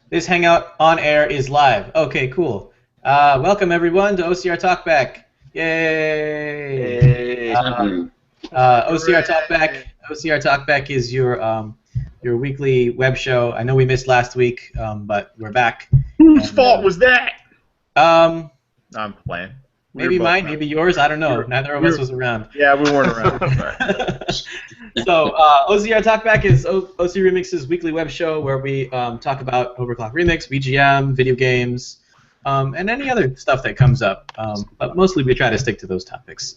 This hangout on air is live. Okay, cool. Welcome everyone to OCR Talkback. Yay! Hey. OCR Talkback. OCR Talkback is your weekly web show. I know we missed last week, but we're back. Whose fault was that? Um, I'm playing. Maybe mine, maybe yours. I don't know. Neither of us was around. Yeah, we weren't around. So OCR Talkback is OC Remix's weekly web show where we talk about OverClocked Remix, VGM, video games, and any other stuff that comes up. But mostly we try to stick to those topics.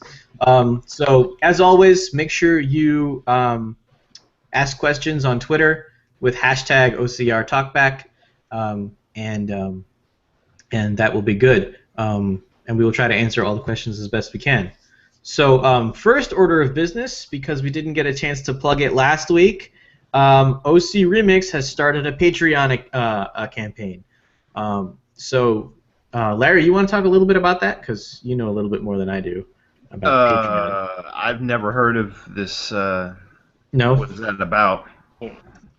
So as always, make sure you ask questions on Twitter with hashtag OCR Talkback, and that will be good. And we will try to answer all the questions as best we can. So first order of business, because we didn't get a chance to plug it last week, OC Remix has started a Patreon campaign. So Larry, you want to talk a little bit about that? Because you know a little bit more than I do about Patreon. I've never heard of this. No? What is that about?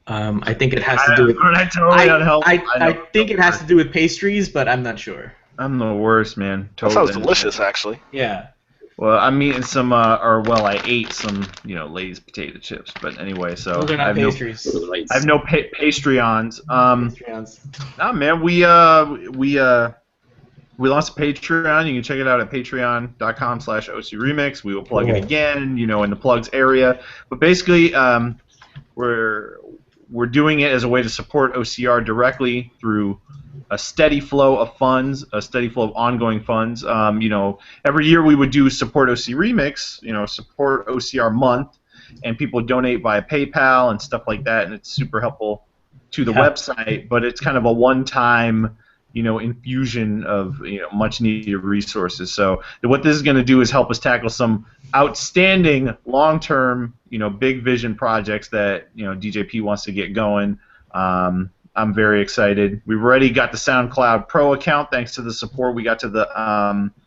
I think it has to do with... I think it has to do with pastries, but I'm not sure. I'm the worst, man. That sounds delicious, actually. Yeah. Well, I'm eating some, I ate some, Lay's potato chips. But anyway, so those are not pastries. I have no Patreons. Patreons. Nah, man, we launched a Patreon. You can check it out at patreon.com/OCRemix. We will plug it again, in the plugs area. But basically, we're doing it as a way to support OCR directly through a steady flow of funds, a steady flow of ongoing funds. Every year we would do support OC Remix, support OCR month, and people donate via PayPal and stuff like that, and it's super helpful to the website. But it's kind of a one-time, infusion of much needed resources. So what this is going to do is help us tackle some outstanding long-term, big vision projects that DJP wants to get going. I'm very excited. We've already got the SoundCloud Pro account thanks to the support. We got to the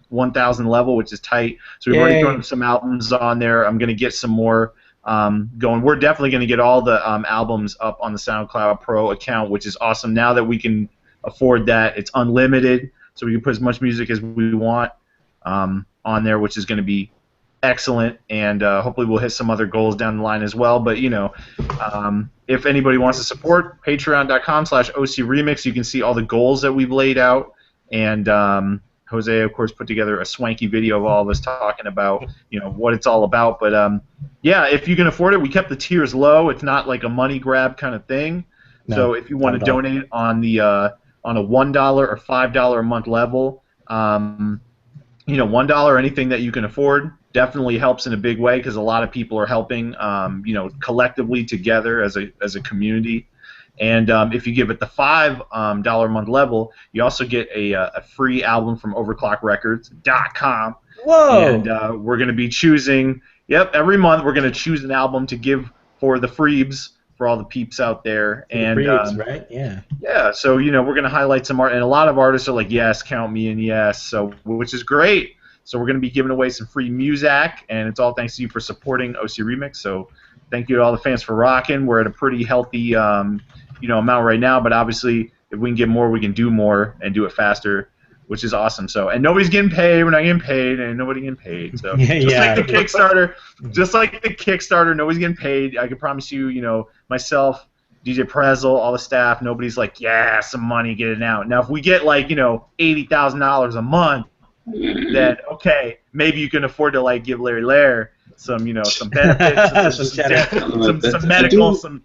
1,000 level, which is tight. So we've already thrown some albums on there. I'm going to get some more going. We're definitely going to get all the albums up on the SoundCloud Pro account, which is awesome. Now that we can afford that, it's unlimited, so we can put as much music as we want on there, which is going to be excellent, and hopefully we'll hit some other goals down the line as well. But if anybody wants to support, patreon.com/OCRemix, you can see all the goals that we've laid out, and José, of course, put together a swanky video of all of us talking about what it's all about. But yeah, if you can afford it, we kept the tiers low. It's not like a money grab kind of thing. No, so if you want to donate on the on a $1 or $5 a month level, $1, anything that you can afford, definitely helps in a big way, because a lot of people are helping, collectively together as a community. And if you give it the $5 a month level, you also get a free album from OverClockRecords.com. Whoa! And we're going to be choosing. Every month we're going to choose an album to give for the freebs, for all the peeps out there. And right? Yeah, so we're going to highlight some art, and a lot of artists are like, yes, count me in, yes, so which is great. So we're going to be giving away some free music, and it's all thanks to you for supporting OC Remix. So thank you to all the fans for rocking. We're at a pretty healthy amount right now, but obviously if we can get more, we can do more and do it faster, which is awesome. So, and nobody's getting paid. We're not getting paid, and nobody getting paid. So like the Kickstarter, nobody's getting paid. I can promise you, myself, DJ Prezzel, all the staff, nobody's like, yeah, some money, get it out. Now, if we get like $80,000 a month, then okay, maybe you can afford to like give Larry Lair some some benefits, some medical, some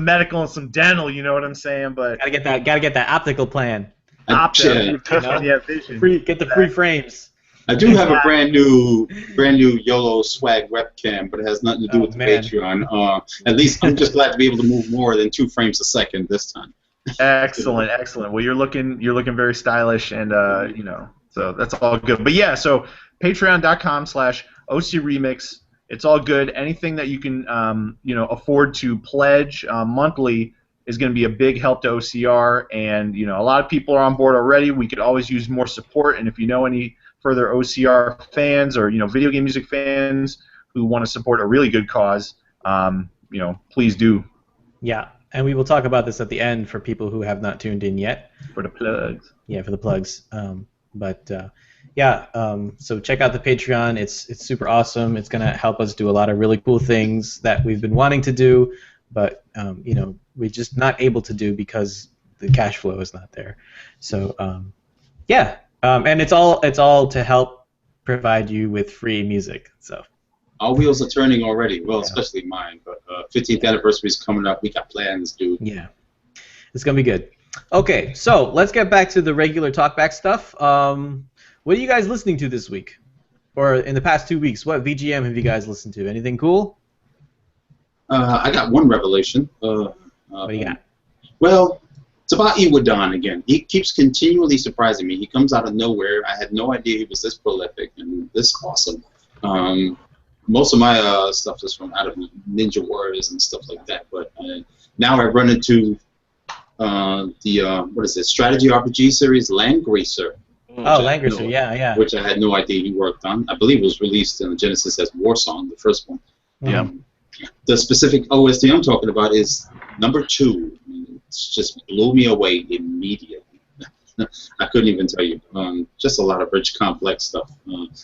medical and some dental. You know what I'm saying? But gotta get that optical plan. Vision. Get the free frames. I do have a brand new YOLO swag webcam, but it has nothing to do with the Patreon. At least I'm just glad to be able to move more than 2 frames a second this time. Excellent. Well, you're looking very stylish, and so that's all good. But yeah, so patreon.com/OCRemix. It's all good. Anything that you can afford to pledge monthly is going to be a big help to OCR, and a lot of people are on board already. We could always use more support, and if you know any further OCR fans or video game music fans who want to support a really good cause, please do. Yeah. And we will talk about this at the end for people who have not tuned in yet. For the plugs. Yeah, for the plugs. So check out the Patreon. It's super awesome. It's gonna help us do a lot of really cool things that we've been wanting to do, but we're just not able to do because the cash flow is not there. So and it's all to help provide you with free music. So our wheels are turning already. Well, especially mine. But 15th anniversary is coming up. We got plans, dude. Yeah, it's gonna be good. Okay, so let's get back to the regular talkback stuff. What are you guys listening to this week? Or in the past 2 weeks? What VGM have you guys listened to? Anything cool? I got one revelation. What do you got? Well, it's about Iwadon again. He keeps continually surprising me. He comes out of nowhere. I had no idea he was this prolific and this awesome. Most of my stuff is from out of Ninja Warriors and stuff like that. But now I run into what is it? Strategy RPG series, Landgracer. Oh, Landgracer, yeah. Which I had no idea he worked on. I believe it was released in Genesis as Warsong, the first one. Yeah. The specific OST I'm talking about is number 2. It just blew me away immediately. I couldn't even tell you. Just a lot of rich, complex stuff.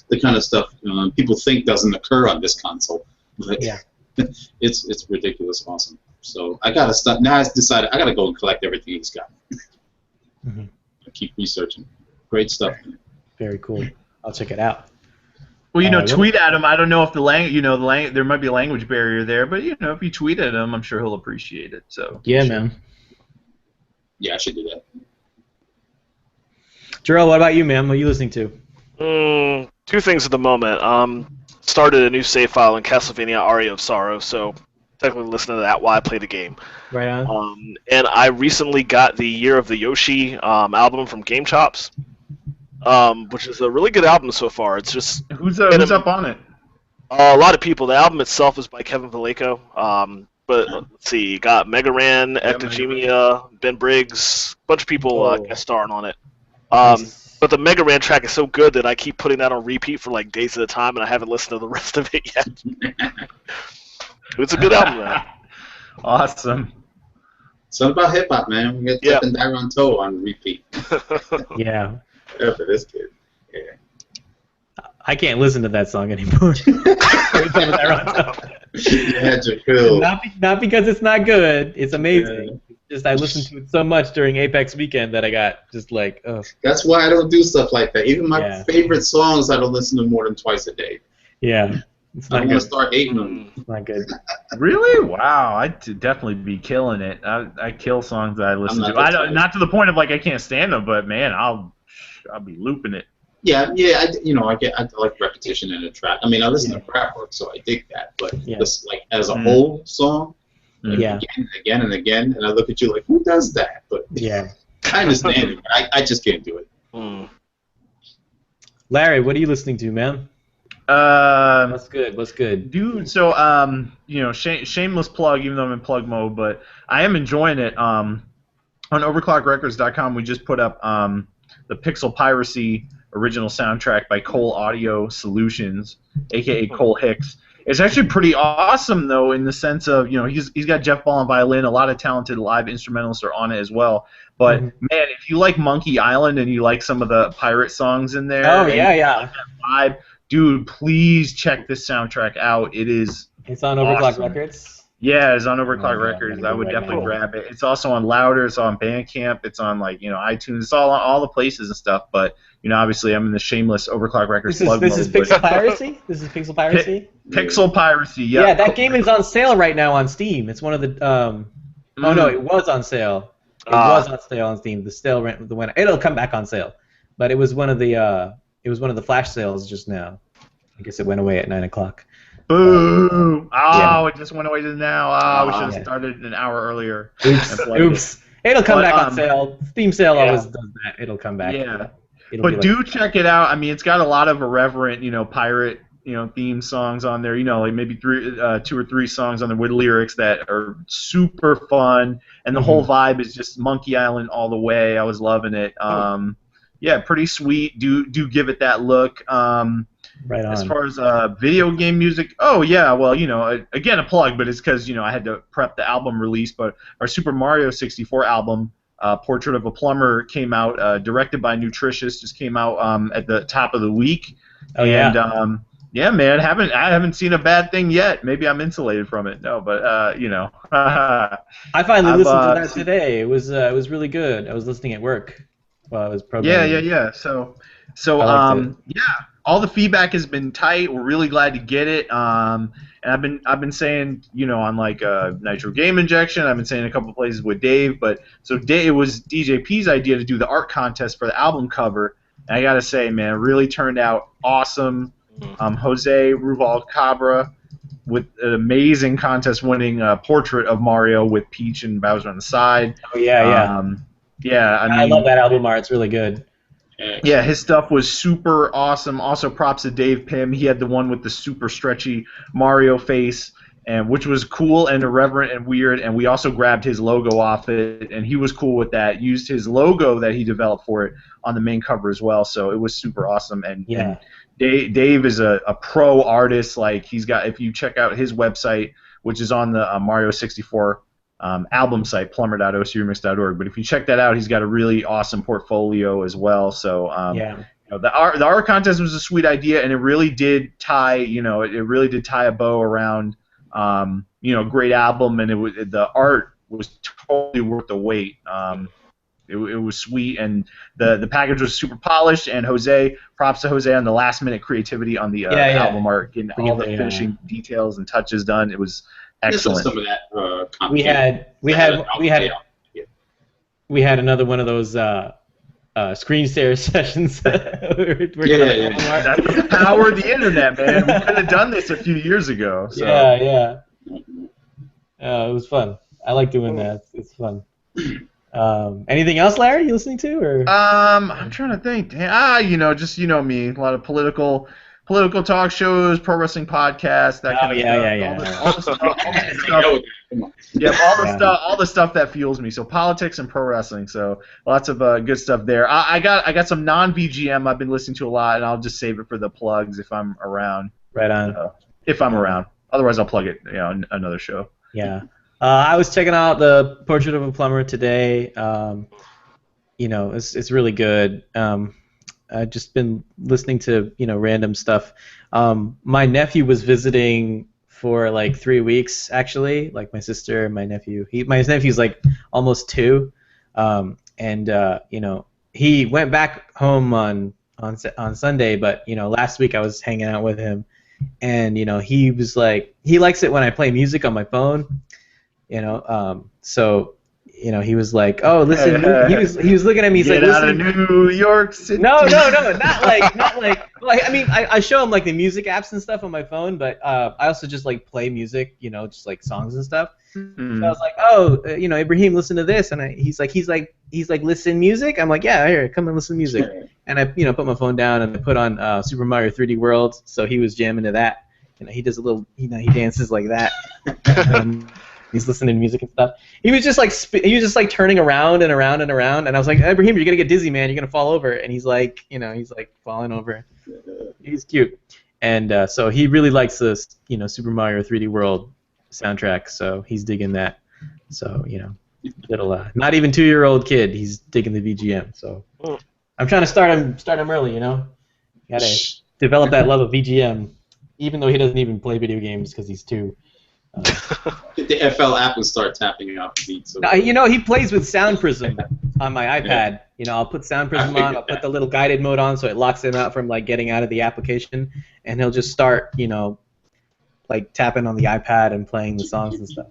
The kind of stuff people think doesn't occur on this console. But it's ridiculous awesome. So I gotta start. Now I decided I gotta go and collect everything he's got. I keep researching. Great stuff. Very cool. I'll check it out. Well, tweet at him. I don't know if there might be a language barrier there, but if you tweet at him, I'm sure he'll appreciate it. So yeah, man. Yeah, I should do that. Jarrell, what about you, man? What are you listening to? 2 things at the moment. Started a new save file in Castlevania Aria of Sorrow, so technically listening to that while I play the game. Right on. And I recently got the Year of the Yoshi album from Game Chops, which is a really good album so far. It's just who's up on it? A lot of people. The album itself is by Kevin Vallejo. But let's see, you got Mega Ran, Ectojimia, Ben Briggs, a bunch of people guest starring on it. But the Mega Ran track is so good that I keep putting that on repeat for like days at a time, and I haven't listened to the rest of it yet. It's a good album, man. Awesome. Something about hip hop, man. We get Tip and Diron Toe on repeat. Yeah. For this kid. Yeah. I can't listen to that song anymore. You had your fill. Not because it's not good. It's amazing. Just I listened to it so much during Apex weekend that I got just like, oh. That's why I don't do stuff like that. Even my favorite songs, I don't listen to more than twice a day. Yeah. I want to start hating them. It's not good. Really? Wow. I'd definitely be killing it. I kill songs that I listen to. Not to the point of like I can't stand them, but man, I'll be looping it. Yeah. I like repetition in a track. I mean, I listen to rap work, so I dig that. But just like as a whole song, again and again and again, and I look at you like, who does that? But I understand it. But I just can't do it. Larry, what are you listening to, man? What's good? Dude, so shameless plug, even though I'm in plug mode, but I am enjoying it. On overclockrecords.com, we just put up the Pixel Piracy original soundtrack by Cole Audio Solutions, aka Cole Hicks. It's actually pretty awesome though, in the sense of he's got Jeff Ball on violin, a lot of talented live instrumentalists are on it as well. But man, if you like Monkey Island and you like some of the pirate songs in there, that vibe, dude, please check this soundtrack out. It's on Overclocked Records. Yeah, it's on Overclocked Records. I would definitely grab it. It's also on Louder. It's on Bandcamp. It's on iTunes. It's all on all the places and stuff. But obviously, I'm in the shameless Overclocked Records plug mode. This is Pixel Piracy. This is Pixel Piracy. Pixel Piracy. Yeah. Yeah, that game is on sale right now on Steam. It's one of the. Oh no, it was on sale. It was on sale on Steam. The winner. It'll come back on sale, but it was one of the. It was one of the flash sales just now. I guess it went away at 9 o'clock. Boom! It just went away to now. We should have started an hour earlier. Oops. It'll come back on sale. Steam sale always does that. It'll come back. Yeah. But do check it out. I mean, it's got a lot of irreverent, pirate, theme songs on there. Like maybe 2 or 3 songs on there with lyrics that are super fun, and the whole vibe is just Monkey Island all the way. I was loving it. Yeah, pretty sweet. Do give it that look. Right on. As far as video game music, oh yeah, well, you know, again a plug, but it's because, you know, I had to prep the album release. But our Super Mario 64 album, Portrait of a Plumber, came out, directed by Nutritious, just came out at the top of the week. Oh and, yeah. Yeah, man, I haven't seen a bad thing yet. Maybe I'm insulated from it. No, but you know. I finally listened to that today. It was really good. I was listening at work while I was programming. Yeah. So yeah, all the feedback has been tight. We're really glad to get it. And I've been saying, you know, on like Nitro Game Injection, I've been saying a couple places with Dave, but so it was DJ P's idea to do the art contest for the album cover, and I gotta say, man, it really turned out awesome. José Rubalcaba with an amazing contest-winning portrait of Mario with Peach and Bowser on the side. Oh yeah. Yeah, I mean, I love that album art. It's really good. Yeah, his stuff was super awesome. Also, props to Dave Pym. He had the one with the super stretchy Mario face, and which was cool and irreverent and weird. And we also grabbed his logo off it, and he was cool with that. Used his logo that he developed for it on the main cover as well. So it was super awesome. And Dave is a pro artist. Like, he's got, if you check out his website, which is on the Mario 64 album site, plumber.ocremix.org. But if you check that out, he's got a really awesome portfolio as well. So you know, the art contest was a sweet idea, and it really did tie, you know, it really did tie a bow around, you know, great album, and the art was totally worth the wait. It was sweet, and the package was super polished. And props to José on the last minute creativity on the album art, getting all the finishing details and touches done. It was excellent. Some of that, We had another one of those screensaver sessions. That's the power of the internet, man. We could have done this a few years ago. So. Yeah. It was fun. I like doing that. It's fun. Anything else, Larry, you listening to? Or? I'm trying to think. You know, just, you know me, a lot of political talk shows, pro wrestling podcasts, that kind of stuff. All the stuff that fuels me. So politics and pro wrestling. So lots of good stuff there. I got some non-VGM I've been listening to a lot, and I'll just save it for the plugs if I'm around. Right on. If I'm around. Otherwise, I'll plug it, you know, another show. Yeah. I was checking out the Portrait of a Plumber today. You know, it's really good. I've just been listening to, you know, random stuff. My nephew was visiting for like 3 weeks, actually. Like my sister and my nephew. My nephew's like almost 2, and you know, he went back home on Sunday. But you know, last week I was hanging out with him, and you know, he was like, he likes it when I play music on my phone. You know, so you know, he was like, "Oh, listen." He was looking at me. He's Get like, out "Listen." Of New York City. No, not like. I mean, I show him like the music apps and stuff on my phone, but I also just like play music, you know, just like songs and stuff. Mm-hmm. So I was like, "Oh, you know, Ibrahim, listen to this," and he's like, "Listen music." I'm like, "Yeah, here, come and listen to music." And I, you know, put my phone down and I put on Super Mario 3D World. So he was jamming to that. You know, he does a little, you know, he dances like that. He's listening to music and stuff. He was just like turning around and around and around, and I was like, Ibrahim, you're gonna get dizzy, man. You're gonna fall over. And he's like, you know, he's like falling over. He's cute, and so he really likes this, you know, Super Mario 3D World soundtrack. So he's digging that. So you know, little not even 2-year-old kid, he's digging the VGM. So I'm trying to start him early. You know, gotta develop that love of VGM, even though he doesn't even play video games because he's 2. The FL app and start tapping out the beats. You know, he plays with Sound Prism on my iPad. Yeah. You know, I'll put Sound Prism on, I'll put the little guided mode on so it locks him out from like getting out of the application, and he'll just start, you know, like tapping on the iPad and playing the songs and stuff.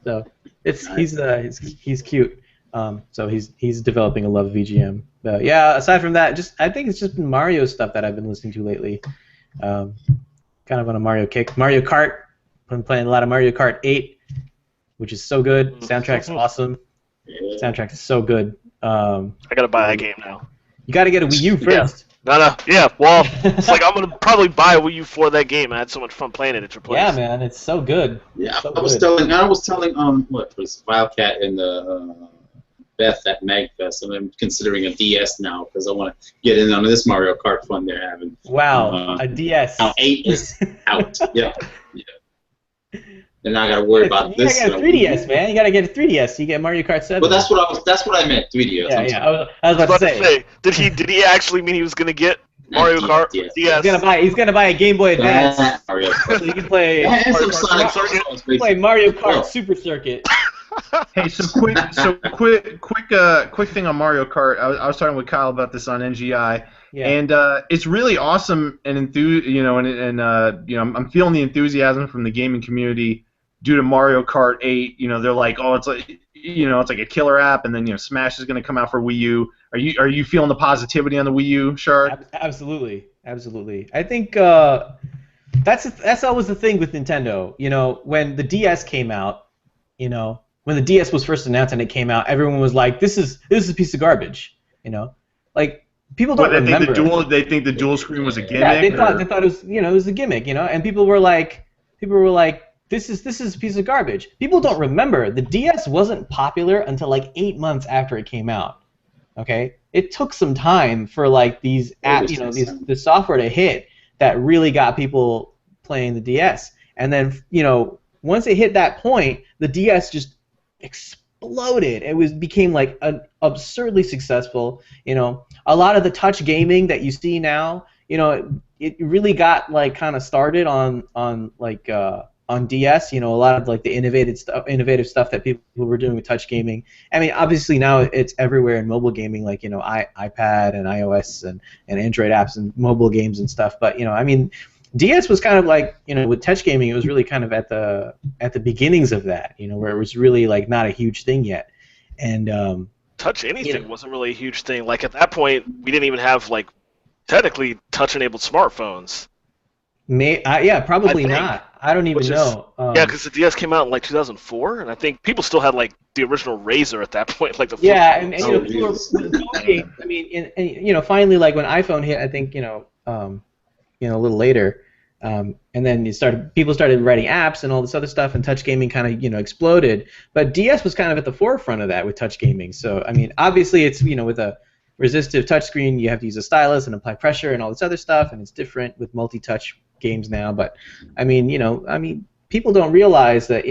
So he's cute. So he's developing a love of VGM. But yeah, aside from that, I think it's just been Mario stuff that I've been listening to lately. Kind of on a Mario kick. Mario Kart. Been playing a lot of Mario Kart 8, which is so good. Soundtrack's awesome. Soundtrack is so good. I gotta buy that game now. You gotta get a Wii U first. Yeah. Well, it's like I'm gonna probably buy a Wii U for that game. I had so much fun playing it at your place. Yeah, man, it's so good. Yeah, so I was telling what was Wildcat and the Beth at MagFest, and I'm considering a DS now because I want to get in on this Mario Kart fun they're having. Wow, a DS. Now 8 is out. Yeah. And now I gotta worry about this. You gotta get a 3DS, man. You gotta get a 3DS. You get Mario Kart 7. Well, that's what I meant. 3DS. Yeah. I was about to say. Did he actually mean he was gonna get Mario Kart? Yes. He's gonna buy a Game Boy Advance so you can play Mario Kart Super Circuit. Hey, quick thing on Mario Kart. I was talking with Kyle about this on NGI, and it's really awesome and I'm feeling the enthusiasm from the gaming community due to Mario Kart 8. They're like, oh, it's like a killer app, and then Smash is going to come out for Wii U. Are you feeling the positivity on the Wii U, Shard? Absolutely. I think that's always the thing with Nintendo. When the DS came out, when the DS was first announced and it came out, everyone was like, "This is a piece of garbage." Like people don't remember. They think the dual screen was a gimmick. Yeah, they thought it was it was a gimmick, and people were like, this is a piece of garbage. People don't remember the DS wasn't popular until like 8 months after it came out. Okay, it took some time for like these the software to hit that really got people playing the DS, and then once it hit that point, the DS just exploded. It became like an absurdly successful. A lot of the touch gaming that you see now, it really got like kind of started on DS. A lot of like the innovative stuff that people were doing with touch gaming. I mean, obviously now it's everywhere in mobile gaming, like iPad and iOS and Android apps and mobile games and stuff. But I mean, DS was kind of like with touch gaming, it was really kind of at the beginnings of that. Where it was really like not a huge thing yet, and touch anything wasn't really a huge thing. Like at that point, we didn't even have like technically touch-enabled smartphones. Probably not. I don't even know. Because the DS came out in like 2004, and I think people still had like the original Razor at that point, like the flip and phone. people were I mean, and finally, like when iPhone hit, I think a little later, and then people started writing apps and all this other stuff, and touch gaming kind of exploded. But DS was kind of at the forefront of that with touch gaming. So I mean, obviously it's with a resistive touchscreen, you have to use a stylus and apply pressure and all this other stuff, and it's different with multi-touch games now. But I mean, people don't realize that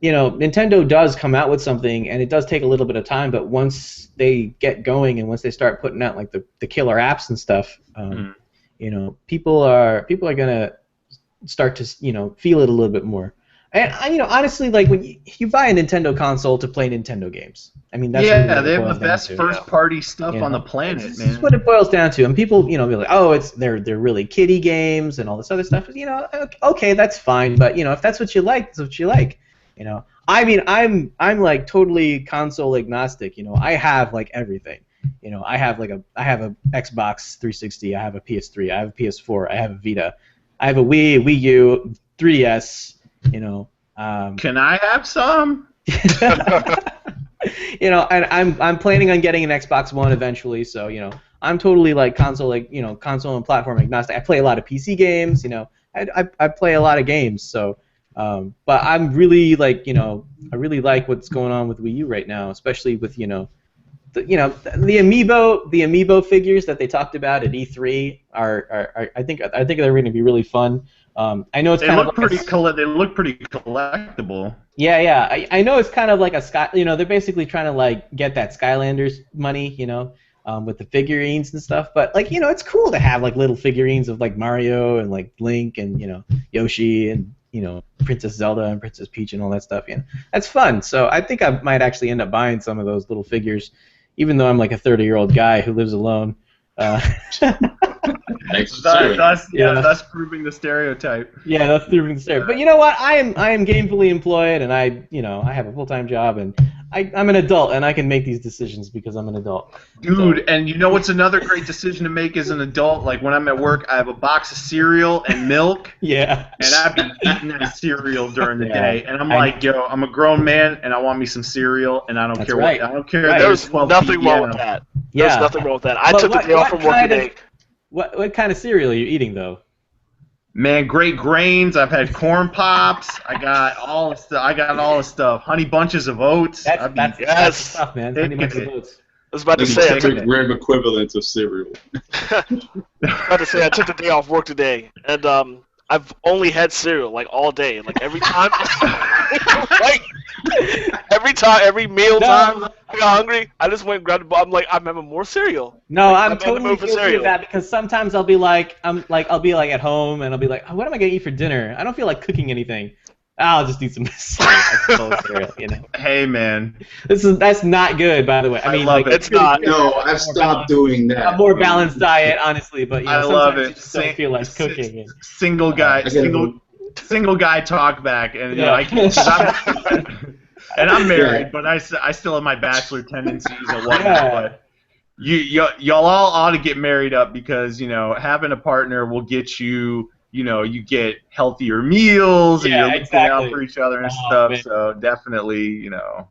Nintendo does come out with something, and it does take a little bit of time. But once they get going and once they start putting out like the killer apps and stuff. People are gonna start to feel it a little bit more. And honestly, like when you buy a Nintendo console to play Nintendo games, I mean that's really they have the best first-party stuff on the planet, man. That's what it boils down to. And people, be like, oh, they're really kiddie games and all this other stuff. Okay, that's fine. But if that's what you like, that's what you like. I mean, I'm like totally console agnostic. I have like everything. I have a Xbox 360, I have a PS3, I have a PS4, I have a Vita, I have a Wii U, 3DS. Can I have some? And I'm planning on getting an Xbox One eventually. So I'm totally like console and platform agnostic. I play a lot of PC games. I play a lot of games. So, but I'm really like I really like what's going on with Wii U right now, especially with the amiibo figures that they talked about at E3 are I think they're going to be really fun. I know they look pretty collectible. Yeah. I know it's kind of like a Sky. They're basically trying to like get that Skylanders money. With the figurines and stuff. But like it's cool to have like little figurines of like Mario and like Link and Yoshi and Princess Zelda and Princess Peach and all that stuff. That's fun. So I think I might actually end up buying some of those little figures. Even though I'm like a 30-year-old guy who lives alone. That's proving the stereotype. Yeah, that's proving the stereotype. But you know what? I am gainfully employed, and I have a full-time job, and I'm an adult, and I can make these decisions because I'm an adult. Dude, and what's another great decision to make as an adult? Like when I'm at work, I have a box of cereal and milk. Yeah. And I've been eating that cereal during the day, and I'm like, yo, I'm a grown man, and I want me some cereal, and I don't care what. I don't care. Right. There's nothing wrong with that. Yeah. There's nothing wrong with that. I took the day off from work today. What kind of cereal are you eating though? Man, great grains. I've had corn pops. I got all the stuff. Honey bunches of oats. That's the stuff, man. Honey bunches of oats. I was about to say, the grim equivalent of cereal. I took the day off work today, and I've only had cereal like all day. Like every time, every meal time I got hungry, I just went and grabbed a bowl. I'm like, I'm having more cereal. No, I'm totally guilty of that because sometimes I'll be like, I'll be like at home and I'll be like, what am I gonna eat for dinner? I don't feel like cooking anything. I'll just eat some cereal, you know. Hey, man. That's not good, by the way. I mean, love it. It's not. No, I've stopped doing that. A more balanced diet, honestly, but you know, I love it. You just don't feel like cooking. Single guy talkback, and you know, I can't. And I'm married, but I still have my bachelor tendencies and whatnot. Yeah. But y'all all ought to get married up because you know having a partner will get you. You know, you get healthier meals, and you're looking out for each other and stuff. Man. So definitely, you know,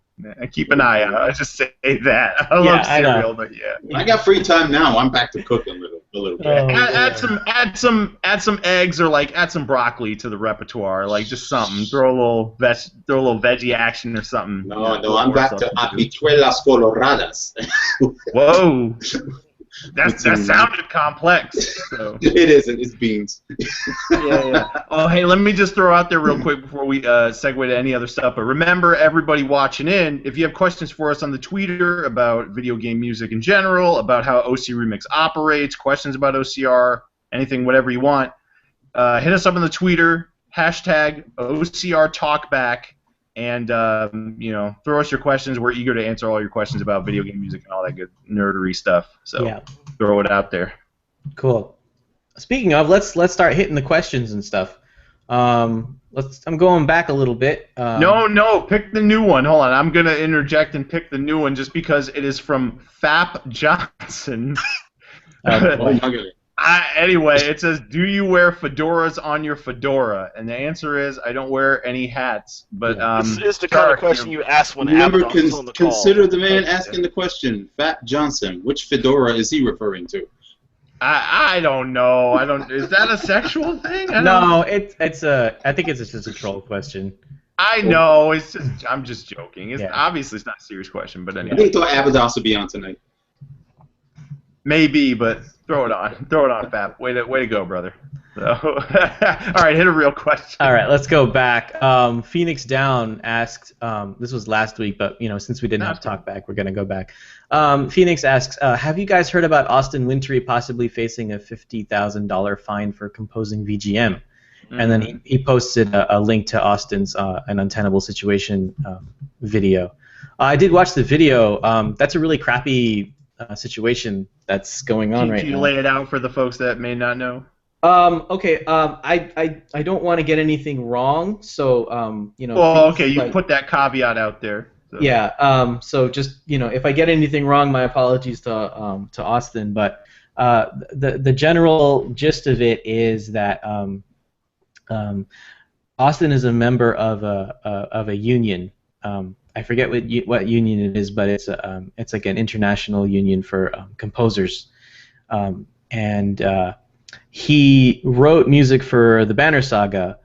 keep an eye out. I just say that. I love cereal, but yeah. When I got free time now, I'm back to cooking a little bit. Add some eggs or like add some broccoli to the repertoire, like just something. Throw a little veggie action or something. No, I'm back to habichuelas coloradas. Whoa. That sounded complex. So. It isn't. It's beans. Yeah. Oh, hey, let me just throw out there real quick before we segue to any other stuff. But remember, everybody watching in, if you have questions for us on the Twitter about video game music in general, about how OC Remix operates, questions about OCR, anything, whatever you want, hit us up on the Twitter, hashtag OCR Talkback. And, you know, throw us your questions. We're eager to answer all your questions about video game music and all that good nerdery stuff. So throw it out there. Cool. Speaking of, let's start hitting the questions and stuff. I'm going back a little bit. No, pick the new one. Hold on. I'm going to interject and pick the new one just because it is from Fap Johnson. Anyway, it says, do you wear fedoras on your fedora? And the answer is, I don't wear any hats. But this is the kind of question you ask when remember, Abaddon's on the call. Consider the man asking the question, Fat Johnson. Which fedora is he referring to? I don't know. Is that a sexual thing? No, I think it's just a troll question. I know. I'm just joking. Obviously it's not a serious question, but anyway. I think Abaddon will be on tonight. Maybe, but throw it on, Fap. Way to go, brother. So, all right, hit a real question. All right, let's go back. Phoenix Down asked. This was last week, but you know, since we didn't have Talkback, we're gonna go back. Phoenix asks, have you guys heard about Austin Wintory possibly facing a $50,000 fine for composing VGM? Mm-hmm. And then he posted a link to Austin's An Untenable Situation video. I did watch the video. That's a really crappy situation that's going on right now. Can you lay it out for the folks that may not know? Okay. I don't want to get anything wrong, so you know. Well, okay, you put that caveat out there. So. Yeah. So just you know, if I get anything wrong, my apologies to Austin. But the general gist of it is that Austin is a member of a union. I forget what union it is, but it's like an international union for composers, and he wrote music for the Banner Saga,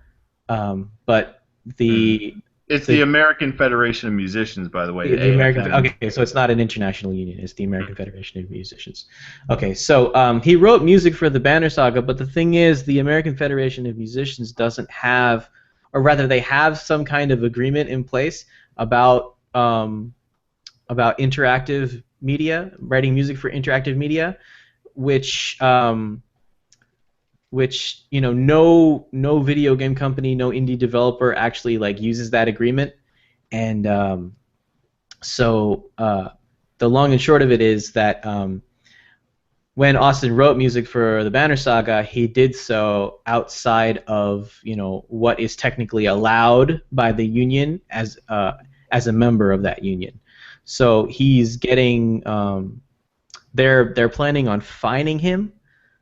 but it's the American Federation of Musicians, by the way. The American. Okay, so it's not an international union; it's the American Federation of Musicians. Okay, so he wrote music for the Banner Saga, but the thing is, the American Federation of Musicians doesn't have, or rather, they have some kind of agreement in place about interactive media, writing music for interactive media, which you know no video game company, no indie developer actually like uses that agreement, and so the long and short of it is that when Austin wrote music for the Banner Saga, he did so outside of what is technically allowed by the union as a member of that union. So he's getting they're planning on fining him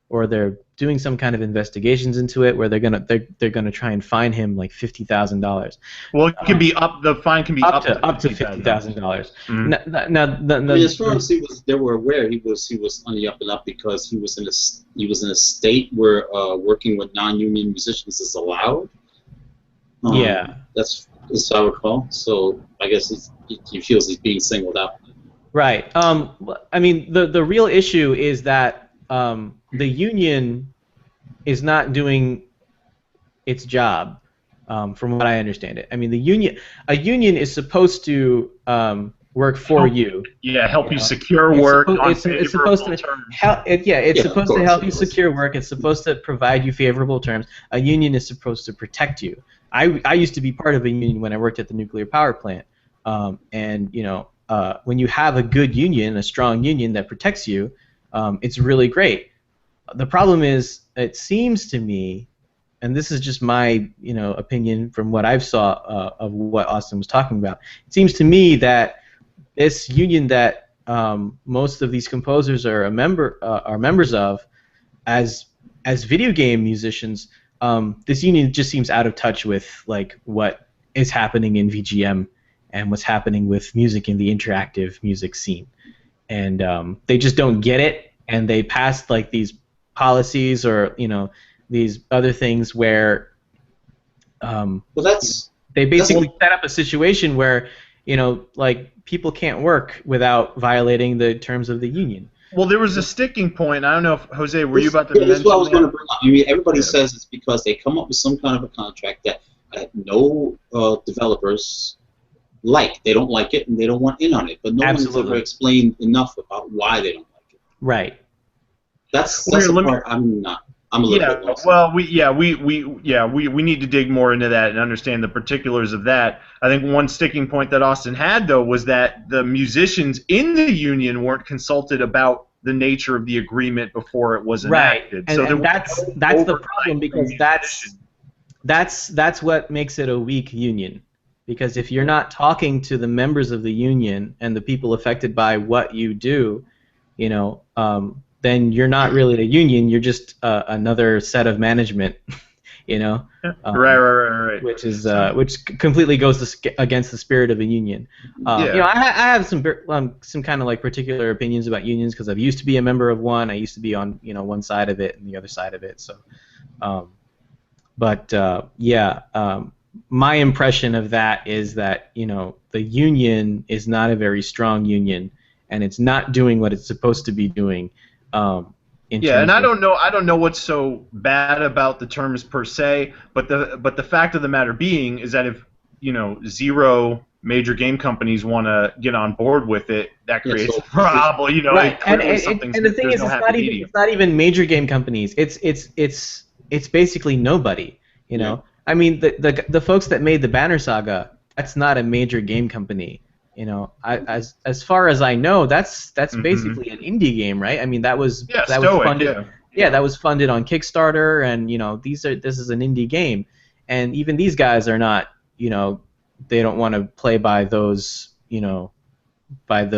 or they're doing some kind of investigations into it where they're gonna try and fine him like $50,000. Well, it can be up. The fine can be up to $50,000. Mm-hmm. Now, I mean, as far as they were aware, he was on the up and up because he was in a state where working with non-union musicians is allowed. Yeah, that's how I recall. So I guess he feels he's being singled out. Right. I mean, the real issue is that the union is not doing its job, from what I understand it. I mean, a union is supposed to work for you. Yeah, help you secure work on favorable terms. It's supposed to help you secure work. It's supposed to provide you favorable terms. A union is supposed to protect you. I used to be part of a union when I worked at the nuclear power plant, and when you have a good union, a strong union that protects you, it's really great. The problem is, it seems to me, and this is just my opinion from what I've saw of what Austin was talking about. It seems to me that this union that most of these composers are members of, as video game musicians, this union just seems out of touch with like what is happening in VGM and what's happening with music in the interactive music scene, and they just don't get it, and they passed like these policies or these other things where they basically set up a situation where like people can't work without violating the terms of the union. Well, there was a sticking point. I don't know if Jose, were you about to mention? That's what I was going to bring up. I mean, everybody says it's because they come up with some kind of a contract that no developers like. They don't like it and they don't want in on it. But no one's ever explained enough about why they don't like it. Right. That's the part I'm not. I'm a little bit lost. Well, we need to dig more into that and understand the particulars of that. I think one sticking point that Austin had, though, was that the musicians in the union weren't consulted about the nature of the agreement before it was enacted. Right, and that's the problem, because that's what makes it a weak union. Because if you're not talking to the members of the union and the people affected by what you do, then you're not really a union. You're just another set of management, right. Which completely goes against the spirit of a union. I have some kind of like particular opinions about unions because I've used to be a member of one. I used to be on one side of it and the other side of it. So, my impression of that is that the union is not a very strong union, and it's not doing what it's supposed to be doing. And I don't know what's so bad about the terms per se, but the fact of the matter being is that if 0 major game companies want to get on board with it, that creates a problem. Right. And the thing is, it's not even major game companies. It's basically nobody. Yeah. I mean, the folks that made the Banner Saga, that's not a major game company. As far as I know, that's basically an indie game, right? I mean, that was funded. Yeah, that was funded on Kickstarter, and this is an indie game, and even these guys are not, they don't want to play by those,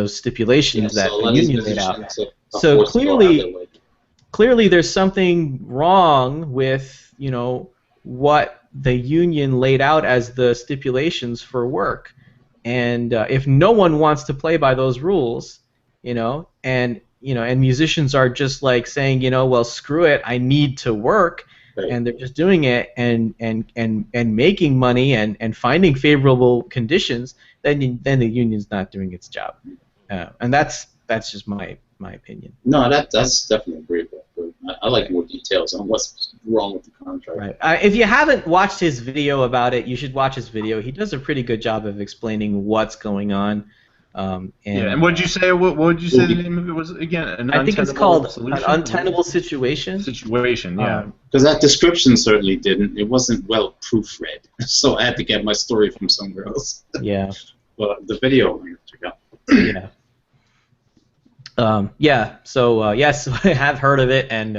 stipulations that the union laid out. So clearly, there's something wrong with what the union laid out as the stipulations for work. And if no one wants to play by those rules, and musicians are just like saying, well, screw it, I need to work, right. And they're just doing it and making money and finding favorable conditions, then the union's not doing its job, and that's just my opinion. No, that's definitely agreeable. I like more details on what's wrong with the contract. Right. If you haven't watched his video about it, you should watch his video. He does a pretty good job of explaining what's going on. And what did you say? What would you say the name of it was again? I think it's called An Untenable Situation. Yeah. Because that description certainly didn't. It wasn't well proofread, so I had to get my story from somewhere else. Yeah. But the video, I have to go. Yeah. So yes, I have heard of it, and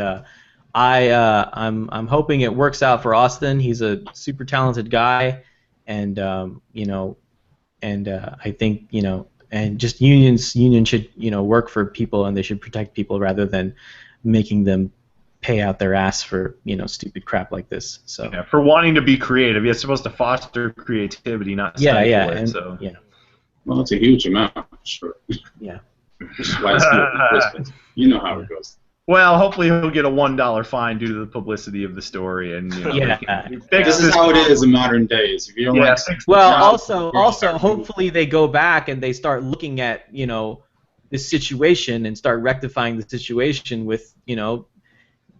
I'm hoping it works out for Austin. He's a super talented guy, and I think and just unions should work for people, and they should protect people rather than making them pay out their ass for stupid crap like this. So yeah, for wanting to be creative, it's supposed to foster creativity, not stifle it. And, so well, it's a huge amount, sure. Yeah. Which is why it's not Christmas. You know how it goes. Well, hopefully he'll get a $1 fine due to the publicity of the story, and this is how it is in modern days. If you don't like, well, also, hopefully they go back and they start looking at this situation and start rectifying the situation with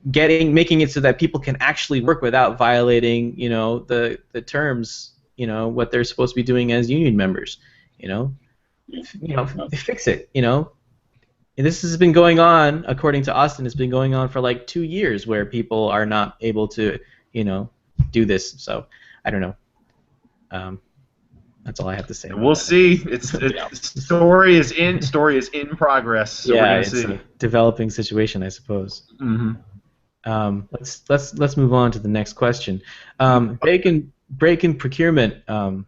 making it so that people can actually work without violating the terms what they're supposed to be doing as union members. Fix it. And this has been going on, according to Austin, it's been going on for like 2 years where people are not able to, do this. So, I don't know. That's all I have to say. We'll see. Story is in progress. So yeah, we're gonna it's see. a developing situation, I suppose. Mm-hmm. Let's move on to the next question. Break-in Procurement asks,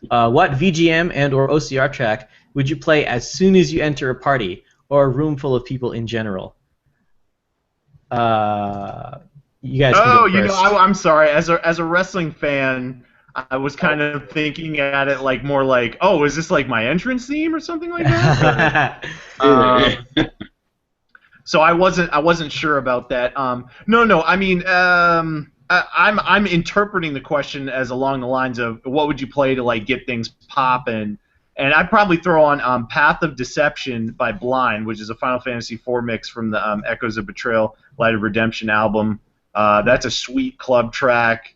what VGM and/or OCR track would you play as soon as you enter a party or a room full of people in general? You guys can go first. I'm sorry. As a wrestling fan, I was kind of thinking at it like more like, oh, is this like my entrance theme or something like that? So I wasn't sure about that. No. I mean, I'm interpreting the question as along the lines of what would you play to like get things popping. And I'd probably throw on Path of Deception by Blind, which is a Final Fantasy IV mix from the Echoes of Betrayal, Light of Redemption album. That's a sweet club track.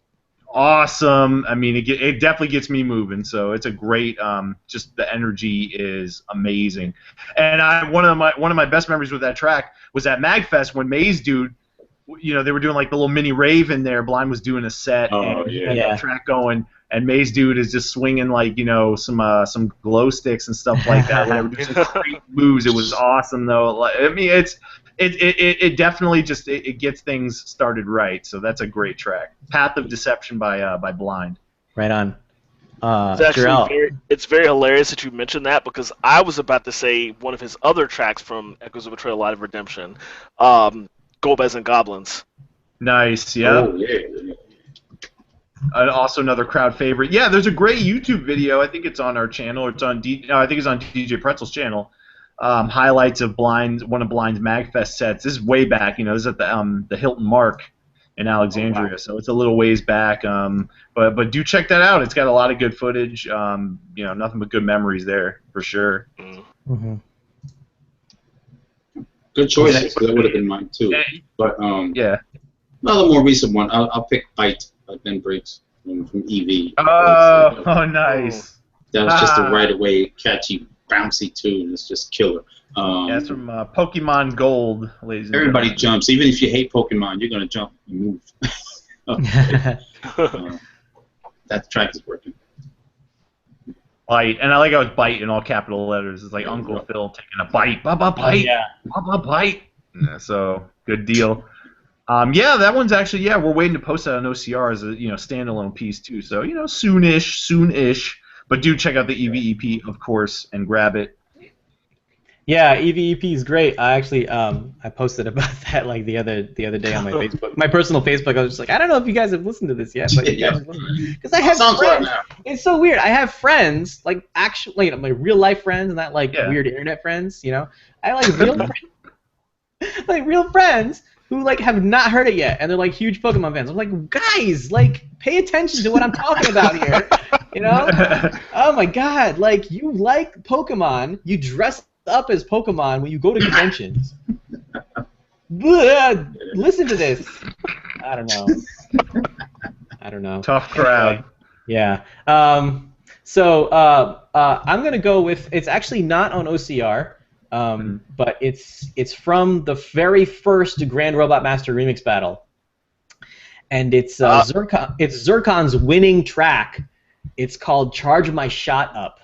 Awesome. I mean, it definitely gets me moving. So it's a great. Just the energy is amazing. And one of my best memories with that track was at MagFest when Mazedude, they were doing like the little mini rave in there. Blind was doing a set and that track going. And Mazedude is just swinging like some glow sticks and stuff like that. Whenever doing some great moves, it was awesome though. I mean, it definitely just it gets things started right. So that's a great track. Path of Deception by Blind. Right on. It's very hilarious that you mentioned that because I was about to say one of his other tracks from Echoes of Betrayal, Light of Redemption, Gobez and Goblins. Nice. Yeah. Oh, yeah. Also another crowd favorite. Yeah, there's a great YouTube video. I think it's on our channel. Or I think it's on DJ Pretzel's channel. Highlights of one of Blind's MagFest sets. This is way back. This is at the Hilton Mark in Alexandria. Oh, wow. So it's a little ways back. But do check that out. It's got a lot of good footage. Nothing but good memories there for sure. Mm-hmm. Good choices. That would have been mine too. But yeah. Another more recent one. I'll pick Bite by Ben Briggs from EV. Oh, nice. That was just a right away catchy, bouncy tune. It's just killer. That's from Pokemon Gold, ladies and gentlemen. Everybody jumps. Even if you hate Pokemon, you're gonna jump and move. That track is working. Bite, and I like how it's Bite in all capital letters. It's like Uncle Phil taking a bite. Baba bite. Baba bite. Yeah, so good deal. That one's actually we're waiting to post that on OCR as a standalone piece too. So soonish. But do check out the EVEP, of course, and grab it. Yeah, EVEP is great. I actually I posted about that like the other day on my Facebook, my personal Facebook. I was just like, I don't know if you guys have listened to this yet, but because I have friends. It's so weird. I have friends like actually my real life friends, not like weird internet friends. I like real friends, like real friends who like have not heard it yet, and they're like huge Pokemon fans. I'm like, guys, like pay attention to what I'm talking about here. Oh my God, like you like Pokemon, you dress up as Pokemon when you go to conventions. Listen to this. I don't know. Tough crowd. Yeah. So I'm gonna go with. It's actually not on OCR. But it's from the very first Grand Robot Master Remix battle, and it's Zircon's winning track. It's called "Charge My Shot Up."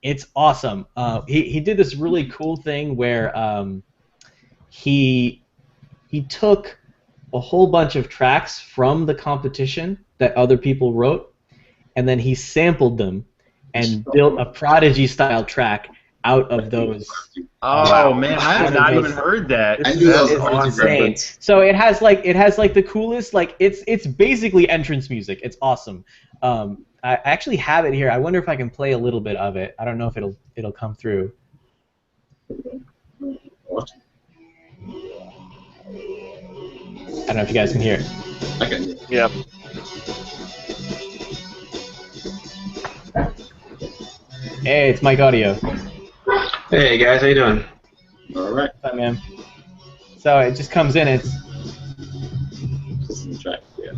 It's awesome. He did this really cool thing where he took a whole bunch of tracks from the competition that other people wrote, and then he sampled them and built a Prodigy style track. out of those. Oh man, I have not even heard that. I knew that was It's an awesome insane. reference. So it has like the coolest it's basically entrance music. It's awesome. I actually have it here. I wonder if I can play a little bit of it. I don't know if it'll come through. What? I don't know if you guys can hear it. I can hear it. Yeah. Hey, it's Mikeaudio. Hey guys, how you doing? All right. What's up, man? So it just comes in. This is the track. Yeah.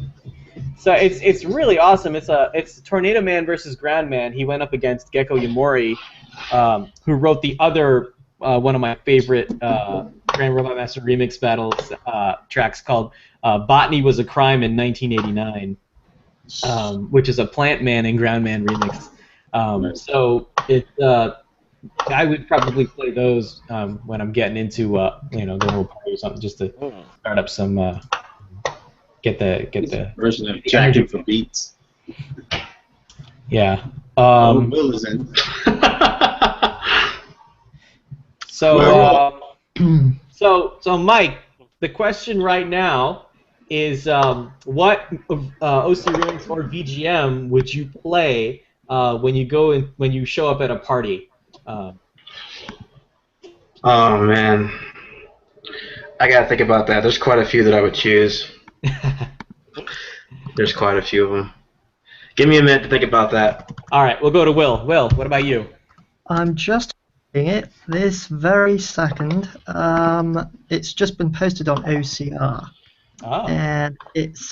So it's really awesome. It's Tornado Man versus Ground Man. He went up against Gecko Yamori, who wrote the other one of my favorite Grand Robot Master remix battles tracks called "Botany Was a Crime" in 1989, which is a Plant Man and Ground Man remix. So I would probably play those when I'm getting into the little party or something, just to start up some get the version of Jacking for Beats. yeah. Will is in. So Mike, the question right now is what OC Remix or VGM would you play when you show up at a party? Oh man, I gotta think about that. There's quite a few that I would choose. There's quite a few of them. Give me a minute to think about that. All right, we'll go to Will. Will, what about you? I'm just doing it this very second. It's just been posted on OCR. Oh. And it's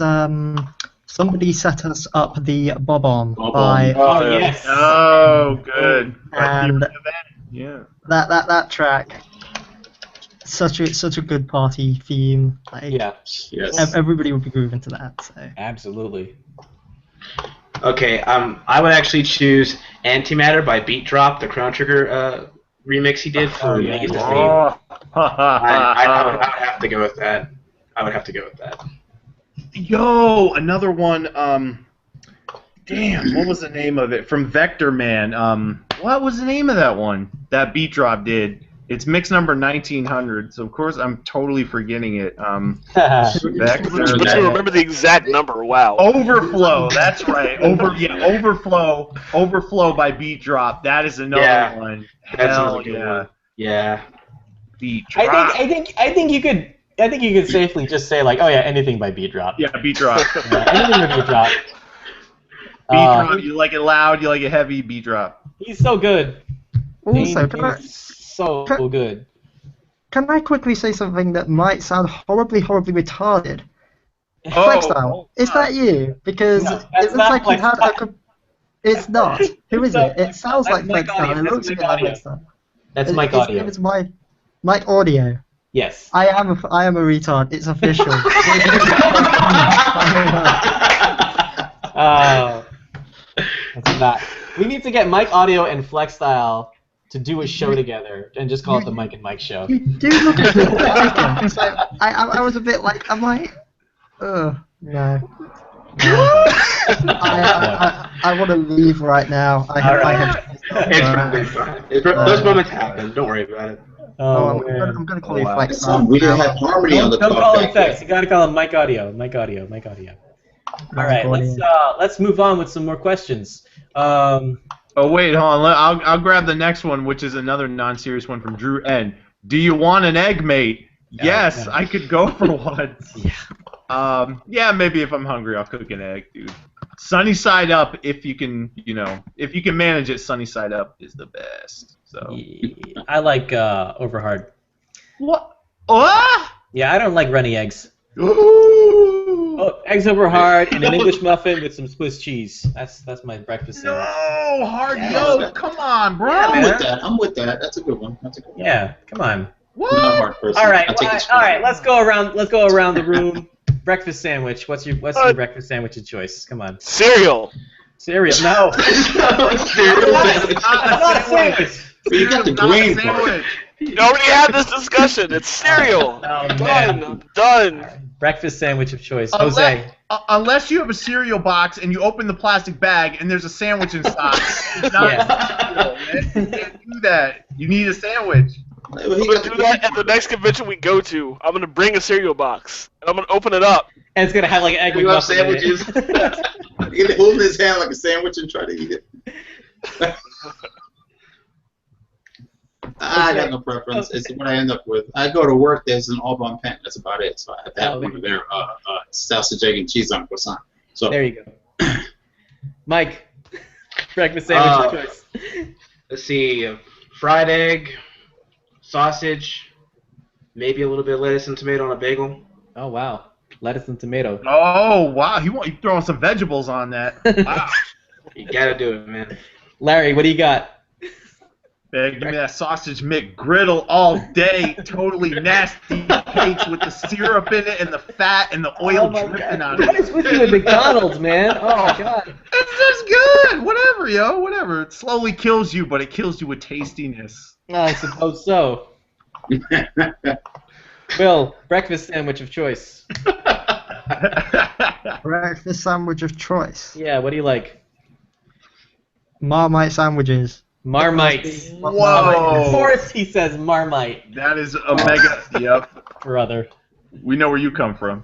somebody set us up the Bob-omb Bob-omb. by Oh yes. Oh, good. And Yeah. that track. Such a good party theme. Like, Yeah. Yes. everybody would be grooving to that. So. Absolutely. Okay, I would actually choose Antimatter by Beat Drop, the Crown Trigger remix he did for yeah. Make It the Theme. Oh. I would have to go with that. I would have to go with that. Yo, another one. Damn, what was the name of it? From Vector Man. What was the name of that one that Beat Drop did? It's mix number 1900. So of course I'm totally forgetting it. Vector But Man. you remember the exact number. Wow. Overflow. That's right. Overflow. Overflow by Beat Drop. That is another one. That's Hell another good yeah. one. Yeah. Beat Drop. I think you could safely just say like, oh yeah, anything by Beat Drop. Yeah, Beat Drop. Yeah, anything by Beat Drop. Beat Drop. You like it loud. You like it heavy. Beat Drop. He's so good. Also, He's so good. can I quickly say something that might sound horribly retarded? Oh. Flexstyle, is that you? Because No, it that's looks not like you had Flexstyle. It's not. Who is it? It sounds That's like Mikeaudio. Flexstyle. It looks a bit like Flexstyle. That's His Mikeaudio. name is Mikeaudio. Yes. I am a retard. It's official. That's not. We need to get Mikeaudio and Flexstyle to do a show together and just call it the Mike and Mike Show. You do look a bit like him. So I was a bit like, I'm like, no. I want to leave right now. It's really fine. Those moments happen. Don't worry about it. Oh, I'm man. going to call you Wow. Flex. We didn't have harmony on the Don't call him talkback Flex. yet. You gotta call him Mikeaudio. Mikeaudio. All right, let's move on with some more questions. Oh wait, hold on. I'll grab the next one, which is another non-serious one from Drew N. Do you want an egg, mate? Yes, yeah. I could go for one. Yeah. Yeah, maybe if I'm hungry, I'll cook an egg, dude. Sunny side up, if you can, if you can manage it. Sunny side up is the best. So. I like overhard. What? What? Yeah, I don't like runny eggs. Ooh. Oh, eggs over hard and an English muffin with some Swiss cheese. That's my breakfast sandwich. No, hard Yeah. yolk. Come on, bro. Yeah, I'm man. with that. I'm with that. That's a good one. Yeah, come on. What? I'm not a hard person. All right, I take it all right. Let's go around the room. Breakfast sandwich. What's your breakfast sandwich of choice? Come on. Cereal. Cereal. No. Cereal. It's not a sandwich. You got the grain part. You already had this discussion. It's cereal. Done. Breakfast sandwich of choice. Jose. Unless you have a cereal box and you open the plastic bag and there's a sandwich inside. It's not cereal, man. You can't do that. You need a sandwich. I'm going to do that at the next convention we go to. I'm going to bring a cereal box, and I'm going to open it up. And it's going to have like egg you have sandwiches. He's holding his hand like a sandwich and try to eat it. I got no preference. It's what I end up with. I go to work, there's an all bun pan. That's about it. So I have to have one of their sausage, egg, and cheese on croissant. So there you go. Mike, breakfast sandwich of choice. Let's see, fried egg, sausage, maybe a little bit of lettuce and tomato on a bagel. Oh wow, lettuce and tomato. Oh wow, you throwing some vegetables on that? Wow. You gotta do it, man. Larry, what do you got? Man, give me that sausage McGriddle all day. Totally nasty cakes with the syrup in it and the fat and the oil dripping on it. What is with you at McDonald's, man? Oh god. It's just good. Whatever, yo. Whatever. It slowly kills you, but it kills you with tastiness. I suppose so. Will, breakfast sandwich of choice. Breakfast sandwich of choice. Yeah, what do you like? Marmite sandwiches. Marmite. Whoa. Of course he says Marmite. That is a mega. Yep. Brother. We know where you come from.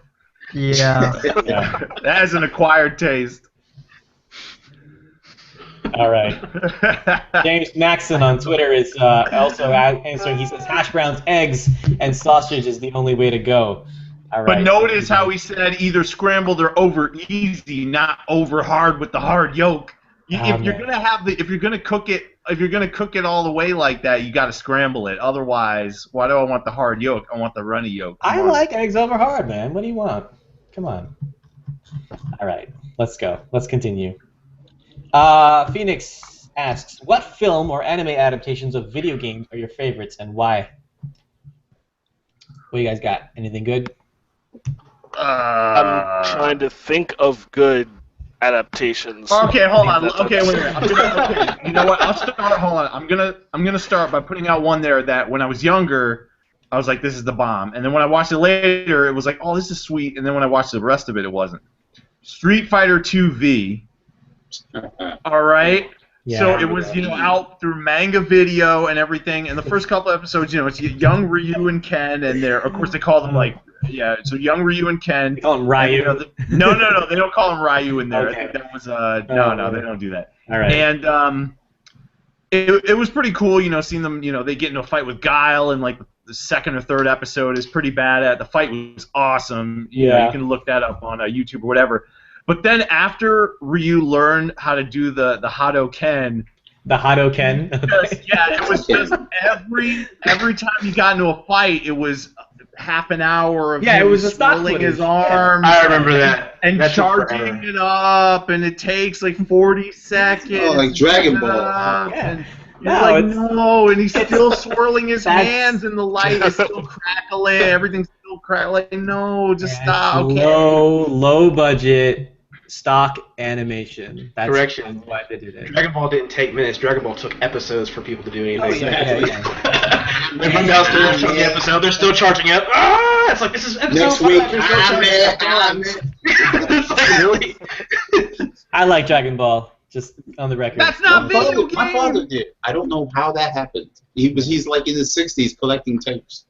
Yeah. That is an acquired taste. All right. James Maxon on Twitter is also answering. He says hash browns, eggs, and sausage is the only way to go. All right. But notice how he said either scrambled or over easy, not over hard with the hard yolk. If you're gonna cook it all the way like that, you got to scramble it. Otherwise, why do I want the hard yolk? I want the runny yolk. I like eggs over hard, man. What do you want? Come on. All right, let's go. Let's continue. Phoenix asks, what film or anime adaptations of video games are your favorites and why? What do you guys got? Anything good? I'm trying to think of good adaptations. Okay, hold on. Okay, wait a minute. You know what? I'll start. Hold on. I'm gonna start by putting out one there that when I was younger, I was like, this is the bomb. And then when I watched it later, it was like, oh, this is sweet. And then when I watched the rest of it, it wasn't. Street Fighter 2V. All right. Yeah, so it was, out through manga video and everything. And the first couple episodes, it's young Ryu and Ken, and of course they call them so young Ryu and Ken. They call him Ryu. No, they don't call him Ryu in there. Okay. I think that was no, they don't do that. All right. And it was pretty cool, seeing them, they get into a fight with Guile, and like the second or third episode is pretty bad. The fight was awesome. You can look that up on YouTube or whatever. But then after Ryu learned how to do the Hadoken. The Hadoken? It was just every time he got into a fight, it was half an hour of him swirling his arms. I remember that. And charging it up, and it takes like 40 seconds. Oh, like Dragon Ball. And and he's still swirling his hands, and the light is still crackling. Everything's still crackling. No, just stop. Okay. Low budget stock animation. That's Correction. Why they did it. Dragon Ball didn't take minutes. Dragon Ball took episodes for people to do anything. They run downstairs, took the episode. They're still charging it. It's like this is episode next 5. week. It's like, really? I like Dragon Ball. Just on the record. That's not video game. My father did. I don't know how that happened. He's like in his 60s collecting tapes.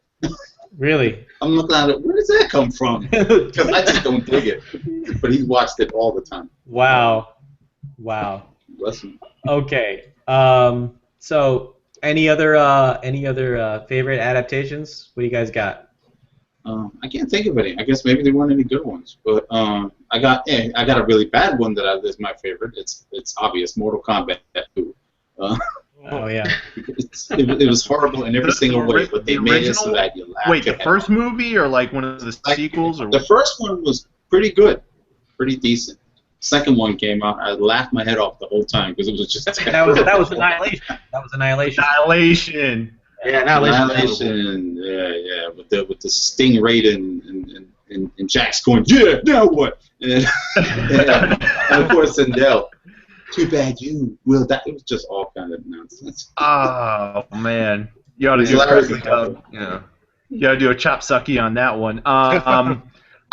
Really? I'm looking at it. Where does that come from? Because I just don't dig it. But he watched it all the time. Wow. Bless him. Okay. So any other favorite adaptations? What do you guys got? I can't think of any. I guess maybe there weren't any good ones. But I got a really bad one that is my favorite. It's obvious. Mortal Kombat 2. Oh yeah. It was horrible in every single way, but they made it so that you laughed. Wait, the first movie or like one of the sequels? Or the first one was pretty good, pretty decent. Second one came out, I laughed my head off the whole time because it was just that was Annihilation. That was Annihilation. Yeah, Annihilation. Yeah. With the Sting Raiden and Jax going, yeah, now what? And of course Sindel. Too bad you will die. It was just all kind of nonsense. Oh man, you ought to do you gotta do a chop sucky on that one.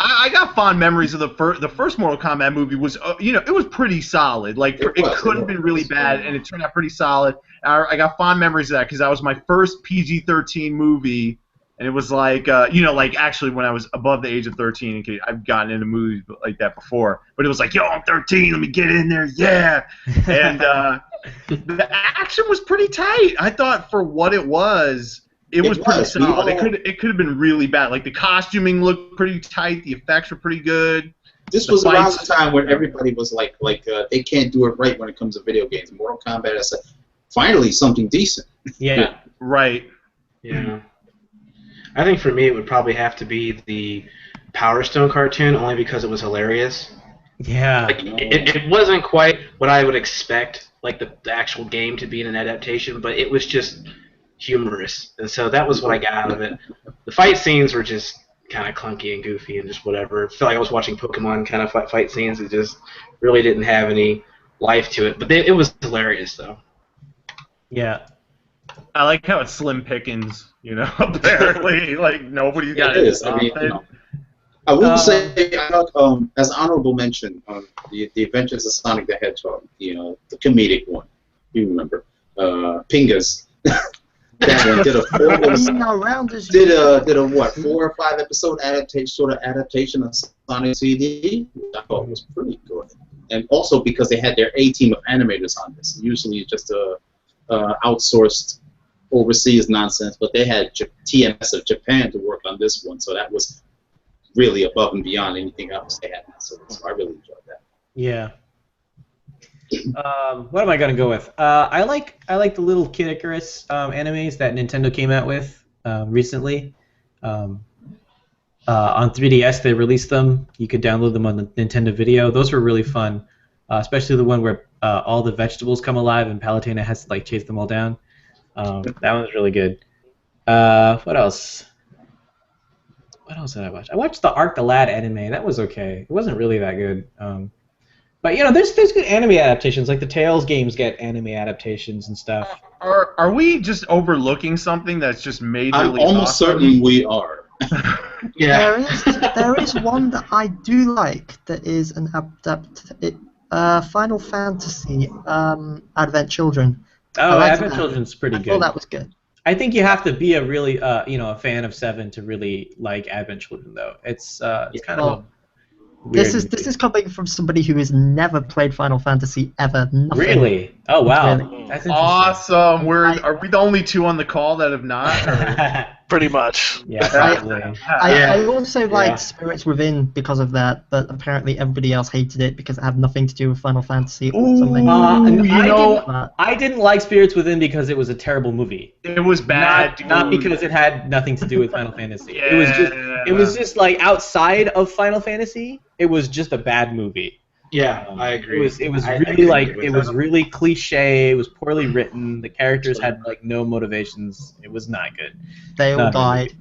I got fond memories of the first Mortal Kombat movie. Was it was pretty solid. Like it could have been really bad, and it turned out pretty solid. I got fond memories of that because that was my first PG-13 movie, and it was like like actually when I was above the age of 13. Okay, I've gotten into movies like that before, but it was like, yo, I'm 13, let me get in there, yeah. And the action was pretty tight. I thought for what it was. It was pretty solid. It could have been really bad. Like the costuming looked pretty tight. The effects were pretty good. This was around the time when everybody was like they can't do it right when it comes to video games. Mortal Kombat, I said, finally something decent. Yeah. Right. Yeah. I think for me it would probably have to be the Power Stone cartoon, only because it was hilarious. Yeah. Like, it wasn't quite what I would expect, like the actual game to be in an adaptation, but it was just humorous, and so that was what I got out of it. The fight scenes were just kind of clunky and goofy and just whatever. It felt like I was watching Pokemon kind of fight scenes. It just really didn't have any life to it, but it was hilarious though. Yeah. I like how it's slim pickings, apparently, like nobody's got it. I will say, as honorable mention, the Adventures of Sonic the Hedgehog, the comedic one, you remember, Pingas. That one did a 4 or 5 episode adaptation of Sonic CD. I thought it was pretty good, and also because they had their A team of animators on this. Usually it's just outsourced overseas nonsense, but they had TMS of Japan to work on this one, so that was really above and beyond anything else they had. So I really enjoyed that. Yeah. What am I gonna go with? I like the little Kid Icarus animes that Nintendo came out with recently. On 3DS they released them. You could download them on the Nintendo Video. Those were really fun, especially the one where all the vegetables come alive and Palutena has to chase them all down. That one was really good. What else? What else did I watch? I watched the Arc the Lad anime. That was okay. It wasn't really that good. But there's good anime adaptations. Like the Tales games get anime adaptations and stuff. Are we just overlooking something that's just majorly I'm almost certain we are. Yeah. There is one that I do like that is an Final Fantasy Advent Children. Oh, Advent Children's pretty good. I thought that was good. I think you have to be a really a fan of 7 to really like Advent Children though. It's kind of This is coming from somebody who has never played Final Fantasy ever. Nothing. Really? Oh wow, Really. that's interesting. Awesome. Are we the only 2 on the call that have not? Or? Pretty much. Yeah, probably. I also liked Spirits Within because of that, but apparently everybody else hated it because it had nothing to do with Final Fantasy or something. I didn't like Spirits Within because it was a terrible movie. It was bad. Not because it had nothing to do with Final Fantasy. It was just like outside of Final Fantasy. It was just a bad movie. Yeah, I agree. It was really cliche. It was poorly written. The characters had no motivations. It was not good. They all died.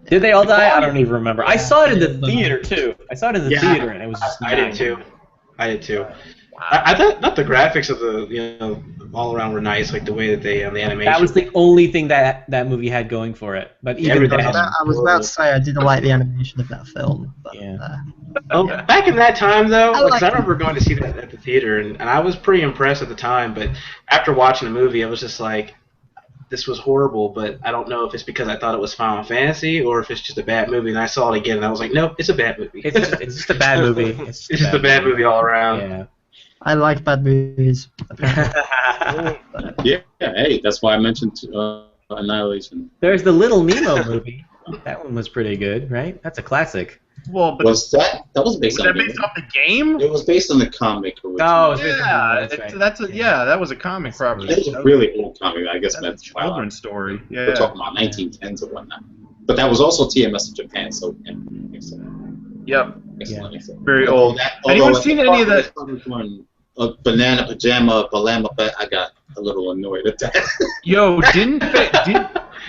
Did they all die? I don't even remember. I saw it in the theater too. I saw it in the theater, and it was just. I did too. I thought the graphics of the all around were nice, like the way that they the animation. That was the only thing that movie had going for it. But even I was about to say I didn't like the animation of that film. But, back in that time though, I remember going to see that at the theater, and I was pretty impressed at the time. But after watching the movie, I was just like, this was horrible. But I don't know if it's because I thought it was Final Fantasy or if it's just a bad movie. And I saw it again, and I was like, nope, it's a bad movie. It's just a bad movie. It's just a bad movie all around. Yeah. I like bad movies. Yeah, hey, that's why I mentioned Annihilation. There's the Little Nemo movie. That one was pretty good, right? That's a classic. Well, but that was based on the game? It was based on the comic originally. Oh, it was based on the game. That's right. That was a comic property. It was a really old comic, I guess. That's a children's story. Yeah. We're talking about 1910s or whatnot. But that was also TMS in Japan, so yep. Yeah. Very old. Anyone seen any of the Banana Pajama Balama? I got a little annoyed at that. Yo,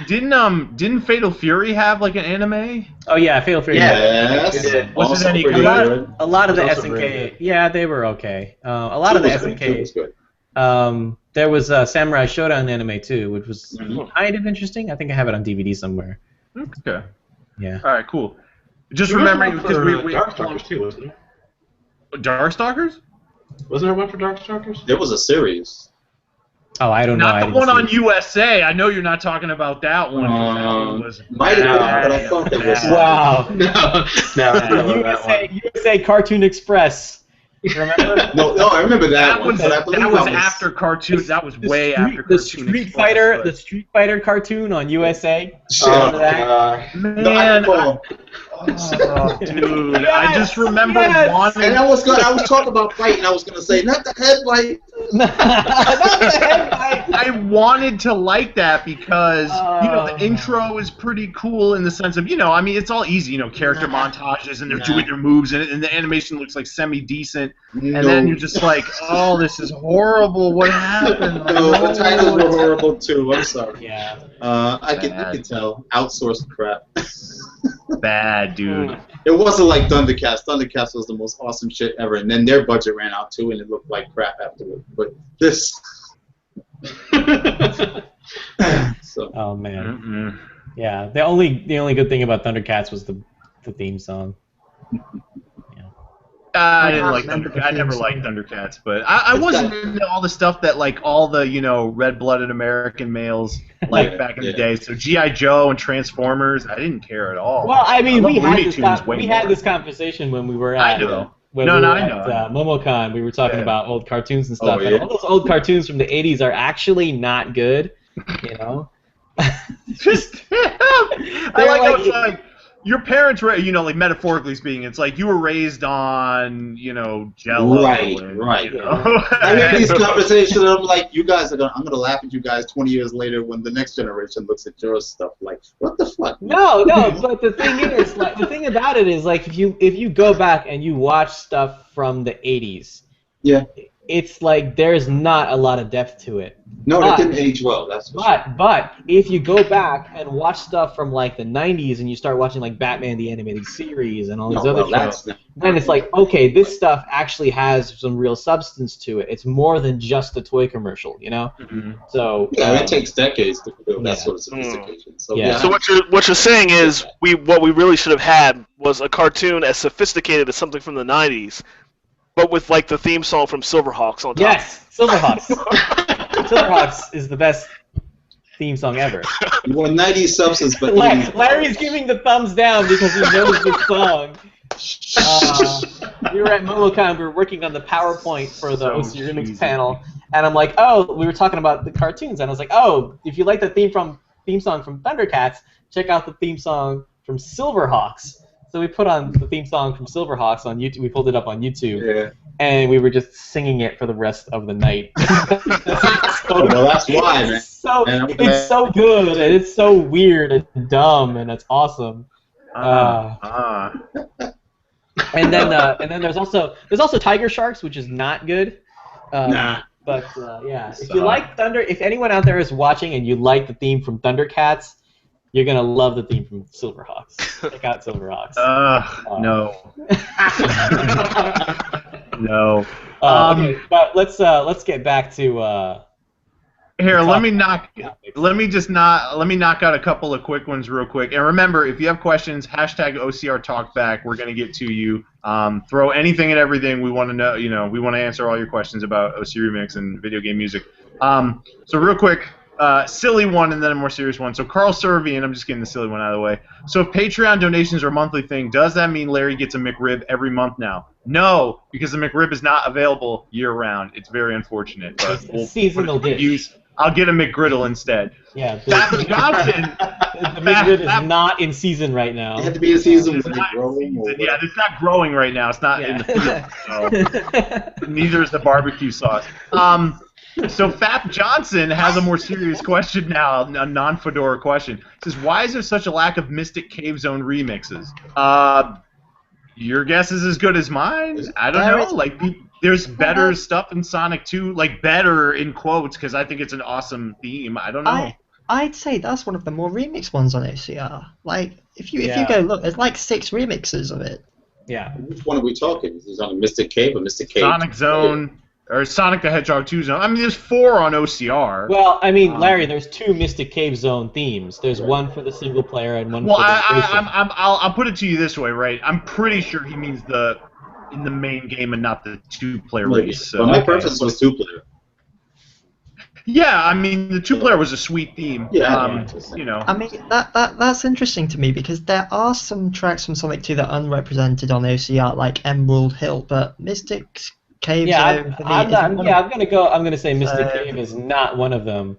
Didn't Fatal Fury have like an anime? Oh yeah, Fatal Fury. Yes. Was it any pretty good? good. A lot of the It's also very SNK, yeah, they were okay. A lot of the Two was SNK. good. There was Samurai Shodown anime too, which was Mhm. kind of interesting. I think I have it on DVD somewhere. Okay. Yeah. All right, cool. Just There was remembering one because for we Darkstalkers too, wasn't there? Darkstalkers? Wasn't there one for Darkstalkers? There was a series. Oh, I don't know. I Not the didn't one see on it. USA. I know you're not talking about that one. 'Cause that one was Might have been, but I bad. thought there was. Wow. No, no, I don't know that one. USA Cartoon Express. Remember? No, I remember that one. was But I believe that was after cartoon. That was way after the Cartoon Street Express, Fighter, but- the Street Fighter cartoon on USA. Shit. Remember that? Man, No, I recall. oh, dude, I Yes, just remember yes. wanting. And I was talking about fighting. I was gonna say not the headlight. Not the headlight. I wanted to like that because the Oh. intro is pretty cool in the sense of I mean it's all easy character montages and they're doing their moves and the animation looks like semi decent and then you're just like oh this is horrible what happened No, the titles were horrible too. I'm sorry. Yeah. I could tell. Outsourced crap. bad dude. It wasn't like Thundercats. Thundercats was the most awesome shit ever, and then their budget ran out too, and it looked like crap afterward. But this. So. Oh man. Mm-mm. Yeah. The only good thing about Thundercats was the theme song. I didn't I like remember Thundercats. the I never theme liked song. Thundercats, but I wasn't into all the stuff that like all the red-blooded American males like back in the day. So GI Joe and Transformers, I didn't care at all. Well, I mean, love we Looney had Tunes way more. this conversation when we were I at know. when No, we no, were I at know. MomoCon. We were talking Yeah. about old cartoons and stuff, Oh, and yeah. all those old cartoons from the '80s are actually not good. Just I They're like how like- it's like your parents were, like metaphorically speaking, it's like you were raised on, Jello. Right, and, right. I I hear these conversations, and I'm like, you guys I'm gonna laugh at you guys 20 years later when the next generation looks at your stuff like, what the fuck? No, but the thing is, like, the thing about it is, like, if you go back and you watch stuff from the '80s, Yeah. it's like there's not a lot of depth to it. No, But- that didn't age well. That's for sure. But if you go back and watch stuff from like the '90s and you start watching like Batman the Animated Series and all these No, other well, shows, that's then it's like, okay, this stuff actually has some real substance to it. It's more than just a toy commercial, Mhm. So Yeah, it takes decades to build that Yeah. sort of sophistication. So Yeah. So what you're saying is what we really should have had was a cartoon as sophisticated as something from the '90s, but with like the theme song from Silverhawks on top. yes, Silverhawks. Silverhawks is the best theme song ever. you want 90s substance, but 80s. Larry's giving the thumbs down because he knows this song. We were at MomoCon. We were working on the PowerPoint for the So OC Remix cheesy. panel, and I'm like, oh, we were talking about the cartoons, and I was like, oh, if you like the theme song from Thundercats, check out the theme song from Silverhawks. So we put on the theme song from Silverhawks on YouTube. We pulled it up on YouTube, Yeah. and we were just singing it for the rest of the night. Well, that's why, man. It's so good, and it's so weird and dumb, and it's awesome. And then there's also Tiger Sharks, which is not good. Nah. But yeah, if you like if anyone out there is watching and you like the theme from Thundercats, you're gonna love the theme from Silverhawks. Check out Silverhawks. No. No. Okay, but let's get back to. Here, talk let me knock topics. out a couple of quick ones real quick. And remember, if you have questions, hashtag OCR Talkback. We're gonna get to you. Throw anything and everything. We want to know. We want to answer all your questions about OC Remix and video game music. So real quick, silly one and then a more serious one. So Carl Servian, I'm just getting the silly one out of the way. So if Patreon donations are a monthly thing, does that mean Larry gets a McRib every month now? No, because the McRib is not available year-round. It's very unfortunate. But It's a seasonal dish. I'll get a McGriddle instead. Yeah, Battle Johnson. the McRib is not in season right now. It had to be a season It's when not they grow. in season. Yeah, it's not growing right now. It's not in the field. So. Neither is the barbecue sauce. So Fap Johnson has a more serious question now, a non-Fedora question. It says, why is there such a lack of Mystic Cave Zone remixes? Your guess is as good as mine. I don't know. Like, there's better stuff in Sonic 2, like better in quotes, because I think it's an awesome theme. I don't know. I'd say that's one of the more remixed ones on OCR. Like, if you go look, there's like 6 remixes of it. Yeah. Which one are we talking? Is it on Mystic Cave or Mystic Cave? Sonic Zone or Sonic the Hedgehog 2 Zone. I mean, there's 4 on OCR. Well, I mean, Larry, there's 2 Mystic Cave Zone themes. There's one for the single player and one for the I'll put it to you this way, right? I'm pretty sure he means in the main game and not the 2-player race. So. But my preference was 2-player. Yeah, I mean, the 2-player was a sweet theme. Yeah, you know. I mean, that's interesting to me because there are some tracks from Sonic 2 that are unrepresented on OCR, like Emerald Hill, but Mystic Cave Zone. I'm gonna say Mystic Cave is not one of them.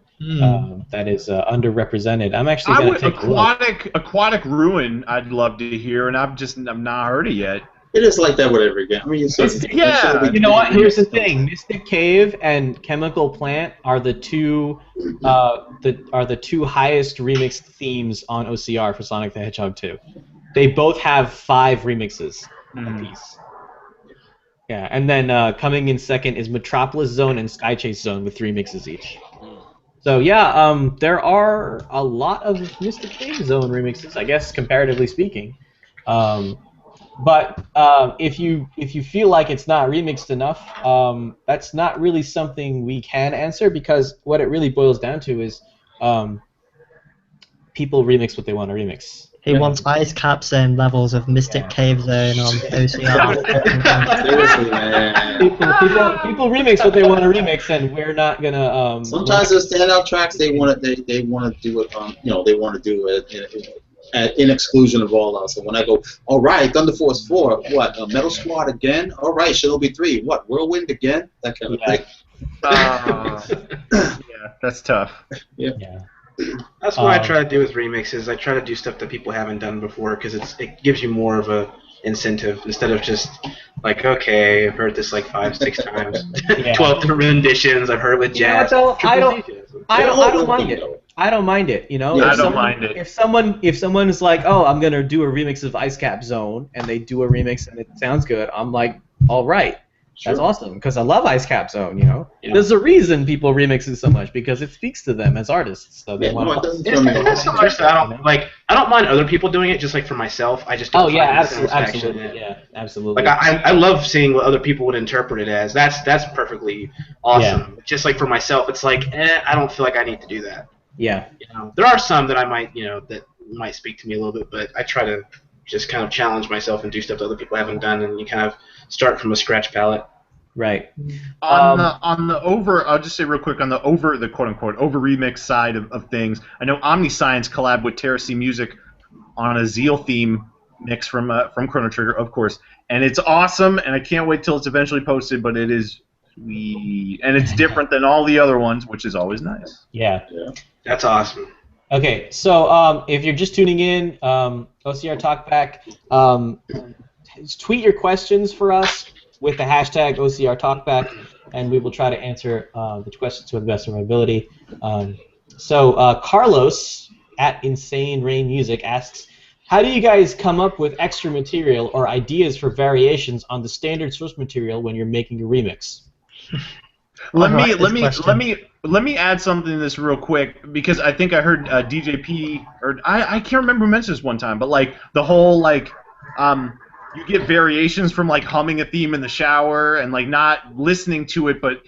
That is underrepresented. I'm actually gonna take a look. Aquatic Ruin. I'd love to hear, and I've not heard it yet. It is like that with every game. I mean, you know what? Here's the thing: Mystic Cave and Chemical Plant are the two highest remixed themes on OCR for Sonic the Hedgehog 2. They both have 5 remixes apiece. Yeah, and then coming in second is Metropolis Zone and Sky Chase Zone with 3 mixes each. So yeah, there are a lot of Mystic Cave Zone remixes, I guess, comparatively speaking. But if you feel like it's not remixed enough, that's not really something we can answer because what it really boils down to is people remix what they want to remix. He wants Ice Cap Zone levels of Mystic Cave Zone on OCR. Seriously, man. People remix what they want to remix, and we're not gonna. Sometimes there's standout tracks they want to do it. They want to do it in exclusion of all else. And when I go, all right, Thunder Force 4, what? Metal Squad again? All right, Shinobi 3, what? Whirlwind again? That kind of thing. Yeah, that's tough. Yeah. That's what I try to do with remixes. I try to do stuff that people haven't done before because it gives you more of a incentive instead of just like, okay, I've heard this like 5-6 times, 12 renditions. I've heard it with jazz. I don't mind it. I don't mind it. You know, I don't mind it. If someone is like, oh, I'm gonna do a remix of Ice Cap Zone, and they do a remix and it sounds good, I'm like, all right. That's awesome because I love Ice Cap Zone. You know, there's a reason people remix it so much because it speaks to them as artists. So they want to. It's so much that I don't mind other people doing it. Just like for myself, I just don't. Absolutely. Yeah, absolutely. Like I love seeing what other people would interpret it as. That's perfectly awesome. Yeah. Just like for myself, it's like I don't feel like I need to do that. Yeah. You know, there are some that I might that might speak to me a little bit, but I try to just kind of challenge myself and do stuff that other people haven't done, and you kind of start from a scratch palette. Right. On the I'll just say real quick on the quote unquote over remix side of things. I know Omniscience collabed with Terrace Music on a Zeal theme mix from Chrono Trigger, of course, and it's awesome, and I can't wait till it's eventually posted. But it is sweet, and it's different than all the other ones, which is always nice. Yeah. That's awesome. Okay, so if you're just tuning in, OCR Talkback, tweet your questions for us with the hashtag OCR Talkback, and we will try to answer the questions to the best of our ability. So Carlos at Insane Rain Music asks, how do you guys come up with extra material or ideas for variations on the standard source material when you're making a remix? Let me add something to this real quick because I think I heard DJP or I can't remember who mentioned this one time, but like the whole like you get variations from like humming a theme in the shower and like not listening to it but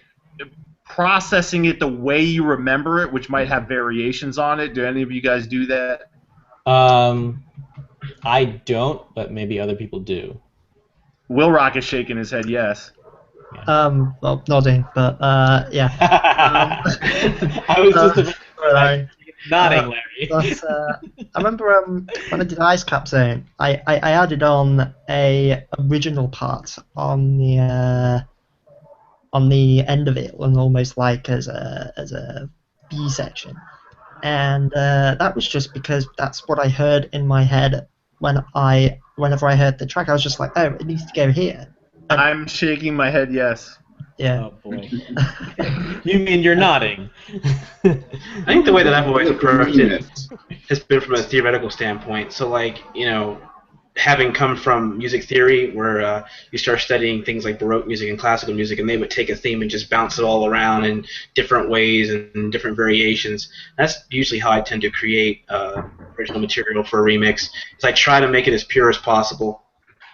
processing it the way you remember it, which might have variations on it. Do any of you guys do that? I don't, but maybe other people do. WillRock is shaking his head yes. Well, nodding, but yeah. I was just nodding, Larry. But, I remember when I did Ice Cap Zone, I added on a original part on the end of it, and almost like as a B section, and that was just because that's what I heard in my head whenever I heard the track. I was just like, oh, it needs to go here. I'm shaking my head yes. Yeah. Oh boy. You mean you're nodding? I think the way that I've always approached it has been from a theoretical standpoint. So like, having come from music theory, where you start studying things like Baroque music and classical music, and they would take a theme and just bounce it all around in different ways and different variations. That's usually how I tend to create original material for a remix. Is I try to make it as pure as possible.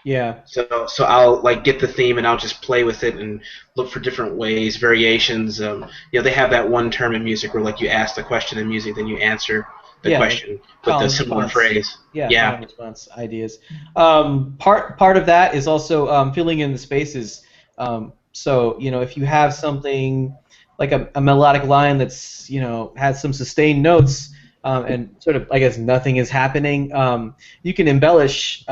Yeah. So I'll like get the theme and I'll just play with it and look for different ways, variations. They have that one term in music where like you ask the question in music, then you answer the question with the similar phrase. Yeah. Response ideas. Part of that is also filling in the spaces. So if you have something like a melodic line that's has some sustained notes and sort of I guess nothing is happening, you can embellish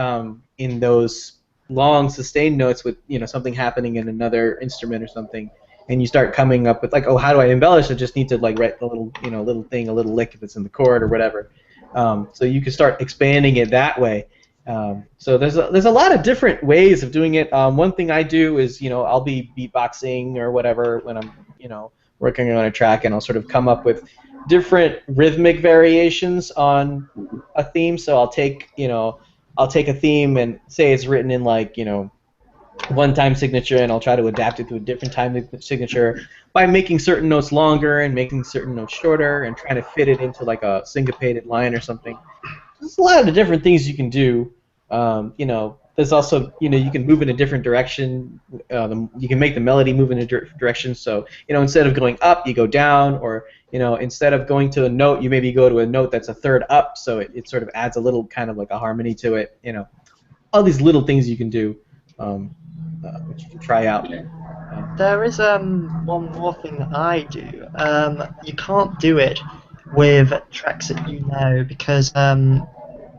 in those long sustained notes with something happening in another instrument or something, and you start coming up with like, oh, how do I embellish? I just need to like write a little little thing, a little lick if it's in the chord or whatever. So you can start expanding it that way. So there's a lot of different ways of doing it. One thing I do is I'll be beatboxing or whatever when I'm working on a track, and I'll sort of come up with different rhythmic variations on a theme. So I'll take a theme and say it's written in like one time signature, and I'll try to adapt it to a different time signature by making certain notes longer and making certain notes shorter and trying to fit it into like a syncopated line or something. There's a lot of different things you can do. There's also you can move in a different direction. You can make the melody move in a different direction. So instead of going up, you go down, or instead of going to a note, you maybe go to a note that's a third up. So it sort of adds a little kind of like a harmony to it. All these little things you can do, which you can try out. There is one more thing that I do. You can't do it with tracks that because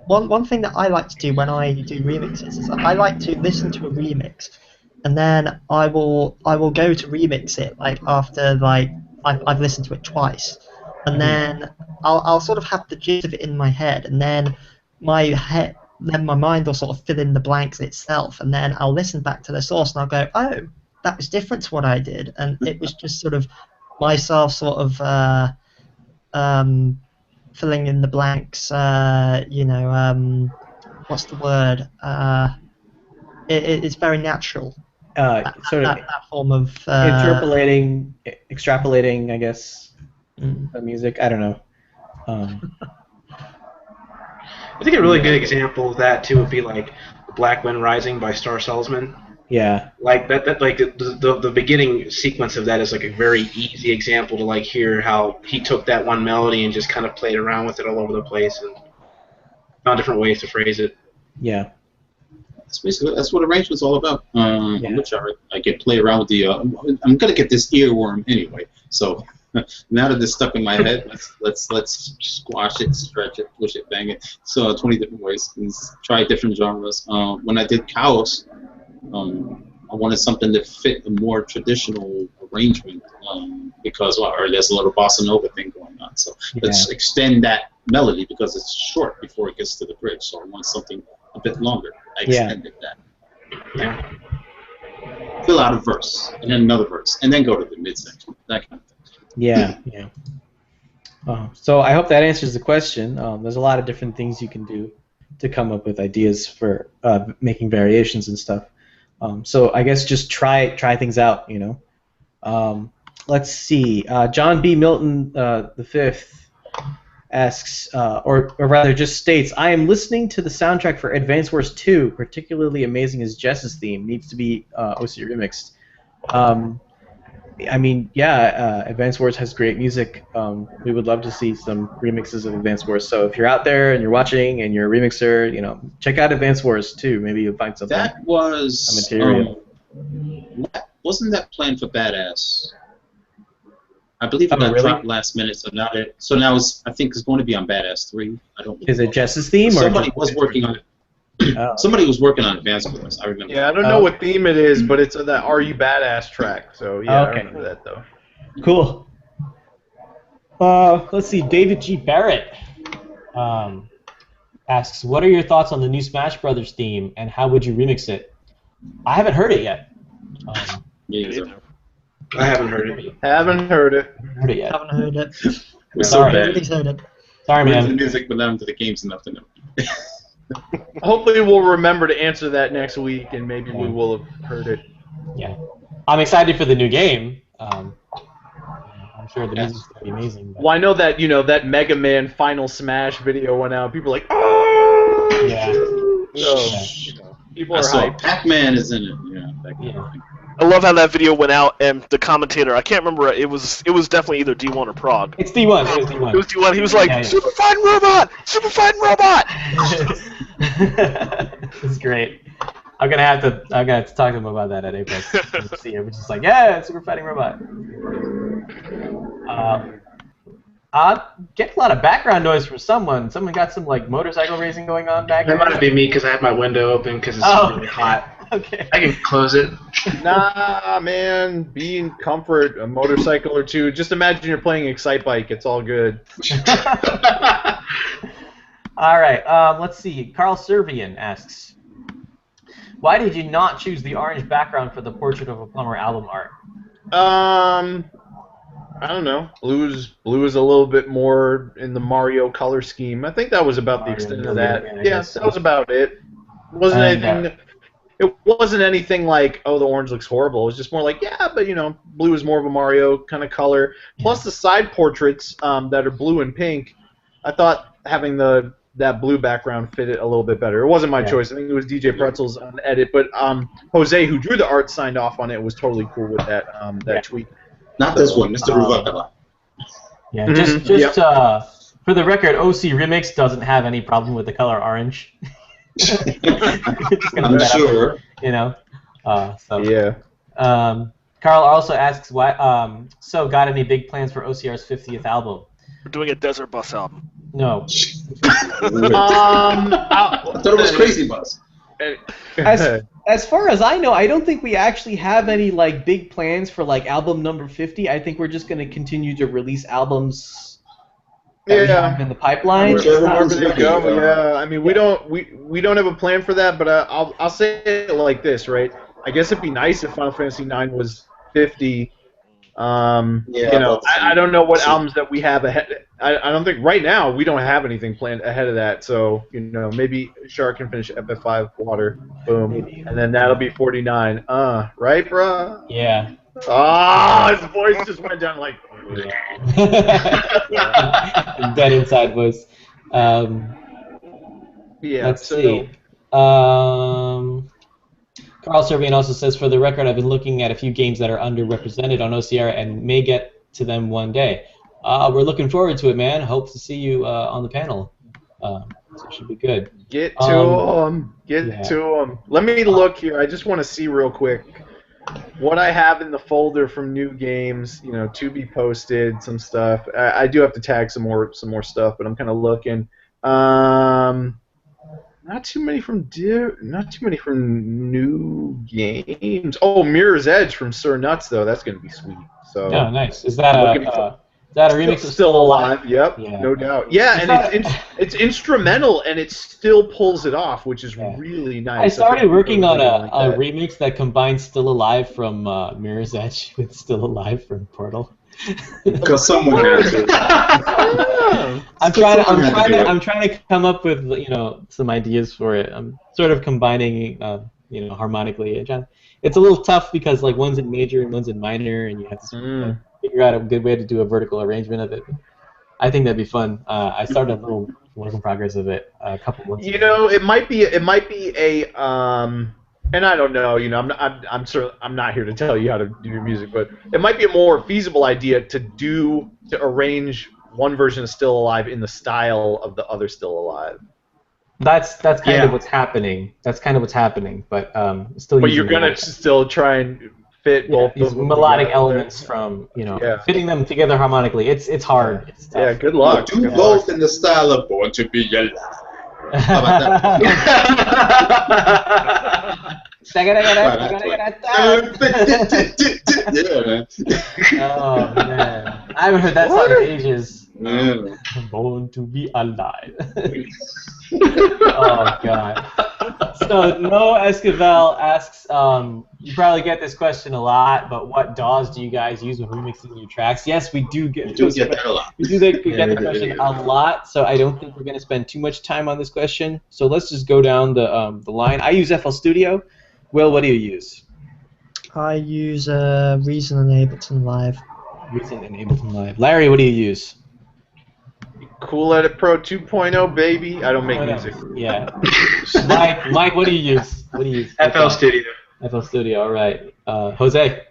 one thing that I like to do when I do remixes is I like to listen to a remix, and then I will go to remix it like after like I've listened to it twice, and then I'll sort of have the gist of it in my head, and then my mind will sort of fill in the blanks itself, and then I'll listen back to the source and I'll go, oh, that was different to what I did, and it was just sort of myself sort of filling in the blanks. What's the word? It's very natural. That form of interpolating, extrapolating, I guess. The music. I don't know. I think a really good example of that too would be like "Black Wind Rising" by Star Salzman. Yeah. Like that like the beginning sequence of that is like a very easy example to like hear how he took that one melody and just kind of played around with it all over the place and found different ways to phrase it. Yeah. That's what arrangement's all about. Which I get play around with the. I'm gonna get this earworm anyway. So now that it's stuck in my head, let's squash it, stretch it, push it, bang it. So 20 different ways. And try different genres. When I did Chaos, I wanted something that fit a more traditional arrangement because there's a little bossa nova thing going on. So let's extend that melody because it's short before it gets to the bridge. So I want something a bit longer. I extended that. Yeah. Fill out a verse, and then another verse, and then go to the midsection. That kind of thing. Yeah. So I hope that answers the question. There's a lot of different things you can do to come up with ideas for making variations and stuff. So I guess just try things out. Let's see. John B. Milton the Fifth asks, or rather just states, I am listening to the soundtrack for Advance Wars 2. Particularly amazing is Jess's theme. Needs to be OC remixed. Advance Wars has great music. We would love to see some remixes of Advance Wars. So if you're out there and you're watching and you're a remixer, check out Advance Wars 2. Maybe you'll find something. That was material. Wasn't that planned for Badass? I believe it got dropped last minute, so now I think it's going to be on Badass 3. I don't. Is it Jess's theme or somebody was working on it? Somebody was working on Advance Wars. I remember. Yeah, I don't know what theme it is, but it's that "Are You Badass" track. So yeah, I remember that though. Cool. Let's see. David G. Barrett asks, "What are your thoughts on the new Smash Brothers theme, and how would you remix it?" I haven't heard it yet. I haven't heard it. Haven't heard it. Yet. Haven't heard it. We're so bad. Nobody's heard it. Sorry, We're man. the music, but not to the games enough to know. Hopefully we'll remember to answer that next week, and maybe we will have heard it. Yeah. I'm excited for the new game. I'm sure the music's going to be amazing. But... Well, I know that, that Mega Man Final Smash video went out. People are like, oh! Yeah. So, people are hyped. Pac-Man is in it. Yeah. I love how that video went out, and the commentator, I can't remember, it was definitely either D1 or Prague. It's D1. It was D1. It was D1. He was like, Super Fighting Robot! Super Fighting Robot! This is great. I'm gonna have to talk to him about that at Apex. See him, just like, yeah, Super Fighting Robot. I get a lot of background noise from someone. Someone got some like motorcycle racing going on back there. That might be me because I have my window open because it's really hot. Okay. I can close it. Nah, man. Be in comfort. A motorcycle or two. Just imagine you're playing Excite Bike. It's all good. All right. Let's see. Carl Servian asks, why did you not choose the orange background for the Portrait of a Plumber album art? I don't know. Blue is a little bit more in the Mario color scheme. I think that was about the extent of that. Yeah, that was about it. It wasn't anything like, oh, the orange looks horrible. It was just more like, yeah, but blue is more of a Mario kind of color. Plus the side portraits that are blue and pink, I thought having that blue background fit it a little bit better. It wasn't my choice. I think it was DJ Pretzel's on the edit, but Jose, who drew the art, signed off on it. Was totally cool with that tweet. Not this one, Mr. Ruvella. Yeah, just for the record, OC Remix doesn't have any problem with the color orange. I'm sure. So. Yeah. Carl also asks why. So, got any big plans for OCR's 50th album? We're doing a Desert Bus album. No. I thought it was Crazy Bus. As far as I know, I don't think we actually have any like big plans for like album number 50. I think we're just going to continue to release albums that we have in the pipeline. Yeah, I mean we don't have a plan for that, but I'll say it like this, right? I guess it'd be nice if Final Fantasy IX was 50. I don't know what albums that we have ahead. I don't think right now we don't have anything planned ahead of that. So maybe Shark can finish FF5 Water, boom, and then that'll be 49. Right, bruh? Yeah. His voice just went down like. Dead inside voice. Let's see. Carl Servian also says, for the record, I've been looking at a few games that are underrepresented on OCR and may get to them one day. We're looking forward to it, man. Hope to see you on the panel. So it should be good. Get to them. Get to them. Let me look here. I just want to see real quick what I have in the folder from new games. To be posted, some stuff. I do have to tag some more stuff, but I'm kind of looking. Not too many from new games. Oh, Mirror's Edge from Sir Nuts though. That's gonna be sweet. So. Oh, nice. Is that a remix? Still alive. Yep. Yeah. No doubt. Yeah, and it's instrumental and it still pulls it off, which is really nice. I started working on a remix that combines Still Alive from Mirror's Edge with Still Alive from Portal. Because someone had to. I'm trying to come up with some ideas for it. I'm sort of combining harmonically. It's a little tough because like one's in major and one's in minor, and you have to figure out a good way to do a vertical arrangement of it. I think that'd be fun. I started a little work in progress of it a couple months ago. It might be a and I don't know, I'm not here to tell you how to do your music, but it might be a more feasible idea to arrange one version of Still Alive in the style of the other Still Alive. That's kind of what's happening. But still. But you're gonna still try and fit both these melodic elements from fitting them together harmonically. It's hard. It's tough. Yeah, good luck. Do both in the style of Born to Be Alive. How about that? Oh man, I haven't heard that song in ages. Yeah. Born to Be Alive. Oh god. So No Esquivel asks, you probably get this question a lot, but what DAWs do you guys use when remixing your tracks? Yes, we do get. You do get that a lot. We do get the question a lot, so I don't think we're going to spend too much time on this question. So let's just go down the line. I use FL Studio. Will, what do you use? I use Reason and Ableton Live. Reason and Ableton Live. Larry, what do you use? Cool Edit Pro 2.0, baby. I don't make music. Yeah. Mike, what do you use? What do you use? FL Studio. FL Studio, all right. Jose?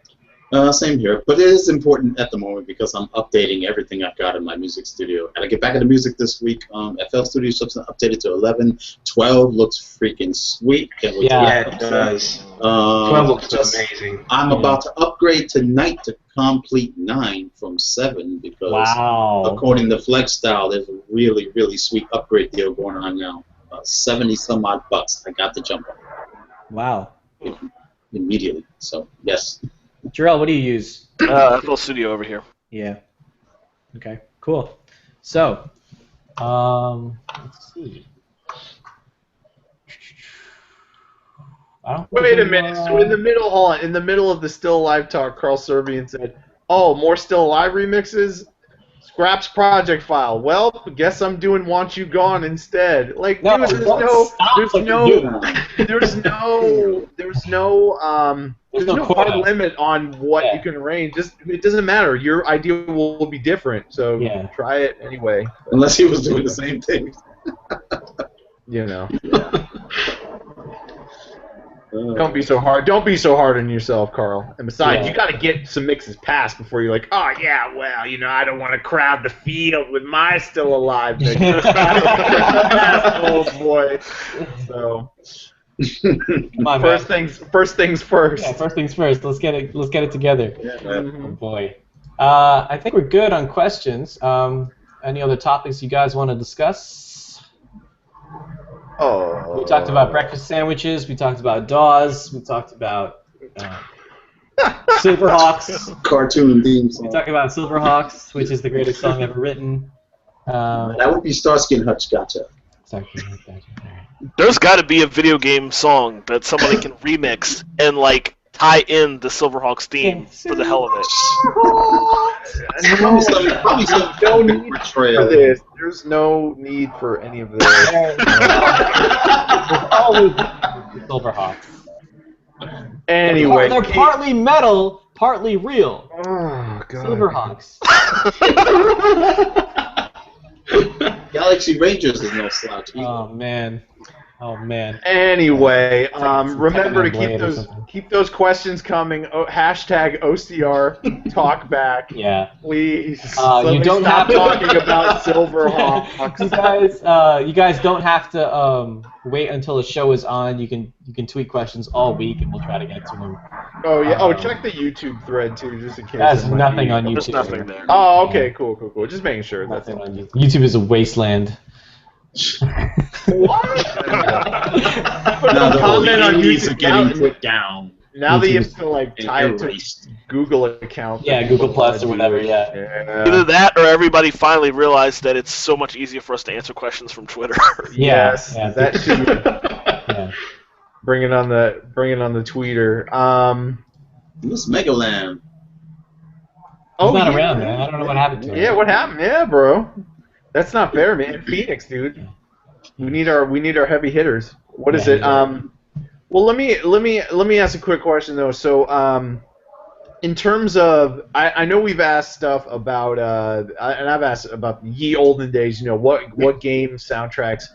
Same here, but it is important at the moment because I'm updating everything I've got in my music studio. And I get back into music this week. FL Studio stuff's updated to 11. 12 looks freaking sweet. Yeah, it does. 12 looks amazing. I'm about to upgrade tonight to Complete 9 from 7 because according to Flex Style, there's a really, really sweet upgrade deal going on now. 70 some odd bucks. I got to jump on. Wow. Immediately. So, yes. Jarrell, what do you use? FL Studio over here. Yeah. Okay, cool. So, let's see. Wait a minute. So in the middle, hold on. In the middle of the Still Alive talk, Carl Serbian said, "Oh, more Still Alive remixes. Scraps project file. Well, guess I'm doing Want You Gone instead." Like, No, dude, there's no hard limit on what you can arrange. Just it doesn't matter. Your idea will be different. So try it anyway. Unless he was doing the same thing. You know. Don't be so hard. Don't be so hard on yourself, Carl. And besides, you got to get some mixes passed before you're like, oh yeah, well, you know, I don't want to crowd the field with my Still Alive mix. Oh boy. So first things first. Yeah, first things first. Let's get it together. Yeah, oh boy. I think we're good on questions. Any other topics you guys want to discuss? Oh. We talked about breakfast sandwiches. We talked about DAWs. We talked about Silverhaaaaaawks. Cartoon theme song. We talked about Silverhaaaaaawks, which is the greatest song ever written. That would be Starsky and Hutch. Gotcha. There's got to be a video game song that somebody can remix and like tie in the Silverhaaaaaawks theme for the hell of it. Probably some no need for this. There's no need for any of this. There's always Silverhaaaaaawks. Anyway, they're partly metal, partly real. Oh, God. Silverhaaaaaawks. Galaxy Rangers is no slouch. Oh man. Oh man. Anyway, remember to keep those questions coming. Hashtag OCR Talkback. Yeah. Please. You don't stop have talking about Silverhaaaaaawks. You guys don't have to wait until the show is on. You can tweet questions all week, and we'll try to get to them. Oh yeah. Check the YouTube thread too, just in case. There's nothing on YouTube. There's nothing there. Oh, okay, cool. Just making sure. Nothing on YouTube. YouTube is a wasteland. What? Comment on YouTube. Getting put down. Now that you have to like tie it to Google account. Yeah, Google Plus or whatever. Yeah. Either that, or everybody finally realized that it's so much easier for us to answer questions from Twitter. Yes, yeah. That too. Yeah. Bring it on the tweeter. Miss Megaland. He's not around, man. I don't know what happened to him. Yeah, what happened? Yeah, bro. That's not fair, man. Phoenix, dude. We need our heavy hitters. What is it? Well, let me ask a quick question though. So, in terms of, I know we've asked stuff about, and I've asked about ye olden days. You know, what game soundtracks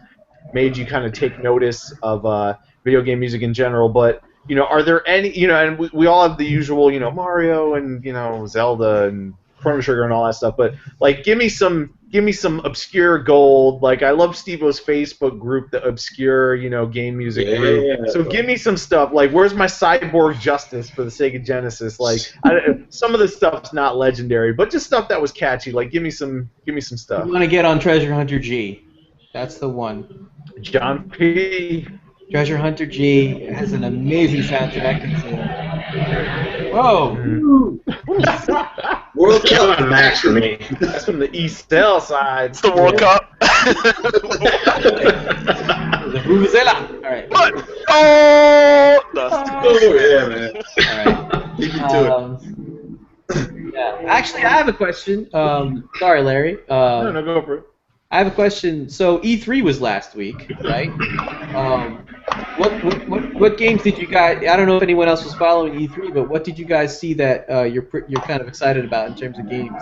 made you kind of take notice of video game music in general? But you know, are there any? You know, and we all have the usual, you know, Mario and you know Zelda and Chrono Trigger and all that stuff. But like, give me some obscure gold. Like, I love Steve-O's Facebook group, the obscure, you know, game music group. Yeah, so give me some stuff. Like, where's my Cyborg Justice for the Sega Genesis? Like, some of the stuff's not legendary, but just stuff that was catchy. Like, give me some stuff. You want to get on Treasure Hunter G? That's the one. John P. Treasure Hunter G has an amazing soundtrack. Whoa! World Cup match for me. That's from the East Side. It's the World Cup. The Vuvuzela. All right. But oh, no. yeah, man. All right. Leave me to it. Yeah. Actually, I have a question. Sorry, Larry. No, go for it. I have a question. So E3 was last week, right? What games did you guys? I don't know if anyone else was following E3, but what did you guys see that you're kind of excited about in terms of games?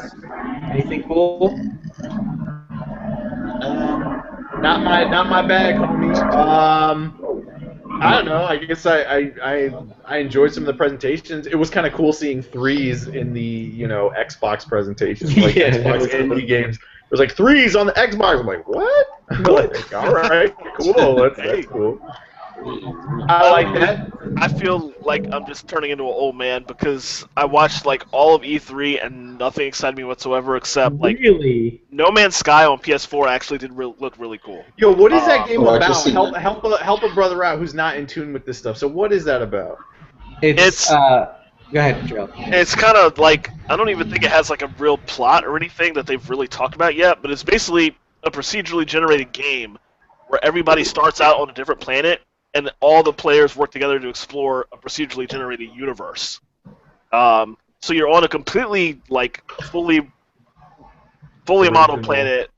Anything cool? Not my bag, homie. I don't know. I guess I enjoyed some of the presentations. It was kind of cool seeing threes in the Xbox presentations, like Yeah. Xbox indie games. It was like threes on the Xbox. I'm like, what? Like, all right, cool. That's cool. I like that. I feel like I'm just turning into an old man because I watched like all of E3 and nothing excited me whatsoever except like Really? No Man's Sky on PS4 actually did look really cool. Yo, what is that game I about? just seen that. Help a brother out who's not in tune with this stuff. So what is that about? It's Go ahead, Joe. It's kind of like, I don't even think it has like a real plot or anything that they've really talked about yet, but it's basically a procedurally generated game where everybody starts out on a different planet and all the players work together to explore a procedurally generated universe. So you're on a completely, like, fully modeled planet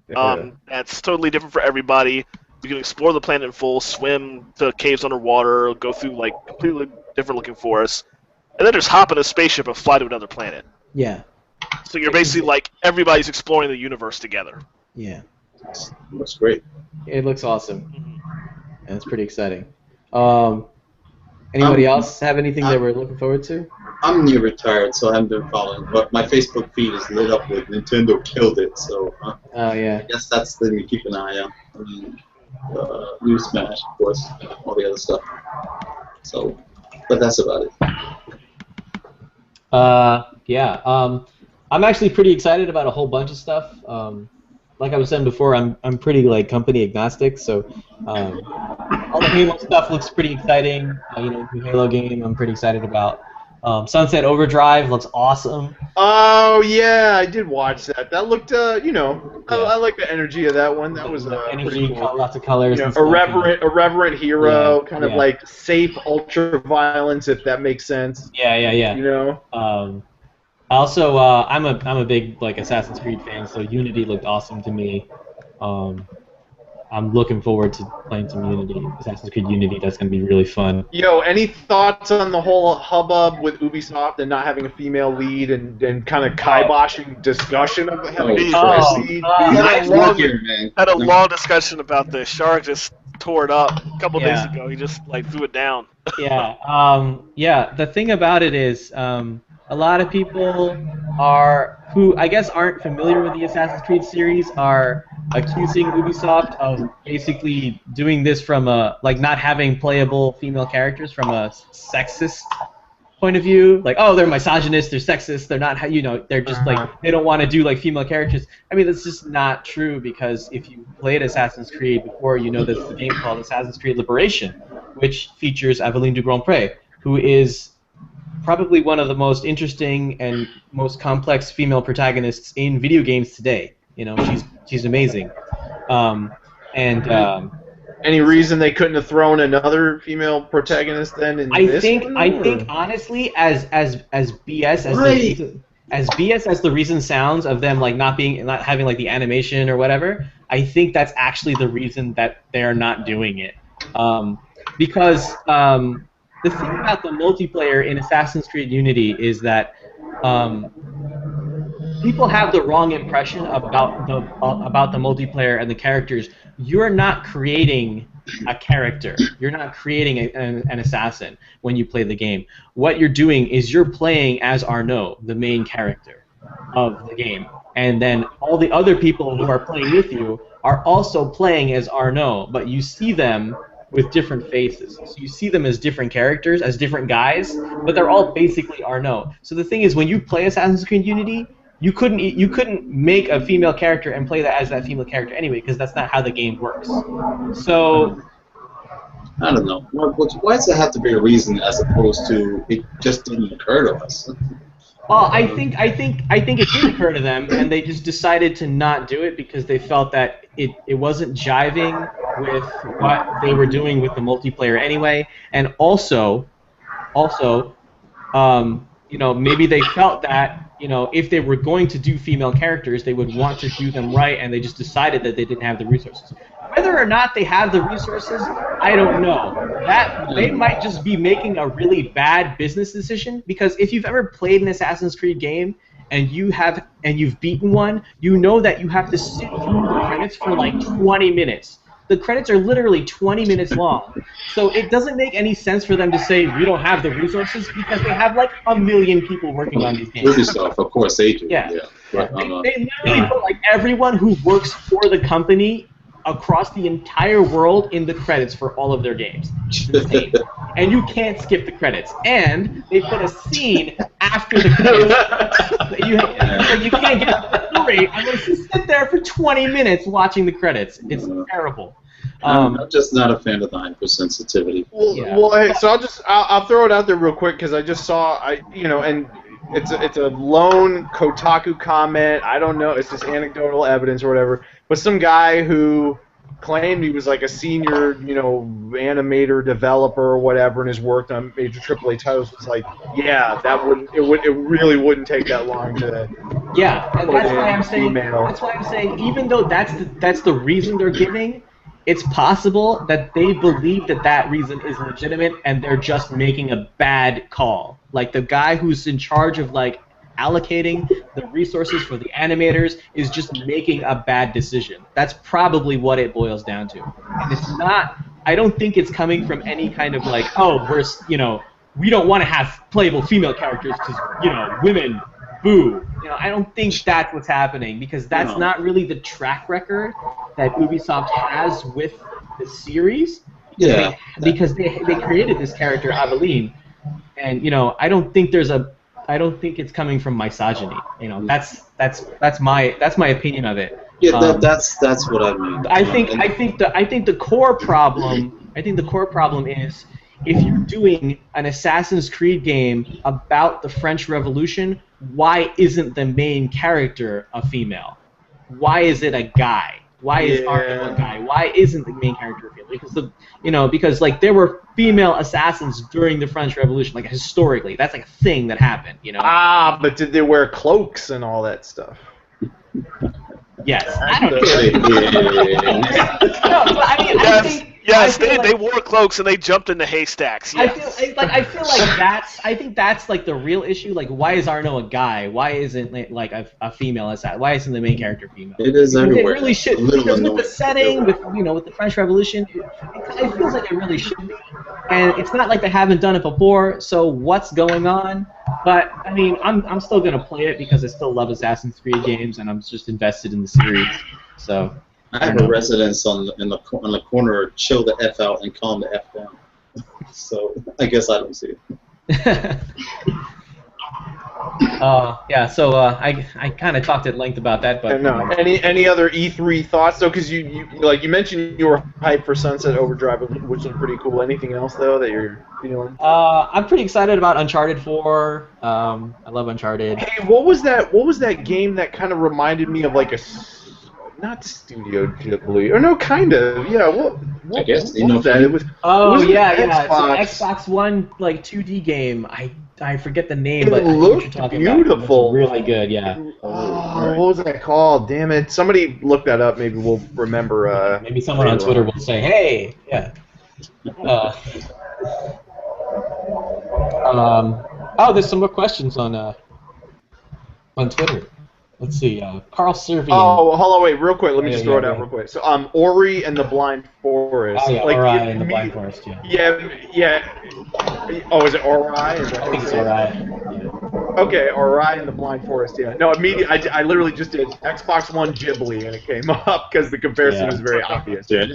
that's totally different for everybody. You can explore the planet in full, swim to caves underwater, go through, like, completely different looking forests. And then just hop in a spaceship and fly to another planet. Yeah. So you're basically like everybody's exploring the universe together. Yeah. Looks great. It looks awesome. And it's pretty exciting. Anybody else have anything that we're looking forward to? I'm near retired, so I haven't been following, but my Facebook feed is lit up with Nintendo killed it, so Oh, yeah. I guess that's the thing to keep an eye on. I mean, new Smash, of course, all the other stuff. So, but that's about it. Yeah. I'm actually pretty excited about a whole bunch of stuff. Like I was saying before, I'm pretty like company agnostic, so all the Halo stuff looks pretty exciting. The Halo game I'm pretty excited about. Sunset Overdrive looks awesome. Oh yeah, I did watch that. That looked, I like the energy of that one. That was energy, pretty cool. lots of colors. And irreverent hero, kind of like safe ultra violence, if that makes sense. Yeah. Also, I'm a big like Assassin's Creed fan, so Unity looked awesome to me. I'm looking forward to playing some Unity, Assassin's Creed Unity. That's gonna be really fun. Yo, any thoughts on the whole hubbub with Ubisoft and not having a female lead and kind of kiboshing discussion of having a lead? I had a long discussion about this. Shark just tore it up a couple days ago. He just like threw it down. The thing about it is, a lot of people who I guess aren't familiar with the Assassin's Creed series are accusing Ubisoft of basically doing this from not having playable female characters from a sexist point of view. Like, oh, they're misogynist, they're sexist, they're not, they're just like, they don't want to do like female characters. I mean, that's just not true, because if you played Assassin's Creed before, you know there's a game called Assassin's Creed Liberation, which features Aveline du Grandpré, who is probably one of the most interesting and most complex female protagonists in video games today. She's amazing. Any reason they couldn't have thrown another female protagonist then in this one? I think honestly, as BS as the reason sounds of them like not having like the animation or whatever, I think that's actually the reason that they're not doing it. Because the thing about the multiplayer in Assassin's Creed Unity is that people have the wrong impression about the multiplayer and the characters. You're not creating a character. You're not creating an assassin when you play the game. What you're doing is you're playing as Arnaud, the main character of the game. And then all the other people who are playing with you are also playing as Arnaud, but you see them with different faces. So you see them as different characters, as different guys, but they're all basically Arnaud. So the thing is, when you play Assassin's Creed Unity, you couldn't make a female character and play that as that female character anyway, because that's not how the game works. So I don't know. Why does it have to be a reason as opposed to it just didn't occur to us? Well, I think it did occur to them, and they just decided to not do it because they felt that it wasn't jiving with what they were doing with the multiplayer anyway, and also, you know, maybe they felt that, you know, if they were going to do female characters, they would want to do them right, and they just decided that they didn't have the resources. Whether or not they have the resources, I don't know. That they might just be making a really bad business decision, because if you've ever played an Assassin's Creed game and you've beaten one, you know that you have to sit through the credits for like 20 minutes. The credits are literally 20 minutes long. So it doesn't make any sense for them to say we don't have the resources, because they have like 1 million people working on these games. Ubisoft, of course they do. Yeah. But, They literally put like everyone who works for the company across the entire world in the credits for all of their games. It's insane. And you can't skip the credits. And they put a scene after the credits. You can't get the story unless you sit there for 20 minutes watching the credits. It's terrible. I'm just not a fan of the hypersensitivity. Well, hey, so I'll throw it out there real quick, because I just saw, and it's a lone Kotaku comment. I don't know, it's just anecdotal evidence or whatever. But some guy who claimed he was like a senior, animator, developer, or whatever, and has worked on major AAA titles was like, yeah, it really wouldn't take that long to. Yeah, and that's why I'm saying. That's why I'm saying, even though that's the reason they're giving, it's possible that they believe that reason is legitimate, and they're just making a bad call. Like the guy who's in charge of like allocating the resources for the animators is just making a bad decision. That's probably what it boils down to. And it's not. I don't think it's coming from any kind of like, oh, we don't want to have playable female characters because women. Boo. I don't think that's what's happening, because that's not really the track record that Ubisoft has with the series. Yeah. Because they created this character, Aveline, and I don't think it's coming from misogyny. That's my opinion of it. Yeah, that's what I mean. I think the core problem is, if you're doing an Assassin's Creed game about the French Revolution, why isn't the main character a female? Why is it a guy? Why is Arno a guy? Why isn't the main character a female? Because like there were female assassins during the French Revolution, like historically, that's like a thing that happened. But did they wear cloaks and all that stuff? Yes. I don't know. Yes, they wore cloaks and they jumped into haystacks. Yes. I feel like that's like the real issue. Like, why is Arno a guy? Why isn't like a female assassin? Why isn't the main character female? It is everywhere. It really should. Because with the setting, with the French Revolution, it feels like it really should be. And it's not like they haven't done it before. So what's going on? But I mean, I'm still gonna play it because I still love Assassin's Creed games, and I'm just invested in the series. So. I have a residence on the corner. Chill the F out and calm the F down. So I guess I don't see it. So I kind of talked at length about that, but no. Any other E3 thoughts though? Because you mentioned you were hyped for Sunset Overdrive, which was pretty cool. Anything else though that you're feeling? I'm pretty excited about Uncharted 4. I love Uncharted. Hey, what was that game that kind of reminded me of like a not Studio Ghibli, or no, kind of, yeah. What I guess what was that? It was. Xbox. It's an Xbox One like 2D game. I forget the name, but it looked beautiful. Really good, yeah. What was that called? Damn it! Somebody look that up. Maybe we'll remember. Maybe someone on Twitter will say, "Hey, yeah." There's some more questions on Twitter. Let's see, Carl Servian. Oh, hold on, wait, real quick. Let me just throw it out real quick. So, Ori and the Blind Forest. Oh, yeah, Ori and the Blind Forest, Yeah. Oh, is it Ori? I think it's Ori. Yeah. Okay, Ori and the Blind Forest, yeah. No, immediately, I literally just did Xbox One Ghibli, and it came up because the comparison was very obvious. Yeah.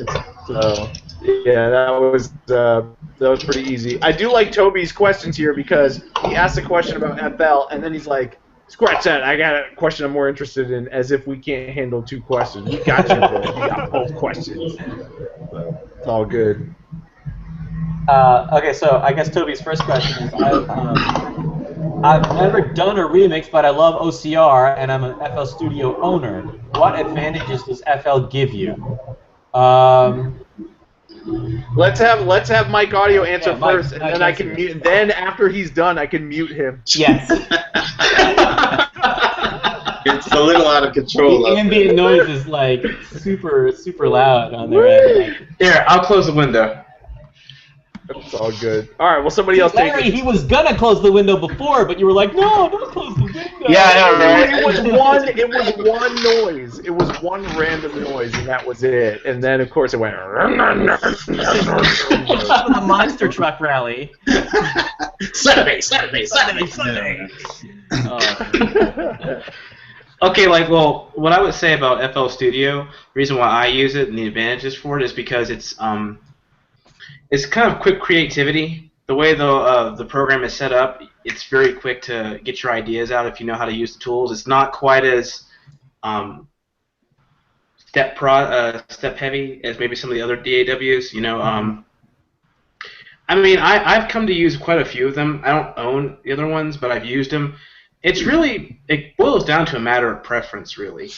So, yeah, that was pretty easy. I do like Toby's questions here because he asked a question about FL, and then he's like, scratch that, I got a question I'm more interested in, as if we can't handle 2 questions. We got you, bro. You got both questions. It's all good. Okay, so I guess Toby's first question is, I've never done a remix, but I love OCR, and I'm an FL Studio owner. What advantages does FL give you? Let's have Mikeaudio answer Mike, first, and Mike then I answer. can mute. And then after he's done, I can mute him. Yes. It's a little out of control. The ambient noise is like super loud on their end. Here, I'll close the window. It's all good. All right, well, somebody else take Larry, it. he was gonna close the window before, but you were like, no, don't close the window. It was one noise. It was one random noise, and that was it. And then, of course, it went. The monster truck rally. Saturday. Okay, well, what I would say about FL Studio, the reason why I use it and the advantages for it is because it's kind of quick creativity. The way the program is set up, it's very quick to get your ideas out if you know how to use the tools. It's not quite as step heavy as maybe some of the other DAWs. I mean, I've come to use quite a few of them. I don't own the other ones, but I've used them. It boils down to a matter of preference, really.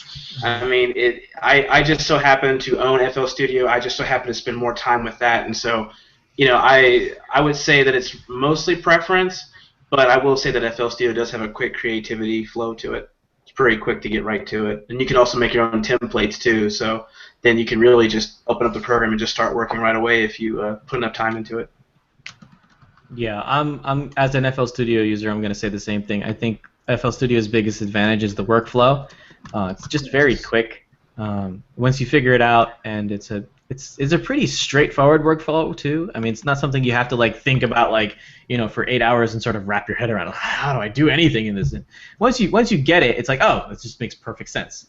I mean, I just so happen to own FL Studio. I just so happen to spend more time with that, and so, I would say that it's mostly preference, but I will say that FL Studio does have a quick creativity flow to it. It's pretty quick to get right to it, and you can also make your own templates too. So then you can really just open up the program and just start working right away if you put enough time into it. Yeah, I'm as an FL Studio user, I'm gonna say the same thing. I think FL Studio's biggest advantage is the workflow. It's just very quick. Once you figure it out, and it's a pretty straightforward workflow too. I mean, it's not something you have to think about for 8 hours and sort of wrap your head around. How do I do anything in this? And once you get it, it's like, oh, it just makes perfect sense.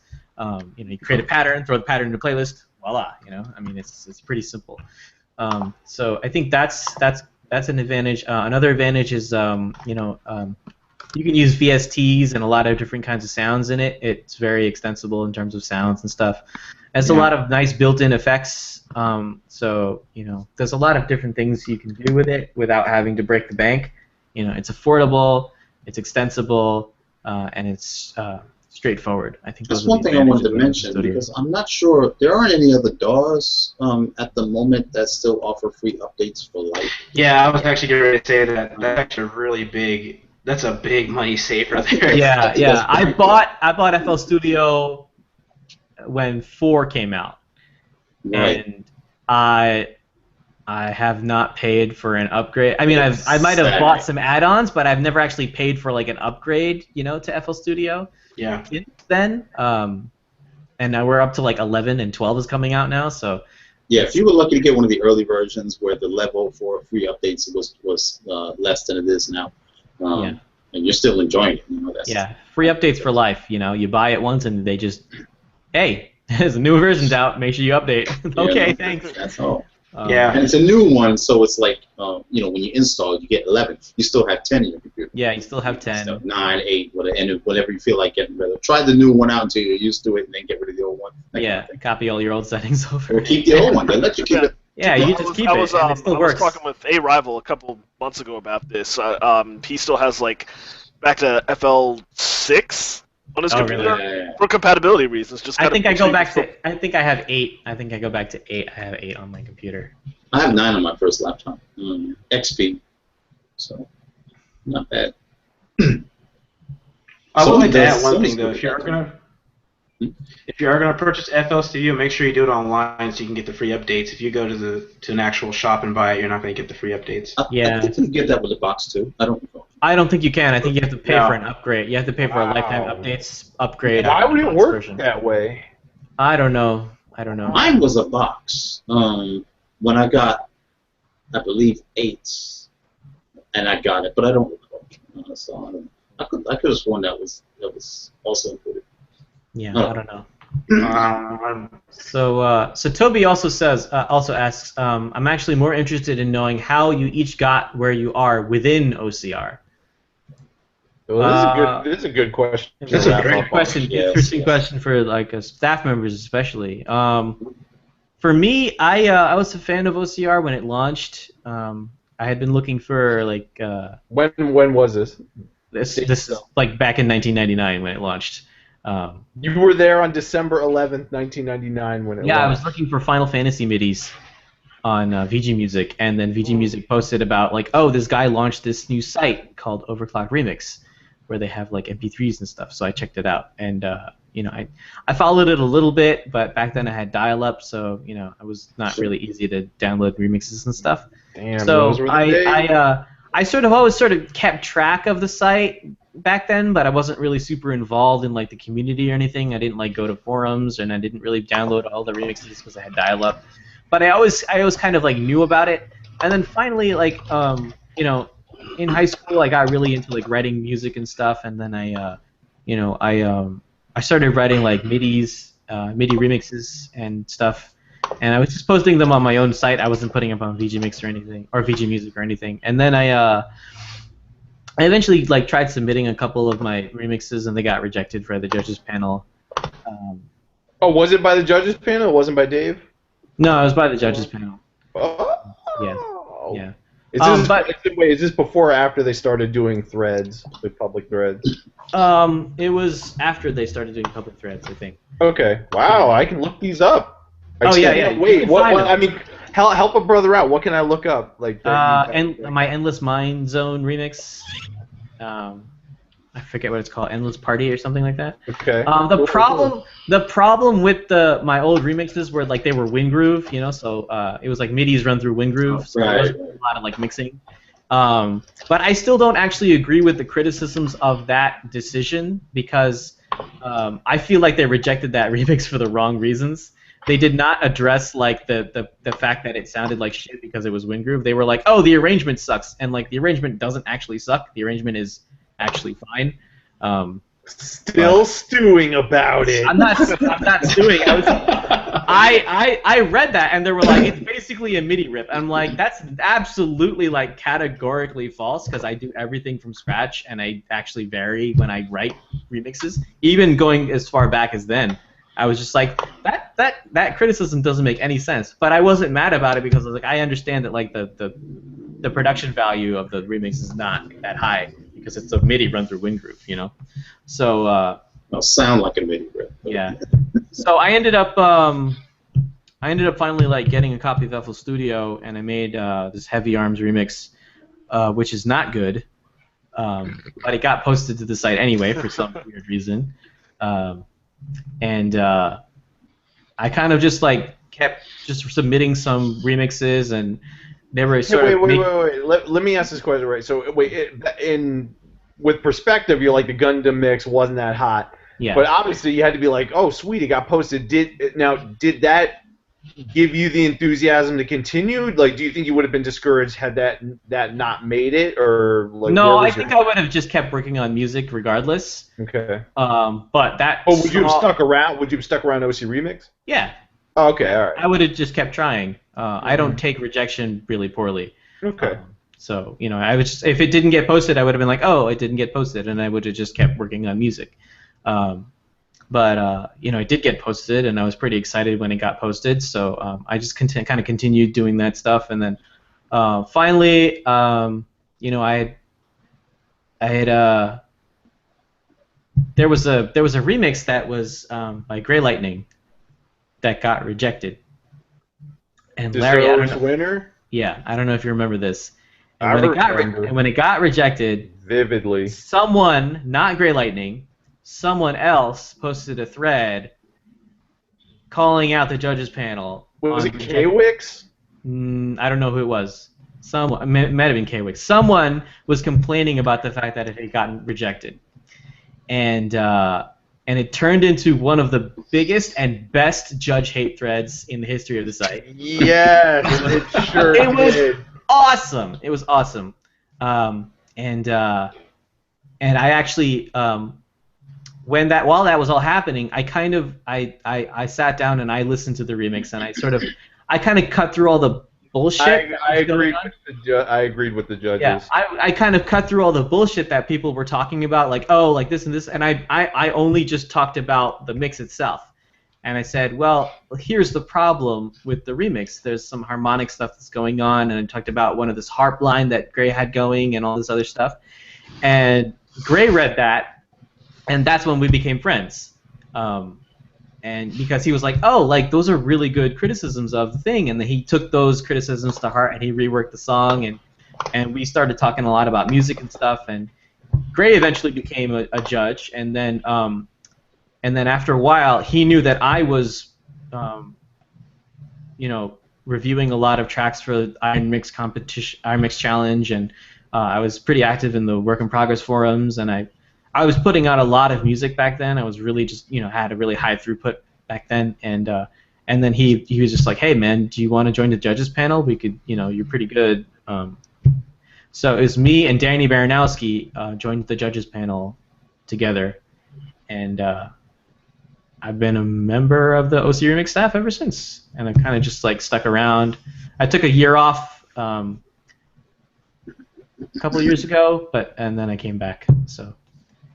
You create a pattern, throw the pattern into a playlist, voila. I mean, it's pretty simple. So I think that's an advantage. Another advantage is you can use VSTs and a lot of different kinds of sounds in it. It's very extensible in terms of sounds and stuff. There's a lot of nice built-in effects. So there's a lot of different things you can do with it without having to break the bank. It's affordable, it's extensible, and it's straightforward. I think that's one thing I wanted to mention because I'm not sure there aren't any other DAWs at the moment that still offer free updates for life. Yeah, I was actually getting ready to say that. That's actually really big. That's a big money saver there. Yeah. I bought FL Studio when 4 came out, and I have not paid for an upgrade. I mean, I might have bought some add-ons, but I've never actually paid for an upgrade, to FL Studio. Yeah. Since then, and now we're up to 11, and 12 is coming out now. So. Yeah, if you were lucky to get one of the early versions where the level for free updates was less than it is now. And you're still enjoying it. That's free updates for life. You buy it once and they just, hey, there's a new version's out. Make sure you update. Okay, thanks. That's all. Yeah, and it's a new one, so it's like, when you install, you get 11. You still have 10 in your computer. Yeah, you still have 10. So 9, 8, whatever you feel like getting rid of. Try the new one out until you're used to it, and then get rid of the old one. Copy all your old settings over. Or keep the old one. They let you keep it. Yeah, you just keep it, and it still works. I was talking with a rival a couple months ago about this. He still has back to FL6 on his computer for compatibility reasons. I think I go back to. I think I have 8. I think I go back to 8. I have 8 on my computer. I have 9 on my first laptop. XP. So not bad. I would like to add one thing though. If you are gonna purchase FL Studio, make sure you do it online so you can get the free updates. If you go to an actual shop and buy it, you're not going to get the free updates. I think you can get that with the box too. I don't know. I don't think you can. I think you have to pay for an upgrade. You have to pay for a lifetime updates upgrade. Why would it work that way? I don't know. Mine was a box. When I got, I believe 8, and I got it, but I don't recall. So I could have sworn that was also included. Yeah, I don't know. So Toby also asks, I'm actually more interested in knowing how you each got where you are within OCR. Well, this is a good question. That's a great question. Interesting question for staff members especially. For me, I was a fan of OCR when it launched. I had been looking for when was this? This back in 1999 when it launched. You were there on December 11th, 1999 when it launched. Yeah, I was looking for Final Fantasy midis. on VG Music, and then VG Music posted about like, oh, this guy launched this new site called OverClocked Remix, where they have like MP3s and stuff. So I checked it out, and I followed it a little bit, but back then I had dial-up, so it was not really easy to download remixes and stuff. Damn, So those were the days. I always kept track of the site back then, but I wasn't really super involved in like the community or anything. I didn't like go to forums, and I didn't really download all the remixes because I had dial-up. But I always kind of like knew about it, and then finally like in high school I got really into like writing music and stuff, and then I started writing like MIDI remixes and stuff. And I was just posting them on my own site. I wasn't putting them on VG Mix or anything, or VG Music or anything. And then I eventually like tried submitting a couple of my remixes, and they got rejected for the judges panel. Oh, was it by the judges panel? It wasn't by Dave? No, it was by the judges panel. Oh. Yeah. Is this before or after they started doing threads, the public threads? It was after they started doing public threads, I think. Okay. Wow, I can look these up. Yeah. Wait, what? I mean, help a brother out. What can I look up? Like my Endless Mind Zone remix. I forget what it's called, Endless Party or something like that. Okay. The problem with my old remixes were like they were Wingroove, so it was like MIDIs run through Wingroove, so there wasn't a lot of like mixing. But I still don't actually agree with the criticisms of that decision because I feel like they rejected that remix for the wrong reasons. They did not address like the fact that it sounded like shit because it was Wingroove. They were like, oh, the arrangement sucks, and like the arrangement doesn't actually suck. The arrangement is actually fine. Still stewing about it. I'm not stewing. I read that and they were like, it's basically a MIDI rip. I'm like, that's absolutely like categorically false because I do everything from scratch and I actually vary when I write remixes. Even going as far back as then, I was just like, that criticism doesn't make any sense. But I wasn't mad about it because I was like, I understand that like the production value of the remix is not that high because it's a MIDI run through Wingroove, So. It'll sound like a MIDI rip. Yeah. So I ended up finally like getting a copy of FL Studio, and I made this Heavy Arms remix, which is not good, but it got posted to the site anyway for some weird reason. And I kind of just like kept just submitting some remixes, and they were sort of. Wait. Let me ask this question right. So with perspective, you're like the Gundam mix wasn't that hot. Yeah. But obviously you had to be like, oh sweet, it got posted. Did that give you the enthusiasm to continue? Like, do you think you would have been discouraged had that not made it, or like? No, I think I would have just kept working on music regardless. Okay. But that. Oh, would you have stuck around? Would you have stuck around OC Remix? Yeah. Oh, okay, all right. I would have just kept trying. I don't take rejection really poorly. Okay. So I would just, if it didn't get posted, I would have been like, oh, it didn't get posted, and I would have just kept working on music. But it did get posted, and I was pretty excited when it got posted. So I just kind of continued doing that stuff, and then finally, I had there was a remix that was by Grey Lightning that got rejected. And Larry, I don't know. Winner? Yeah, I don't know if you remember this. And when it got rejected, vividly, someone, not Grey Lightning, someone else posted a thread calling out the judges panel. Was it K-Wix? I don't know who it was. It might have been K-Wix. Someone was complaining about the fact that it had gotten rejected. And it turned into one of the biggest and best judge hate threads in the history of the site. Yes, it sure did. It was awesome. It was awesome. And I actually while that was all happening, I sat down and I listened to the remix, and I kind of cut through all the bullshit. I agreed with the judges. Yeah, I kind of cut through all the bullshit that people were talking about, like, oh, like this and this, and I only just talked about the mix itself. And I said, well, here's the problem with the remix. There's some harmonic stuff that's going on, and I talked about one of this harp line that Gray had going and all this other stuff. And Gray read that, and that's when we became friends. And and because he was like, oh, like those are really good criticisms of the thing, and then he took those criticisms to heart and he reworked the song, and we started talking a lot about music and stuff, and Gray eventually became a judge, and then after a while he knew that I was reviewing a lot of tracks for the Iron Mix competition, Iron Mix challenge, and I was pretty active in the work in progress forums, and I was putting out a lot of music back then. I was really just had a really high throughput back then, and then he was just like, hey man, do you want to join the judges panel? We could, you're pretty good. So it was me and Danny Baranowski joined the judges panel together, and I've been a member of the OC Remix staff ever since, and I've kind of just like stuck around. I took a year off a couple of years ago, and then I came back. So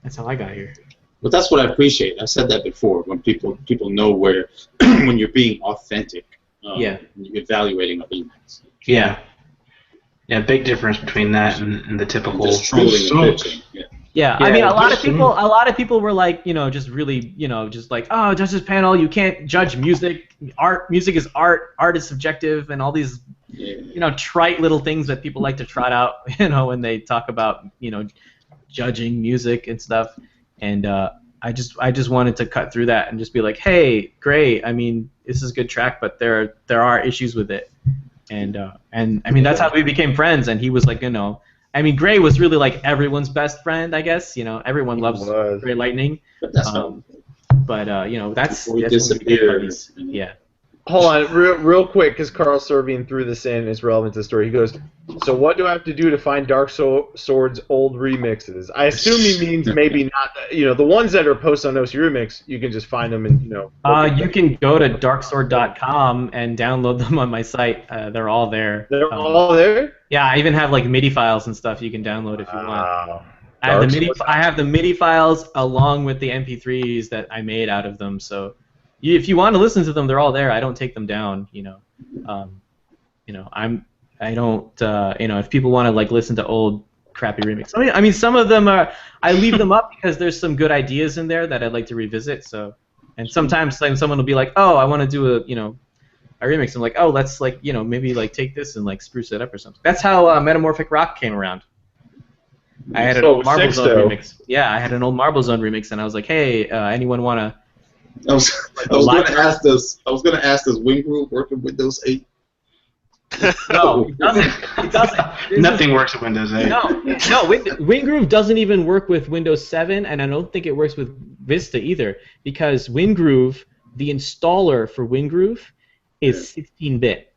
that's how I got here. But that's what I appreciate. I said that before, when people know where when you're being authentic. When you're evaluating a remix. Yeah. Yeah, big difference between that and the typical. Just trolling and bitching. Yeah, I mean, a lot of people were like, just really, just like, oh, judges panel, you can't judge music. Music is art. Art is subjective, and all these, trite little things that people like to trot out, when they talk about, judging music and stuff. And I just wanted to cut through that and just be like, hey, great. I mean, this is a good track, but there are issues with it. And I mean, that's how we became friends. And he was like, I mean, Gray was really like everyone's best friend, I guess. Everyone loves Gray Lightning. But that's that's before he disappeared. Yeah. Hold on, real quick, because Carl Servian threw this in. It's relevant to the story. He goes, so what do I have to do to find DarkeSword's old remixes? I assume he means maybe not, the ones that are posted on OC Remix, you can just find them and, you can go to DarkeSword.com and download them on my site. They're all there. They're all there? Yeah, I even have like MIDI files and stuff you can download if you want. I have the MIDI files along with the MP3s that I made out of them, so if you want to listen to them, they're all there. I don't take them down, if people want to like listen to old crappy remix. I mean, some of them are. I leave them up because there's some good ideas in there that I'd like to revisit. So, and sometimes someone will be like, oh, I want to do a remix. I'm like, oh, let's like maybe like take this and like spruce it up or something. That's how Metamorphic Rock came around. I had an old Marble Zone remix. Yeah, I had an old Marble Zone remix, and I was like, hey, anyone want to? I was going to ask this. Does Wingroove work with Windows 8? No, it doesn't. Nothing works with Windows 8. No, Wingroove doesn't even work with Windows 7, and I don't think it works with Vista either, because Wingroove, the installer for Wingroove, is 16-bit.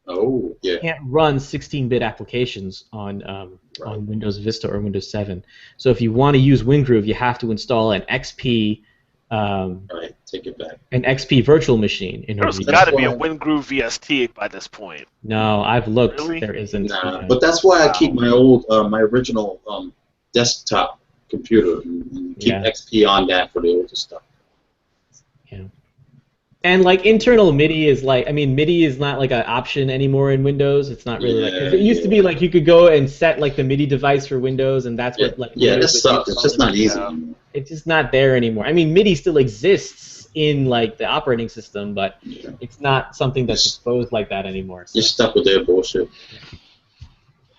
Oh, yeah. You can't run 16-bit applications on Windows Vista or Windows 7. So if you want to use Wingroove, you have to install an XP. Right, take it back. An XP virtual machine. There's got to be a WinGroove VST by this point. No, I've looked. Really? There isn't. Nah, but that's why I keep my old, my original desktop computer and keep XP on that for the older stuff. Yeah. And like internal MIDI is like, MIDI is not like an option anymore in Windows. It's not really it used to be like you could go and set like the MIDI device for Windows, and that's what like. Yeah, that sucks. It's just not easy anymore. It's just not there anymore. I mean, MIDI still exists in like the operating system, but it's not something that's exposed like that anymore. So. You're stuck with their bullshit.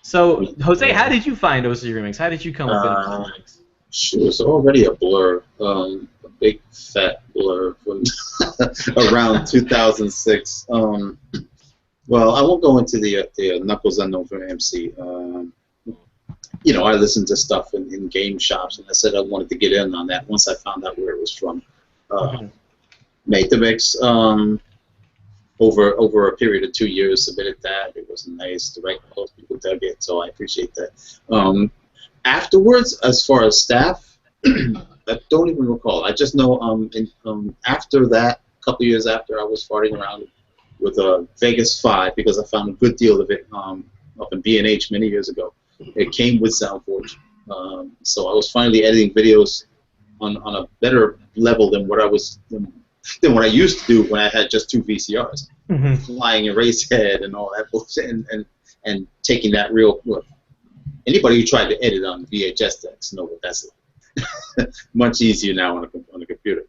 So, Jose, how did you find OC Remix? How did you come up with OC Remix? It was already a blur, a big fat blur from around 2006. Well, I won't go into the Knuckles Unknown from MC. I listened to stuff in game shops, and I said I wanted to get in on that once I found out where it was from. Made the mix over a period of 2 years, submitted that. It was nice. The right people dug it, so I appreciate that. Afterwards, as far as staff, I don't even recall. I just know after that, a couple years after, I was farting around with Vegas 5 because I found a good deal of it up in B&H many years ago. It came with SoundForge, so I was finally editing videos on a better level than what I used to do when I had just 2 VCRs, flying erase head and all that bullshit, and taking that real. Well, anybody who tried to edit on VHS decks know what that's like. Much easier now on a computer.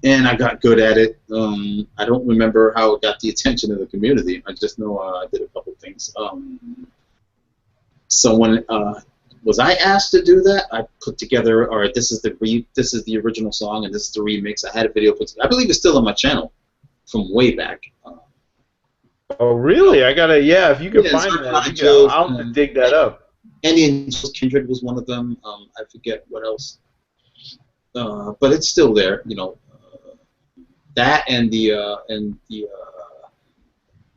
and I got good at it. I don't remember how it got the attention of the community. I just know I did a couple things. Someone was I asked to do that? I put together. All right, this is the original song, and this is the remix. I had a video put together. I believe it's still on my channel from way back. Oh, really? I gotta. Yeah, if you can find that, I'll have to dig that up. And Kindred was one of them. I forget what else. But it's still there, you know. That and the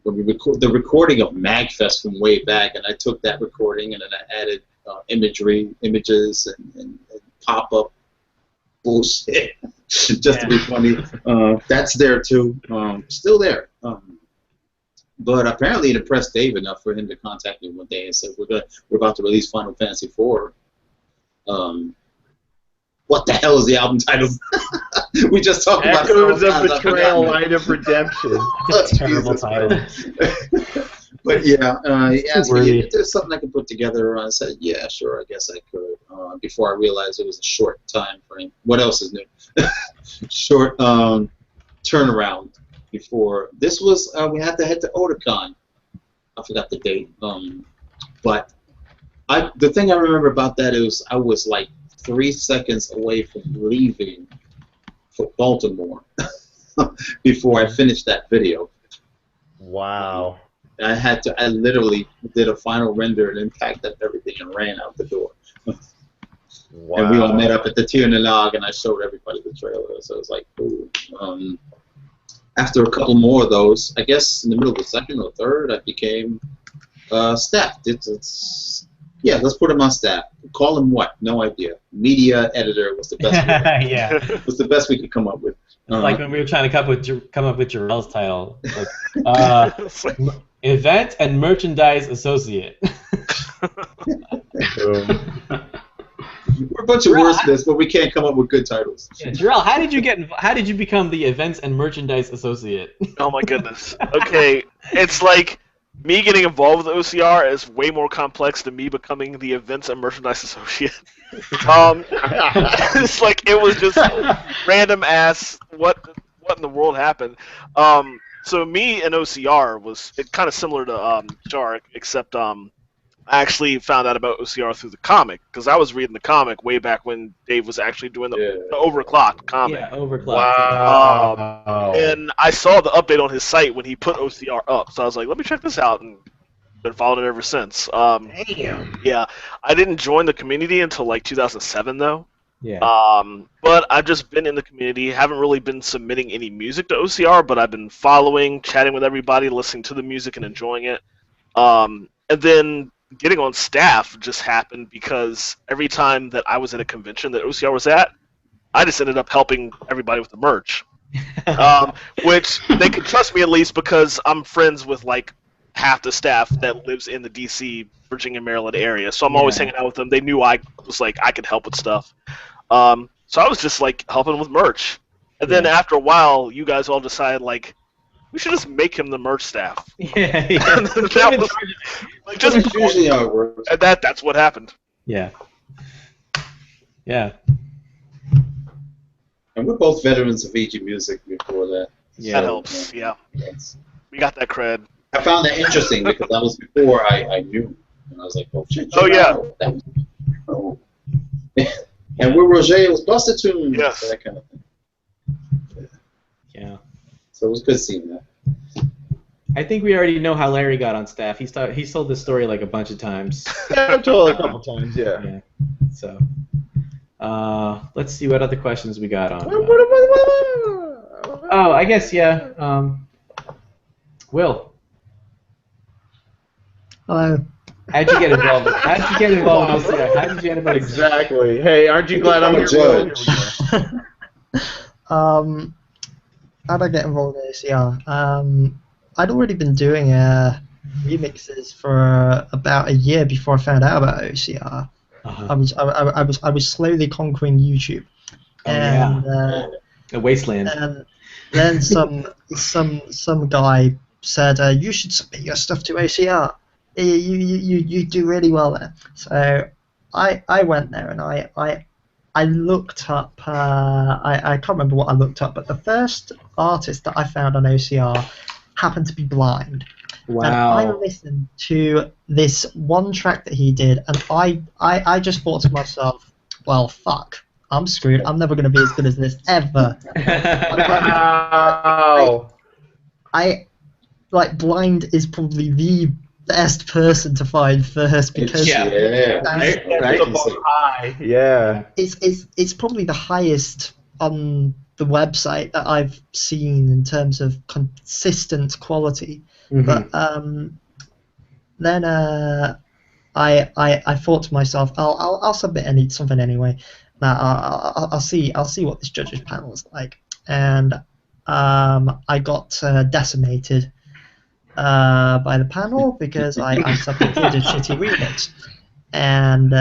recording of Magfest from way back, and I took that recording and then I added images and pop-up bullshit just to be funny. That's there too, still there. But apparently it impressed Dave enough for him to contact me one day and said, we're about to release Final Fantasy IV. What the hell is the album title? We just talked about Echoes of Betrayal, Light of Redemption. That's a terrible title. But yeah, he asked me if there's something I could put together. I said, yeah, sure, I guess I could. Before I realized it was a short time frame. What else is new? Short turnaround. Before this was, we had to head to Otakon. I forgot the date. But the thing I remember about that is I was like 3 seconds away from leaving for Baltimore before I finished that video. Wow. I literally did a final render and packed up everything and ran out the door. Wow. And we all met up at the Tiernanag and I showed everybody the trailer. So it was like, cool. After a couple more of those, I guess in the middle of the second or third, I became staff. Yeah, let's put him on staff. Call him what? No idea. Media editor was the best. Yeah, was the best we could come up with. Like when we were trying to come up with Jarrell's title, like, event and merchandise associate. We're a bunch of wordsmiths, but we can't come up with good titles. Yeah, Jarrell, how did you become the events and merchandise associate? Oh my goodness. Okay, it's like me getting involved with OCR is way more complex than me becoming the events and merchandise associate. It's like it was just random ass. What in the world happened? So me and OCR was kind of similar to Jark, except I actually found out about OCR through the comic, because I was reading the comic way back when Dave was actually doing the OverClocked comic. Yeah, OverClocked. Wow. And I saw the update on his site when he put OCR up, so I was like, let me check this out, and been following it ever since. Damn. Yeah, I didn't join the community until like 2007 though. Yeah. But I've just been in the community, haven't really been submitting any music to OCR, but I've been following, chatting with everybody, listening to the music and enjoying it. And then getting on staff just happened because every time that I was at a convention that OCR was at, I just ended up helping everybody with the merch. Which they could trust me at least because I'm friends with like half the staff that lives in the DC, Virginia, Maryland area. So I'm always hanging out with them. They knew I was like, I could help with stuff. So I was just like helping with merch. And then after a while, you guys all decided like, we should just make him the merch staff. Yeah. And that was like, just usually how it works. And that's what happened. Yeah. Yeah. And we're both veterans of VG music before that. Yeah. That helps. Yeah. We got that cred. I found that interesting because that was before I knew. And I was like, oh shit. Oh, yeah. Oh. And where Roger was Buster Tunes. Yes. That kind of thing. Yeah. So it was good seeing that. I think we already know how Larry got on staff. He's told this story like a bunch of times. Yeah, I've told it a couple times, yeah. So, let's see what other questions we got on. Oh, I guess, yeah. Will. Hello. How'd you get involved? How'd you get involved in OCR? How did you get involved? Exactly. Hey, aren't you glad I'm here? Judge. How'd I get involved in OCR? I'd already been doing remixes for about a year before I found out about OCR. I was slowly conquering YouTube, and a wasteland. And then some guy said you should submit your stuff to OCR. You do really well there. So I went there and I I looked up. I can't remember what I looked up, but the first artist that I found on OCR happened to be blind. Wow. And I listened to this one track that he did, and I just thought to myself, well, fuck, I'm screwed. I'm never going to be as good as this ever. Wow. I like blind is probably the best person to find first because High. Yeah. it's probably the highest on the website that I've seen in terms of consistent quality. Mhm. But then I thought to myself, I'll submit something anyway. I'll see what this judges panel is like, and I got decimated by the panel because I submitted a shitty remix, and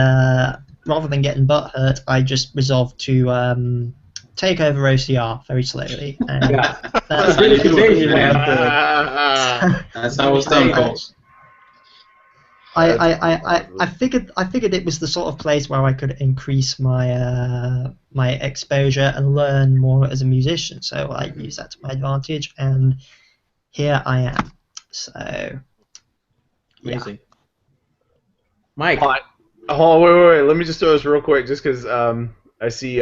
rather than getting butthurt, I just resolved to take over OCR very slowly. And That's really contagious, man. That's how it's done, folks. I figured it was the sort of place where I could increase my my exposure and learn more as a musician. So I used that to my advantage, and here I am. So Amazing. Mike. Oh, wait. Let me just throw this real quick, just because I see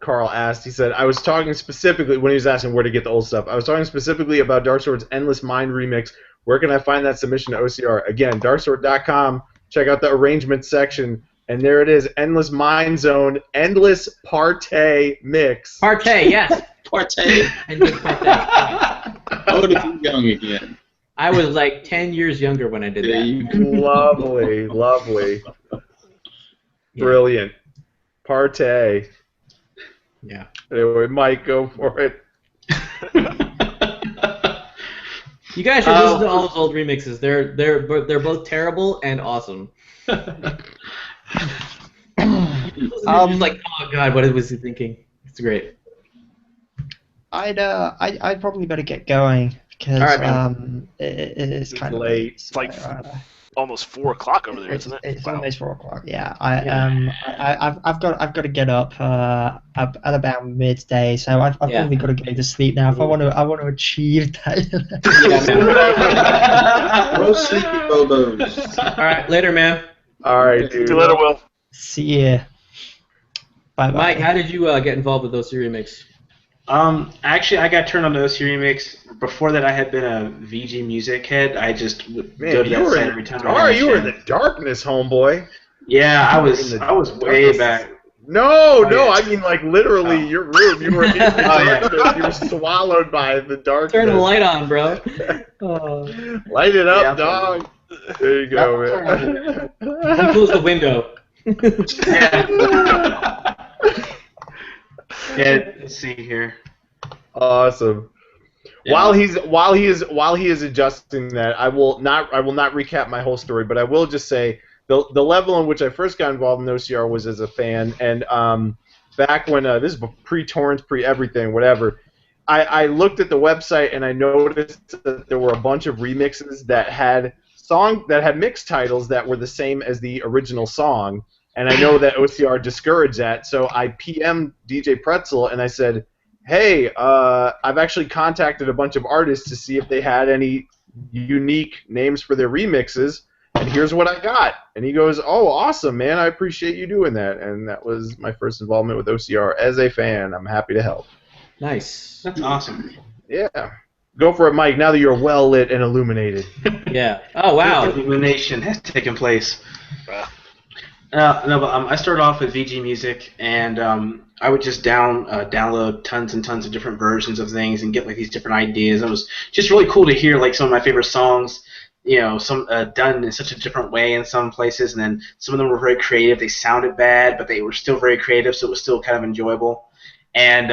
Carl asked. He said, I was talking specifically, when he was asking where to get the old stuff, I was talking specifically about DarkeSword's Endless Mind remix. Where can I find that submission to OCR? Again, DarkeSword.com. Check out the arrangement section. And there it is, Endless Mind Zone, Endless Partay Mix. Partay, yes. Partay. Endless partay. How old are you young again? I was like 10 years younger when I did that. Lovely, lovely. Yeah. Brilliant. Partay. Yeah. Anyway, Mike, go for it. You guys should listen to all those old remixes. They're both terrible and awesome. Just like, oh god, what was he thinking? It's great. I'd probably better get going because it's kind of late. It's like almost 4 o'clock over there, isn't it? It's almost 4 o'clock. Yeah. I've got to get up at about midday, so I've probably got to go to sleep now if I want to achieve that. All right, later, man. All right, dude. See you later, Will. See ya. Bye, Mike, how did you get involved with OC Remix? Actually, I got turned on to OC Remix. Before that, I had been a VG music head. I just would go to that site every time. You were in the darkness, homeboy. Yeah, I was way back. No, I mean like literally your room. You were in the darkness. You were swallowed by the darkness. Turn the light on, bro. Light it up, dog. There you go, man. Close the window. Yeah, let's see here. Awesome. Yeah. While he is adjusting that, I will not recap my whole story, but I will just say the level in which I first got involved in OCR was as a fan, and back when this is pre-torrents, pre-everything, whatever. I looked at the website and I noticed that there were a bunch of remixes that had mixed titles that were the same as the original song. And I know that OCR discouraged that, so I PM'd DJ Pretzel and I said, hey, I've actually contacted a bunch of artists to see if they had any unique names for their remixes, and here's what I got. And he goes, oh, awesome, man, I appreciate you doing that. And that was my first involvement with OCR as a fan. I'm happy to help. Nice. That's awesome. Yeah. Go for it, Mike, now that you're well lit and illuminated. Yeah. Oh, wow. Illumination has taken place. No, but I started off with VG Music, and I would just download tons and tons of different versions of things and get like these different ideas. It was just really cool to hear like some of my favorite songs, some done in such a different way in some places, and then some of them were very creative. They sounded bad, but they were still very creative, so it was still kind of enjoyable. And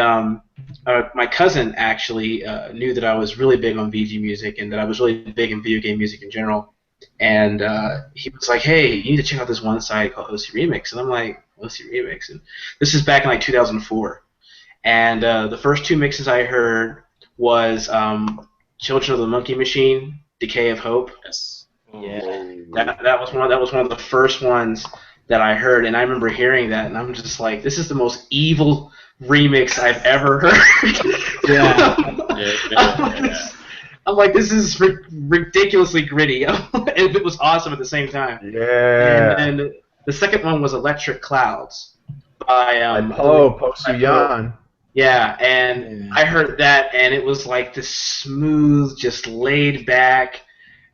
my cousin actually knew that I was really big on VG Music and that I was really big in video game music in general. And he was like, hey, you need to check out this one site called OC Remix. And I'm like, OC Remix? And this is back in like 2004. And the first 2 mixes I heard was Children of the Monkey Machine, Decay of Hope. Yes. Yeah. That was one of the first ones that I heard, and I remember hearing that, and I'm just like, this is the most evil remix I've ever heard. Yeah. I'm like, this is ridiculously gritty, and it was awesome at the same time. Yeah. And the second one was Electric Clouds by Po Suyan. Yeah, and I heard that, and it was like this smooth, just laid back,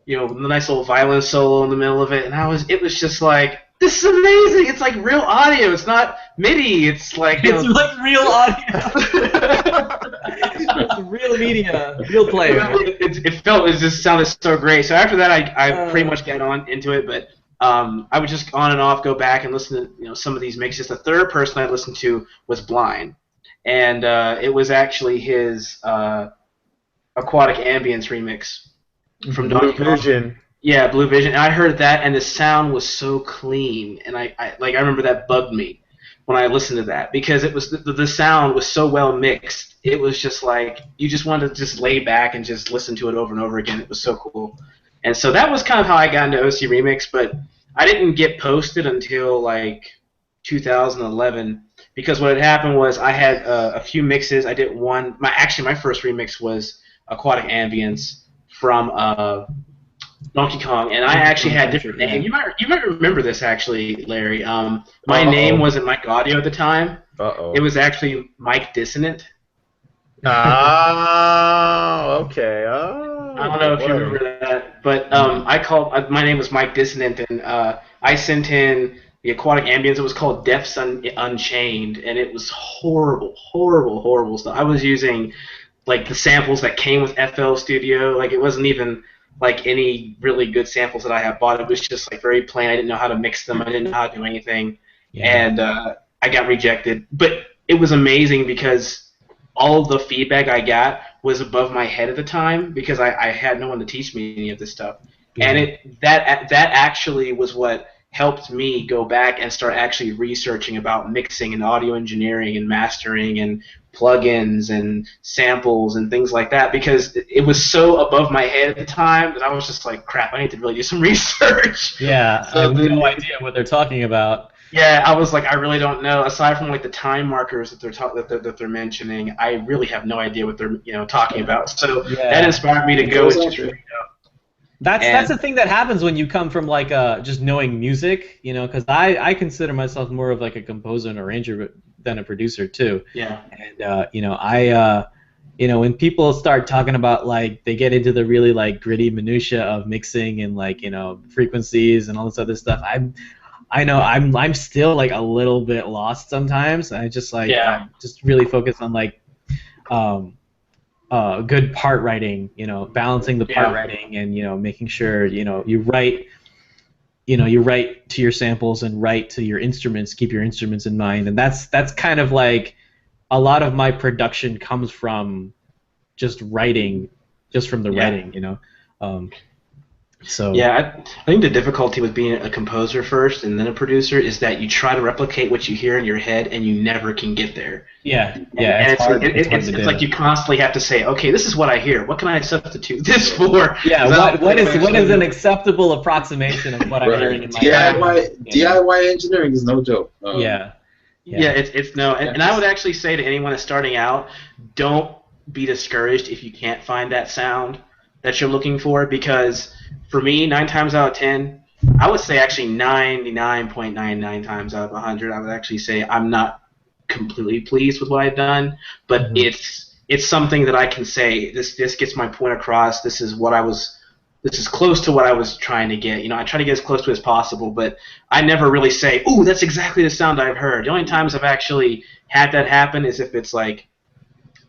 nice little violin solo in the middle of it, and it was just like, this is amazing. It's like real audio. It's not MIDI. It's like it's like real audio. It's real media, real player. It just sounded so great. So after that, I pretty much got into it, but I would just on and off go back and listen to some of these mixes. The third person I listened to was Blind, and it was actually his Aquatic Ambience remix from Blue Vision. Yeah, Blue Vision. And I heard that, and the sound was so clean, and I remember that bugged me when I listened to that, because it was the sound was so well mixed. It was just like you just wanted to just lay back and just listen to it over and over again. It was so cool, and so that was kind of how I got into OC Remix. But I didn't get posted until like 2011, because what had happened was I had a few mixes. I did one. My first remix was Aquatic Ambience from Donkey Kong, and I actually had different names. You might remember this actually, Larry. My name wasn't Mikeaudio at the time. It was actually Mike Dissonant. Oh, okay. Oh, I don't know if you remember that, but my name was Mike Dissonant, and I sent in the Aquatic Ambience. It was called Depths Unchained, and it was horrible, horrible, horrible stuff. I was using like the samples that came with FL Studio. Like, it wasn't even like any really good samples that I had bought. It was just like very plain. I didn't know how to mix them. I didn't know how to do anything, and I got rejected. But it was amazing because all of the feedback I got was above my head at the time, because I had no one to teach me any of this stuff. And that actually was what helped me go back and start actually researching about mixing and audio engineering and mastering and plugins and samples and things like that, because it was so above my head at the time that I was just like, crap, I need to really do some research. Yeah, so I have no idea what they're talking about. Yeah, I was like, I really don't know. Aside from like the time markers that they're mentioning, I really have no idea what they're talking about. So that inspired me to go into That's the thing that happens when you come from like just knowing music, because I consider myself more of like a composer and arranger than a producer too. Yeah. And when people start talking about like they get into the really like gritty minutia of mixing and like frequencies and all this other stuff, I'm still like a little bit lost sometimes. I just I'm just really focused on like good part writing, balancing the part writing, and making sure you write to your samples and write to your instruments, keep your instruments in mind, and that's kind of like a lot of my production comes from just writing, just from the writing, So I think the difficulty with being a composer first and then a producer is that you try to replicate what you hear in your head and you never can get there. It's like you constantly have to say, okay, this is what I hear. What can I substitute this for? Yeah, what is an acceptable approximation of what I'm hearing in my head? DIY engineering is no joke. It's no, and I would actually say to anyone that's starting out, don't be discouraged if you can't find that sound that you're looking for, because for me, 9 times out of 10, I would say actually 99.99 times out of 100, I would actually say I'm not completely pleased with what I've done, but it's something that I can say, this gets my point across, this is close to what I was trying to get. I try to get as close to it as possible, but I never really say, ooh, that's exactly the sound I've heard. The only times I've actually had that happen is if it's like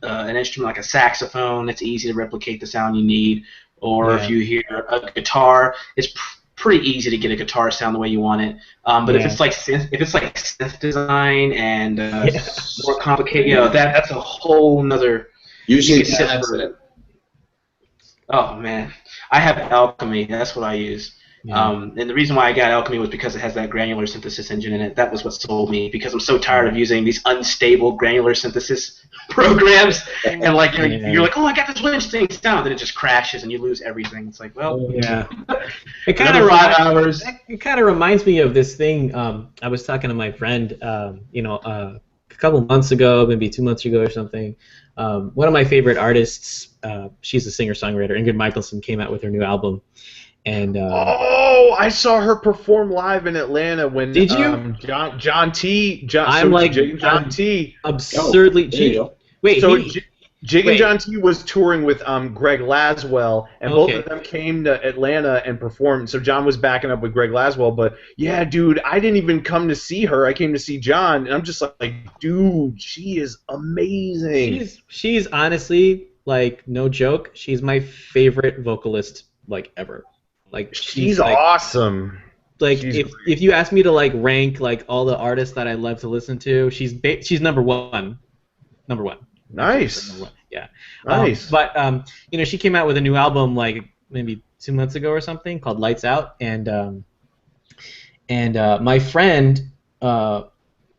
an instrument like a saxophone, it's easy to replicate the sound you need, or if you hear a guitar, it's pretty easy to get a guitar sound the way you want it. But if it's like synth design and more complicated, that's a whole nother. Usually it's an accident. Oh man, I have Alchemy. That's what I use. Yeah. And the reason why I got Alchemy was because it has that granular synthesis engine in it. That was what sold me, because I'm so tired of using these unstable granular synthesis programs. And like you're like, oh, I got this winch thing down, then it just crashes and you lose everything. It's like, well, yeah. It kind another of 5 hours. It kind of reminds me of this thing. I was talking to my friend, a couple months ago, maybe 2 months ago or something. One of my favorite artists, she's a singer-songwriter, Ingrid Michaelson, came out with her new album. And I saw her perform live in Atlanta when did you? John T. I'm like John T. Absurdly wait. So Jig and John T was touring with Greg Laswell, and both of them came to Atlanta and performed. So John was backing up with Greg Laswell, but yeah, dude, I didn't even come to see her. I came to see John, and I'm just like, dude, she is amazing. She's honestly, like, no joke, she's my favorite vocalist, like, ever. Like, she's like, awesome. Like, if you ask me to, like, rank, like, all the artists that I love to listen to, she's number one. Number one. Nice. Number one. Yeah. Nice. But she came out with a new album, like, maybe 2 months ago or something, called Lights Out, and my friend, I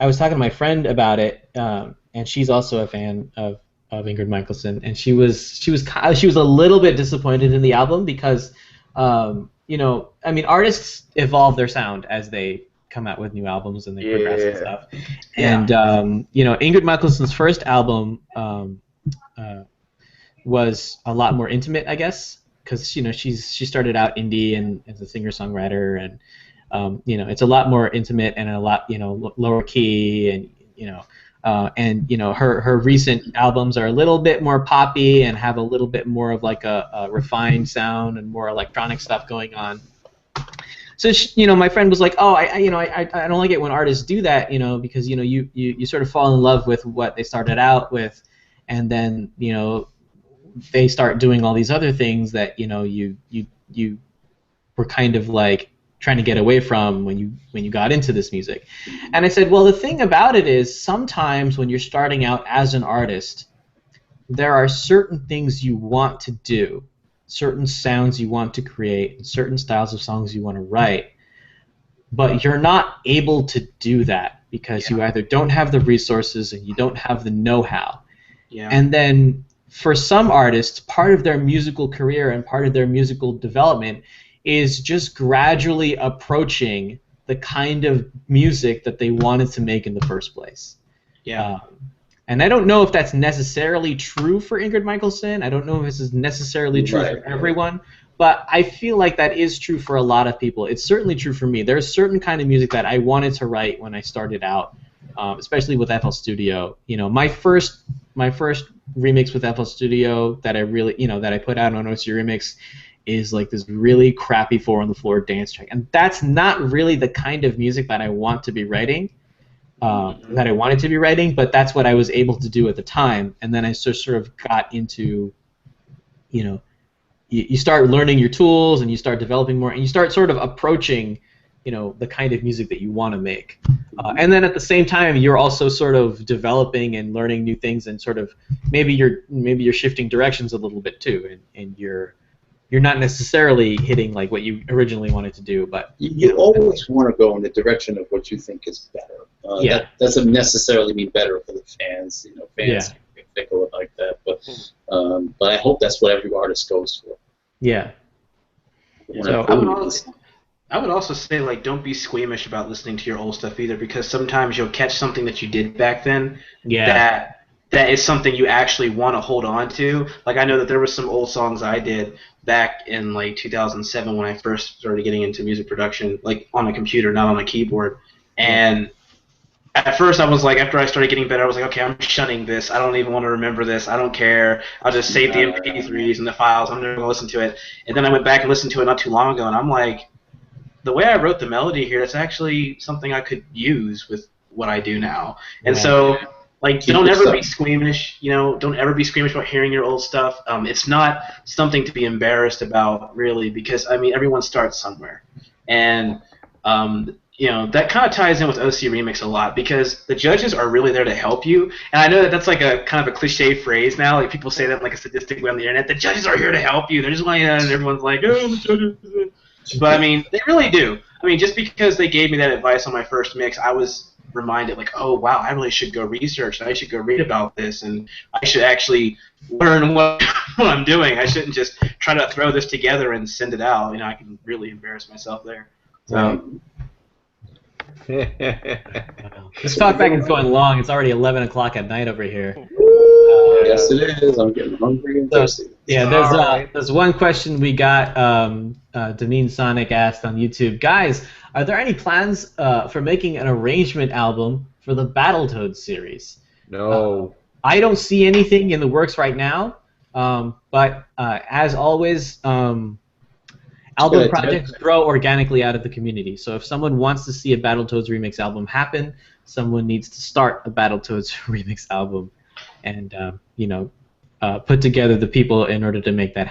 was talking to my friend about it, and she's also a fan of Ingrid Michaelson, and she was a little bit disappointed in the album because artists evolve their sound as they come out with new albums and they progress and stuff. And Ingrid Michaelson's first album was a lot more intimate, I guess, because she started out indie and as a singer-songwriter, and it's a lot more intimate and a lot lower key, and her recent albums are a little bit more poppy and have a little bit more of like a refined sound and more electronic stuff going on. So my friend was like, oh, I don't like it when artists do that, because you sort of fall in love with what they started out with, and then they start doing all these other things that you were kind of like trying to get away from when you got into this music. And I said, well, the thing about it is sometimes when you're starting out as an artist, there are certain things you want to do, certain sounds you want to create, certain styles of songs you want to write, but you're not able to do that because you either don't have the resources and you don't have the know-how. Yeah. And then for some artists, part of their musical career and part of their musical development is just gradually approaching the kind of music that they wanted to make in the first place. Yeah. And I don't know if that's necessarily true for Ingrid Michaelson. I don't know if this is necessarily true for everyone, but I feel like that is true for a lot of people. It's certainly true for me. There's a certain kind of music that I wanted to write when I started out, especially with FL Studio. My first remix with FL Studio that I really, that I put out on OCR Remix is like this really crappy 4-on-the-floor dance track, and that's not really the kind of music that I want to be writing. That I wanted to be writing, but that's what I was able to do at the time. And then I sort of got into, you start learning your tools and you start developing more, and you start sort of approaching, the kind of music that you want to make. And then at the same time, you're also sort of developing and learning new things, and sort of maybe you're shifting directions a little bit too, and you're not necessarily hitting like what you originally wanted to do, but you always want to go in the direction of what you think is better. That doesn't necessarily mean better for the fans. Fans can be fickle like that, but I hope that's what every artist goes for. Yeah. So I would also say, like, don't be squeamish about listening to your old stuff either, because sometimes you'll catch something that you did back then that is something you actually want to hold on to. Like, I know that there were some old songs I did back in, like, 2007 when I first started getting into music production, like, on a computer, not on a keyboard. And at first I was like, after I started getting better, I was like, okay, I'm shunning this. I don't even want to remember this. I don't care. I'll just save the MP3s and the files. I'm never going to listen to it. And then I went back and listened to it not too long ago, and I'm like, the way I wrote the melody here, that's actually something I could use with what I do now. And so, like, don't ever be squeamish. Don't ever be squeamish about hearing your old stuff. It's not something to be embarrassed about, really, because everyone starts somewhere, and that kind of ties in with OC Remix a lot, because the judges are really there to help you. And I know that that's like a kind of a cliche phrase now. Like, people say that in like a sadistic way on the internet. The judges are here to help you. They're just like, and everyone's like, oh, the judges. But I mean, they really do. I mean, just because they gave me that advice on my first mix, I was reminded, like, oh wow, I really should go research, and I should go read about this, and I should actually learn what I'm doing. I shouldn't just try to throw this together and send it out. You know, I can really embarrass myself there. So. This talkback is going long. It's already 11 o'clock at night over here. Yes, it is. I'm getting hungry and thirsty. Yeah, there's one question we got. Demean Sonic asked on YouTube, guys, are there any plans for making an arrangement album for the Battletoads series? No. I don't see anything in the works right now, but as always, album projects grow organically out of the community. So if someone wants to see a Battletoads remix album happen, someone needs to start a Battletoads remix album and put together the people in order to make OC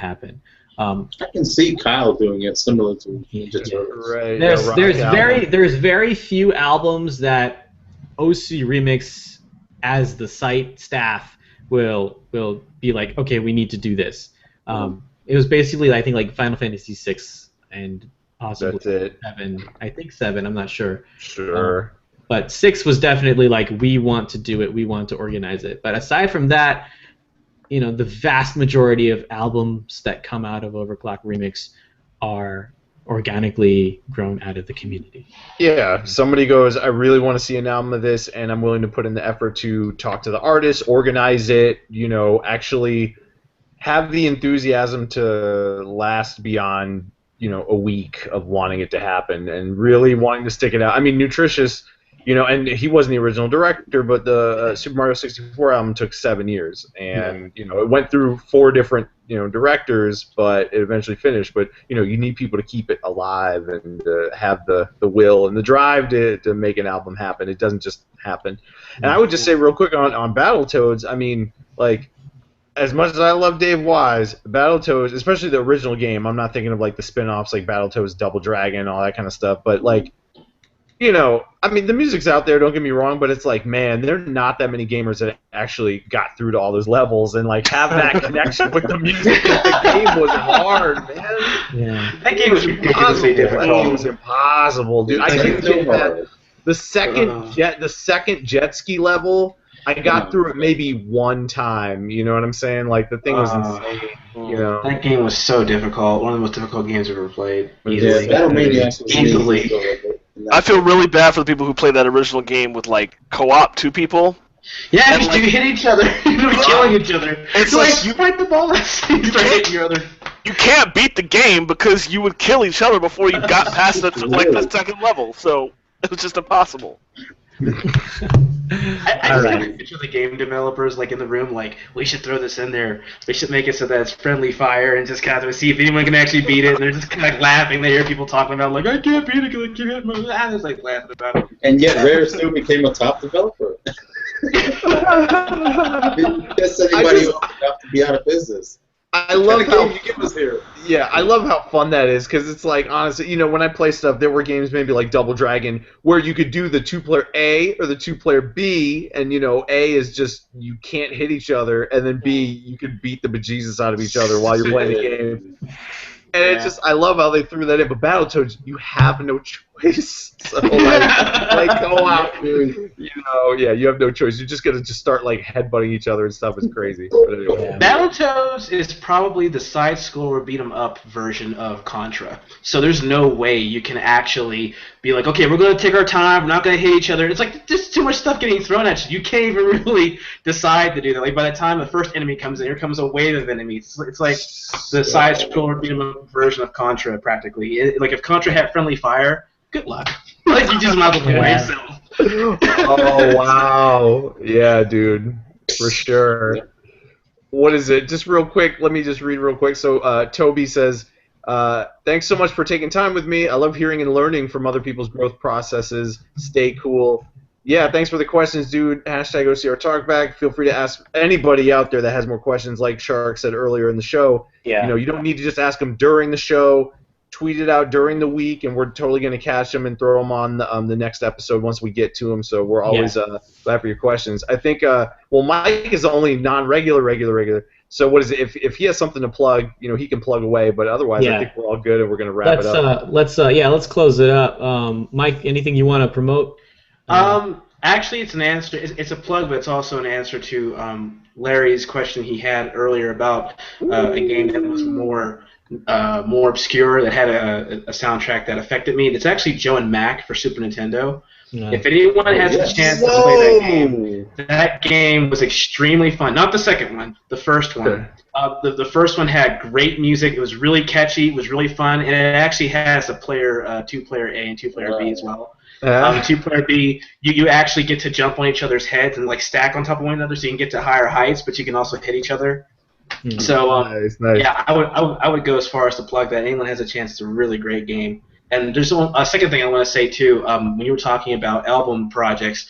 I can see Kyle doing it, similar to Ninja Turtles. Right. There's very few albums that OC Remix as the site staff will be like, okay, we need to do this. It was basically, I think, like Final Fantasy VI and possibly 7. I think 7. I'm not sure. Sure. But 6 was definitely like, we want to do it. We want to organize it. But aside from that, the vast majority of albums that come out of OverClocked Remix are organically grown out of the community. Yeah, somebody goes, I really want to see an album of this, and I'm willing to put in the effort to talk to the artist, organize it, actually have the enthusiasm to last beyond, a week of wanting it to happen and really wanting to stick it out. I mean, Nutritious, and he wasn't the original director, but the Super Mario 64 album took 7 years, and it went through 4 different directors, but it eventually finished. But you need people to keep it alive and have the will and the drive to make an album happen. It doesn't just happen. And I would just say real quick on Battletoads, I mean, like, as much as I love Dave Wise, Battletoads, especially the original game, I'm not thinking of like the spin-offs like Battletoads, Double Dragon, all that kind of stuff, but like, I mean, the music's out there, don't get me wrong, but it's like, man, there are not that many gamers that actually got through to all those levels and like have that connection with the music. The game was hard, man. Yeah. That game was ridiculously difficult. It was impossible, dude. I can't do that. The second jet ski level, I got through it maybe one time. You know what I'm saying? Like, the thing was insane. That game was so difficult. One of the most difficult games I've ever played. Easily. I feel really bad for the people who played that original game with like co-op 2 people. Yeah, because you hit each other. You're killing each other. It's like you fight the ball. You start hitting your other. You can't beat the game because you would kill each other before you got past the second level. So it was just impossible. I picture the game developers like in the room, like, we should throw this in there. We should make it so that it's friendly fire and just kind of see if anyone can actually beat it. And they're just kind of like laughing. They hear people talking about like, I can't beat it because I can't move. And it's like laughing about it. And yet, Rare still became a top developer. Just anybody else have to be out of business. I love how you give us here. Yeah, I love how fun that is because it's like, honestly, when I play stuff, there were games maybe like Double Dragon where you could do the 2-player A or the 2-player B, and A is just you can't hit each other, and then B you could beat the bejesus out of each other while you're playing the game. And it's just, I love how they threw that in. But Battletoads, you have no choice. So like go out, dude. You have no choice. You're just gonna start like headbutting each other and stuff. It's crazy. But anyway. Battletoads is probably the side-scroller beat-em-up version of Contra. So there's no way you can actually be like, okay, we're gonna take our time. We're not gonna hit each other. It's like there's too much stuff getting thrown at you. You can't even really decide to do that. Like by the time the first enemy comes in, here comes a wave of enemies. It's like the side-scroller beat-em-up version of Contra, practically. Like if Contra had friendly fire, good luck. Like you just might as well play yourself. Oh wow! Yeah, dude, for sure. What is it? Just real quick. Let me just read real quick. So Toby says, "Thanks so much for taking time with me. I love hearing and learning from other people's growth processes. Stay cool." Yeah, thanks for the questions, dude. Hashtag OCR Talkback. Feel free to ask anybody out there that has more questions. Like Shark said earlier in the show, you don't need to just ask them during the show. Tweet it out during the week, and we're totally going to catch them and throw them on the next episode once we get to them. So we're always glad for your questions. I think, Mike is the only non-regular regular. So what is it? If he has something to plug, he can plug away. But otherwise, I think we're all good, and we're gonna wrap it up. Let's close it up. Mike, anything you want to promote? Actually, it's an answer. It's a plug, but it's also an answer to Larry's question he had earlier about a game that was more obscure, that had a soundtrack that affected me. It's actually Joe and Mac for Super Nintendo. Yeah. If anyone has a chance to play that game was extremely fun. Not the second one, the first one. The first one had great music. It was really catchy. It was really fun, and it actually has a two-player A and two-player B as well. Two-player B, you actually get to jump on each other's heads and stack on top of one another, so you can get to higher heights, but you can also hit each other. So nice. Yeah, I would go as far as to plug that. Anyone has a chance, it's a really great game. And there's a second thing I want to say too. When you were talking about album projects,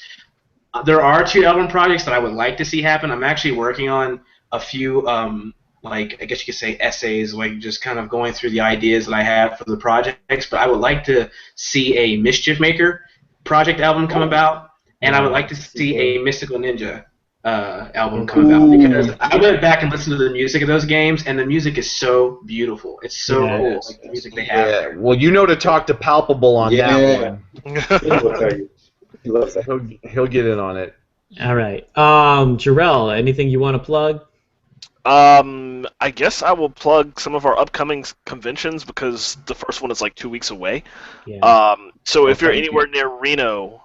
there are 2 album projects that I would like to see happen. I'm actually working on a few, I guess you could say essays, just kind of going through the ideas that I have for the projects. But I would like to see a Mischief Maker project album come about, and I would like to see a Mystical Ninja album come about, because I went back and listened to the music of those games, and the music is so beautiful. It's so cool, the music they have. Yeah, well, to talk to Palpable on that one. He'll get in on it. All right. Jarrell, anything you want to plug? I guess I will plug some of our upcoming conventions, because the first one is 2 weeks away. Yeah. So if you're anywhere near Reno,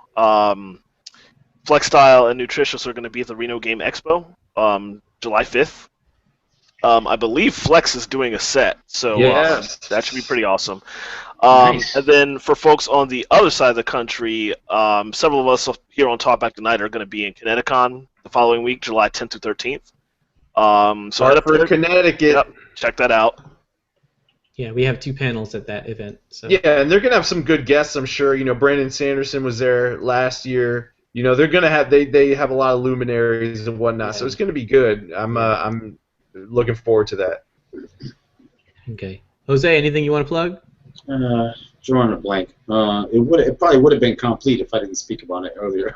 Flexstyle and Nutritious are going to be at the Reno Game Expo, July 5th. I believe Flex is doing a set, so that should be pretty awesome. Nice. And then for folks on the other side of the country, several of us here on Talkback tonight are going to be in Connecticut the following week, July 10th through 13th. So head up for there. Connecticut. Yep, check that out. Yeah, we have 2 panels at that event. So. Yeah, and they're going to have some good guests, I'm sure. Brandon Sanderson was there last year. They're going to have they have a lot of luminaries and whatnot, so it's going to be good. I'm looking forward to that. Okay, Jose, anything you want to plug? Drawing a blank. It probably would have been complete if I didn't speak about it earlier.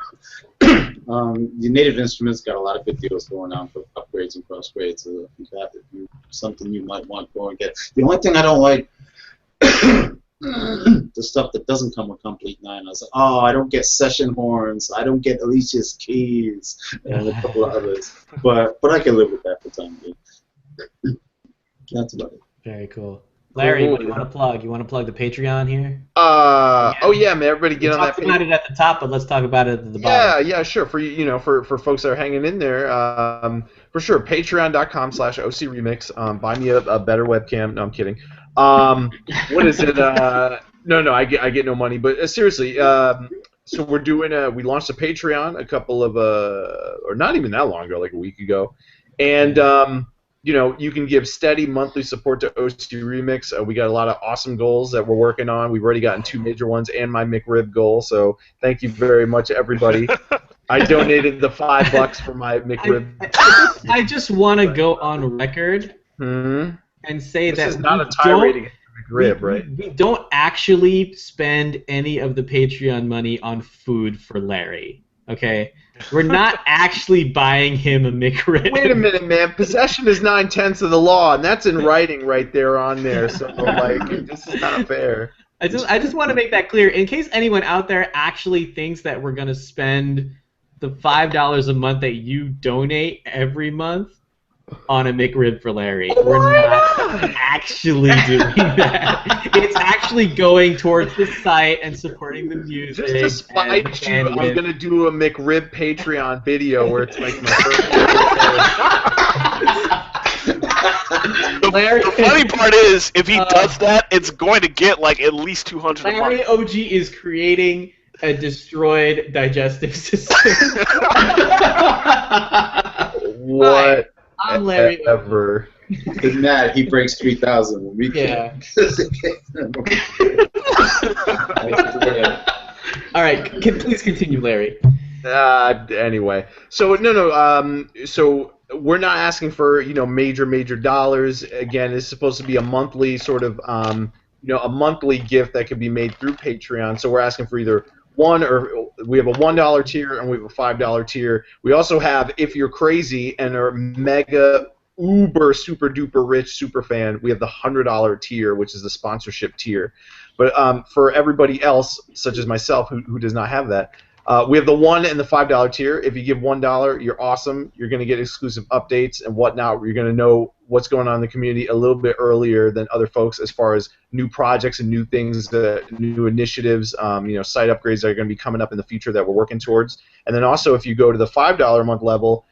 Native Instruments got a lot of good deals going on for upgrades and cross grades. Something you might want to go and get. The only thing I don't like, the stuff that doesn't come with Complete 9. I was like, I don't get session horns. I don't get Alicia's keys, and a couple of others. But I can live with that for the time being. That's about it. Very cool. Larry, what do you want to plug? You want to plug the Patreon here? Oh yeah, man! Everybody get on that. We talked about it at the top, but let's talk about it at the bottom. Yeah, sure. For folks that are hanging in there, for sure. Patreon.com/OCRemix. Buy me a better webcam. No, I'm kidding. What is it? No, I get no money. But seriously, so we're doing we launched a Patreon a couple of or not even that long ago, like a week ago, and you can give steady monthly support to OC Remix. We got a lot of awesome goals that we're working on. We've already gotten 2 major ones and my McRib goal, so thank you very much, everybody. I donated the $5 for my McRib. I just want to go on record and say this that is not a tirade against McRib, right? We don't actually spend any of the Patreon money on food for Larry. Okay? We're not actually buying him a McRib. Wait a minute, man. Possession is 9/10 of the law, and that's in writing right there on there. So, this is not fair. I just want to make that clear in case anyone out there actually thinks that we're going to spend the $5 a month that you donate every month on a McRib for Larry. We're not actually doing that. It's actually going towards the site and supporting the music. Just to spite you, I'm going to do a McRib Patreon video where it's like my first the funny part is, if he does that, it's going to get at least 200 a month. Larry OG is creating a destroyed digestive system. What? I'm Larry. Ever. He's mad. He breaks 3,000 when we can't. All right, please continue, Larry. Anyway, so so we're not asking for major dollars. Again, it's supposed to be a monthly sort of a monthly gift that can be made through Patreon. So we're asking for either we have a $1 tier and we have a $5 tier. We also have If You're Crazy and our mega uber super duper rich super fan, we have the $100 tier, which is the sponsorship tier. But for everybody else, such as myself, who does not have that, we have the $1 and the $5 tier. If you give $1, you're awesome. You're going to get exclusive updates and whatnot. You're going to know what's going on in the community a little bit earlier than other folks as far as new projects and new things, new initiatives, site upgrades that are going to be coming up in the future that we're working towards. And then also, if you go to the $5 a month level,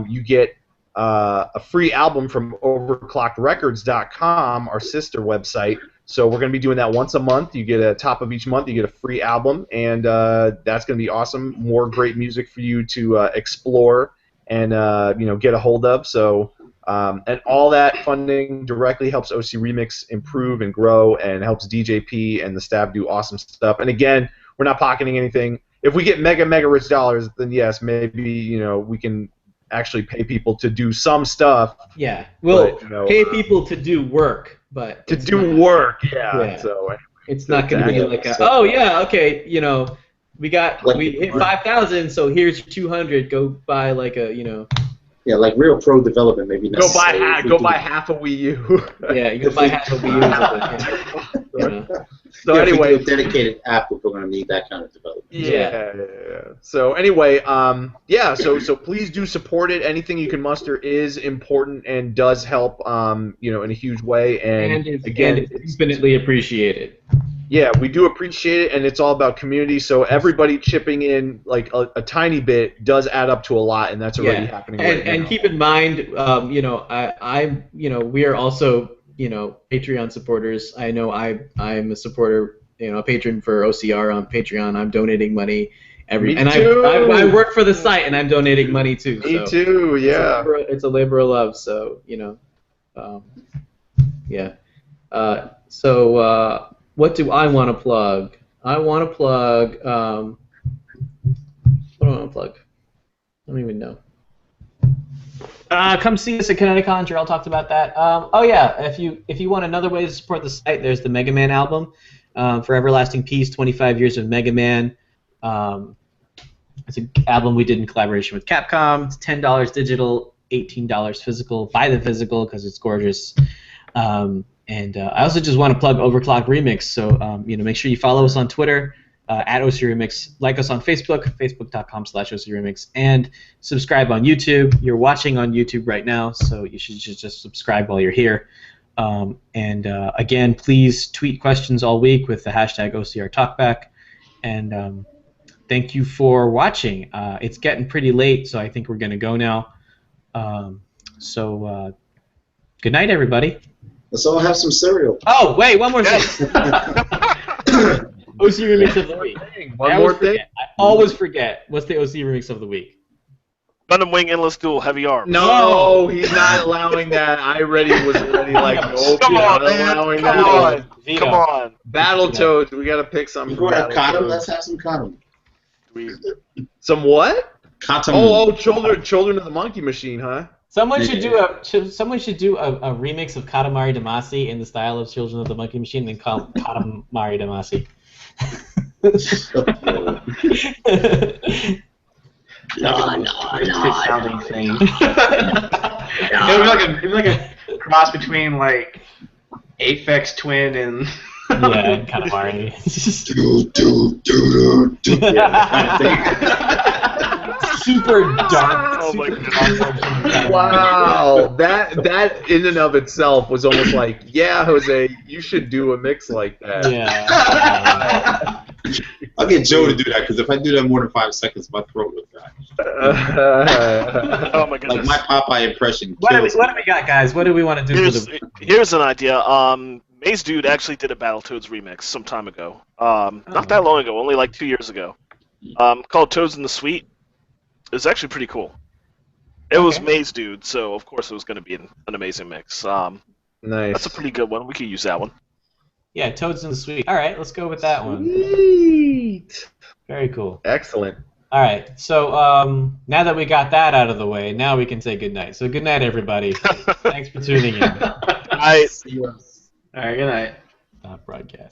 you get a free album from OverClockedRecords.com, our sister website. So we're going to be doing that once a month. You get a top of each month, you get a free album, and that's going to be awesome. More great music for you to explore and get a hold of. So and all that funding directly helps OC Remix improve and grow, and helps DJP and the staff do awesome stuff. And again, we're not pocketing anything. If we get mega rich dollars, then yes, maybe we can actually pay people to do some stuff. Yeah, we'll pay people to do work, but to do work. Yeah. So it's not going to be like we hit 5,000, so here's 200. Go buy like a Yeah, like real pro development, maybe. Go buy half a Wii U. Yeah, you can buy half a Wii U. So anyway, a dedicated app, we're going to need that kind of development. Yeah. So anyway, So please do support it. Anything you can muster is important and does help, in a huge way. And again, it's infinitely appreciated. Yeah, we do appreciate it, and it's all about community. So everybody chipping in like a tiny bit does add up to a lot, and that's already happening. And keep in mind, we are also Patreon supporters. I know I'm a supporter, a patron for OCR on Patreon. I'm donating money I work for the site, and I'm donating money too. Me too. Yeah. It's a labor of love. So what do I want to plug? I want to plug. What do I want to plug? I don't even know. Come see us at ConnectiCon. Jarrell talked about that. If you want another way to support the site, there's the Mega Man album, For Everlasting Peace, 25 Years of Mega Man. It's an album we did in collaboration with Capcom. It's $10 digital, $18 physical. Buy the physical because it's gorgeous. And I also just want to plug OverClocked Remix. So make sure you follow us on Twitter at OC Remix, like us on Facebook, facebook.com/OC Remix, and subscribe on YouTube. You're watching on YouTube right now, so you should just subscribe while you're here. Again, please tweet questions all week with the hashtag OCR Talkback. And thank you for watching. It's getting pretty late, so I think we're going to go now. Good night, everybody. Let's all have some cereal. Oh, wait, one more thing. OC Remix of the Week. One more thing? I always forget. What's the OC Remix of the Week? Gundam Wing Endless Duel Heavy Arms. No, he's not allowing that. I was ready like, nope, come on, man. Come on. Battletoads, we got to pick something. You want a condom? Let's have some condom. Some what? Condom. Oh, Children of the Monkey Machine, huh? Someone should do a remix of Katamari Damacy in the style of Children of the Monkey Machine, and then call it Katamari Damacy. Sounding thing. It'd be like a cross between like Aphex Twin and and Katamari. Super dark. Oh my God. Wow, that in and of itself was almost like, yeah, Jose, you should do a mix like that. Yeah. I'll get Joe to do that, because if I do that more than 5 seconds, my throat would die. Oh my goodness. Like my Popeye impression. What do we got, guys? What do we want to do? Here's an idea. Mazedude actually did a Battletoads remix some time ago. Not that long ago, only like 2 years ago. Called Toads in the Sweet. It was actually pretty cool. It was Mazedude, so of course it was going to be an amazing mix. Nice. That's a pretty good one. We could use that one. Yeah, Toads in the Sweet. All right, let's go with that one. Sweet. Very cool. Excellent. All right, so now that we got that out of the way, now we can say goodnight. So good night, everybody. Thanks for tuning in. All right. All right, good night. Stop broadcast.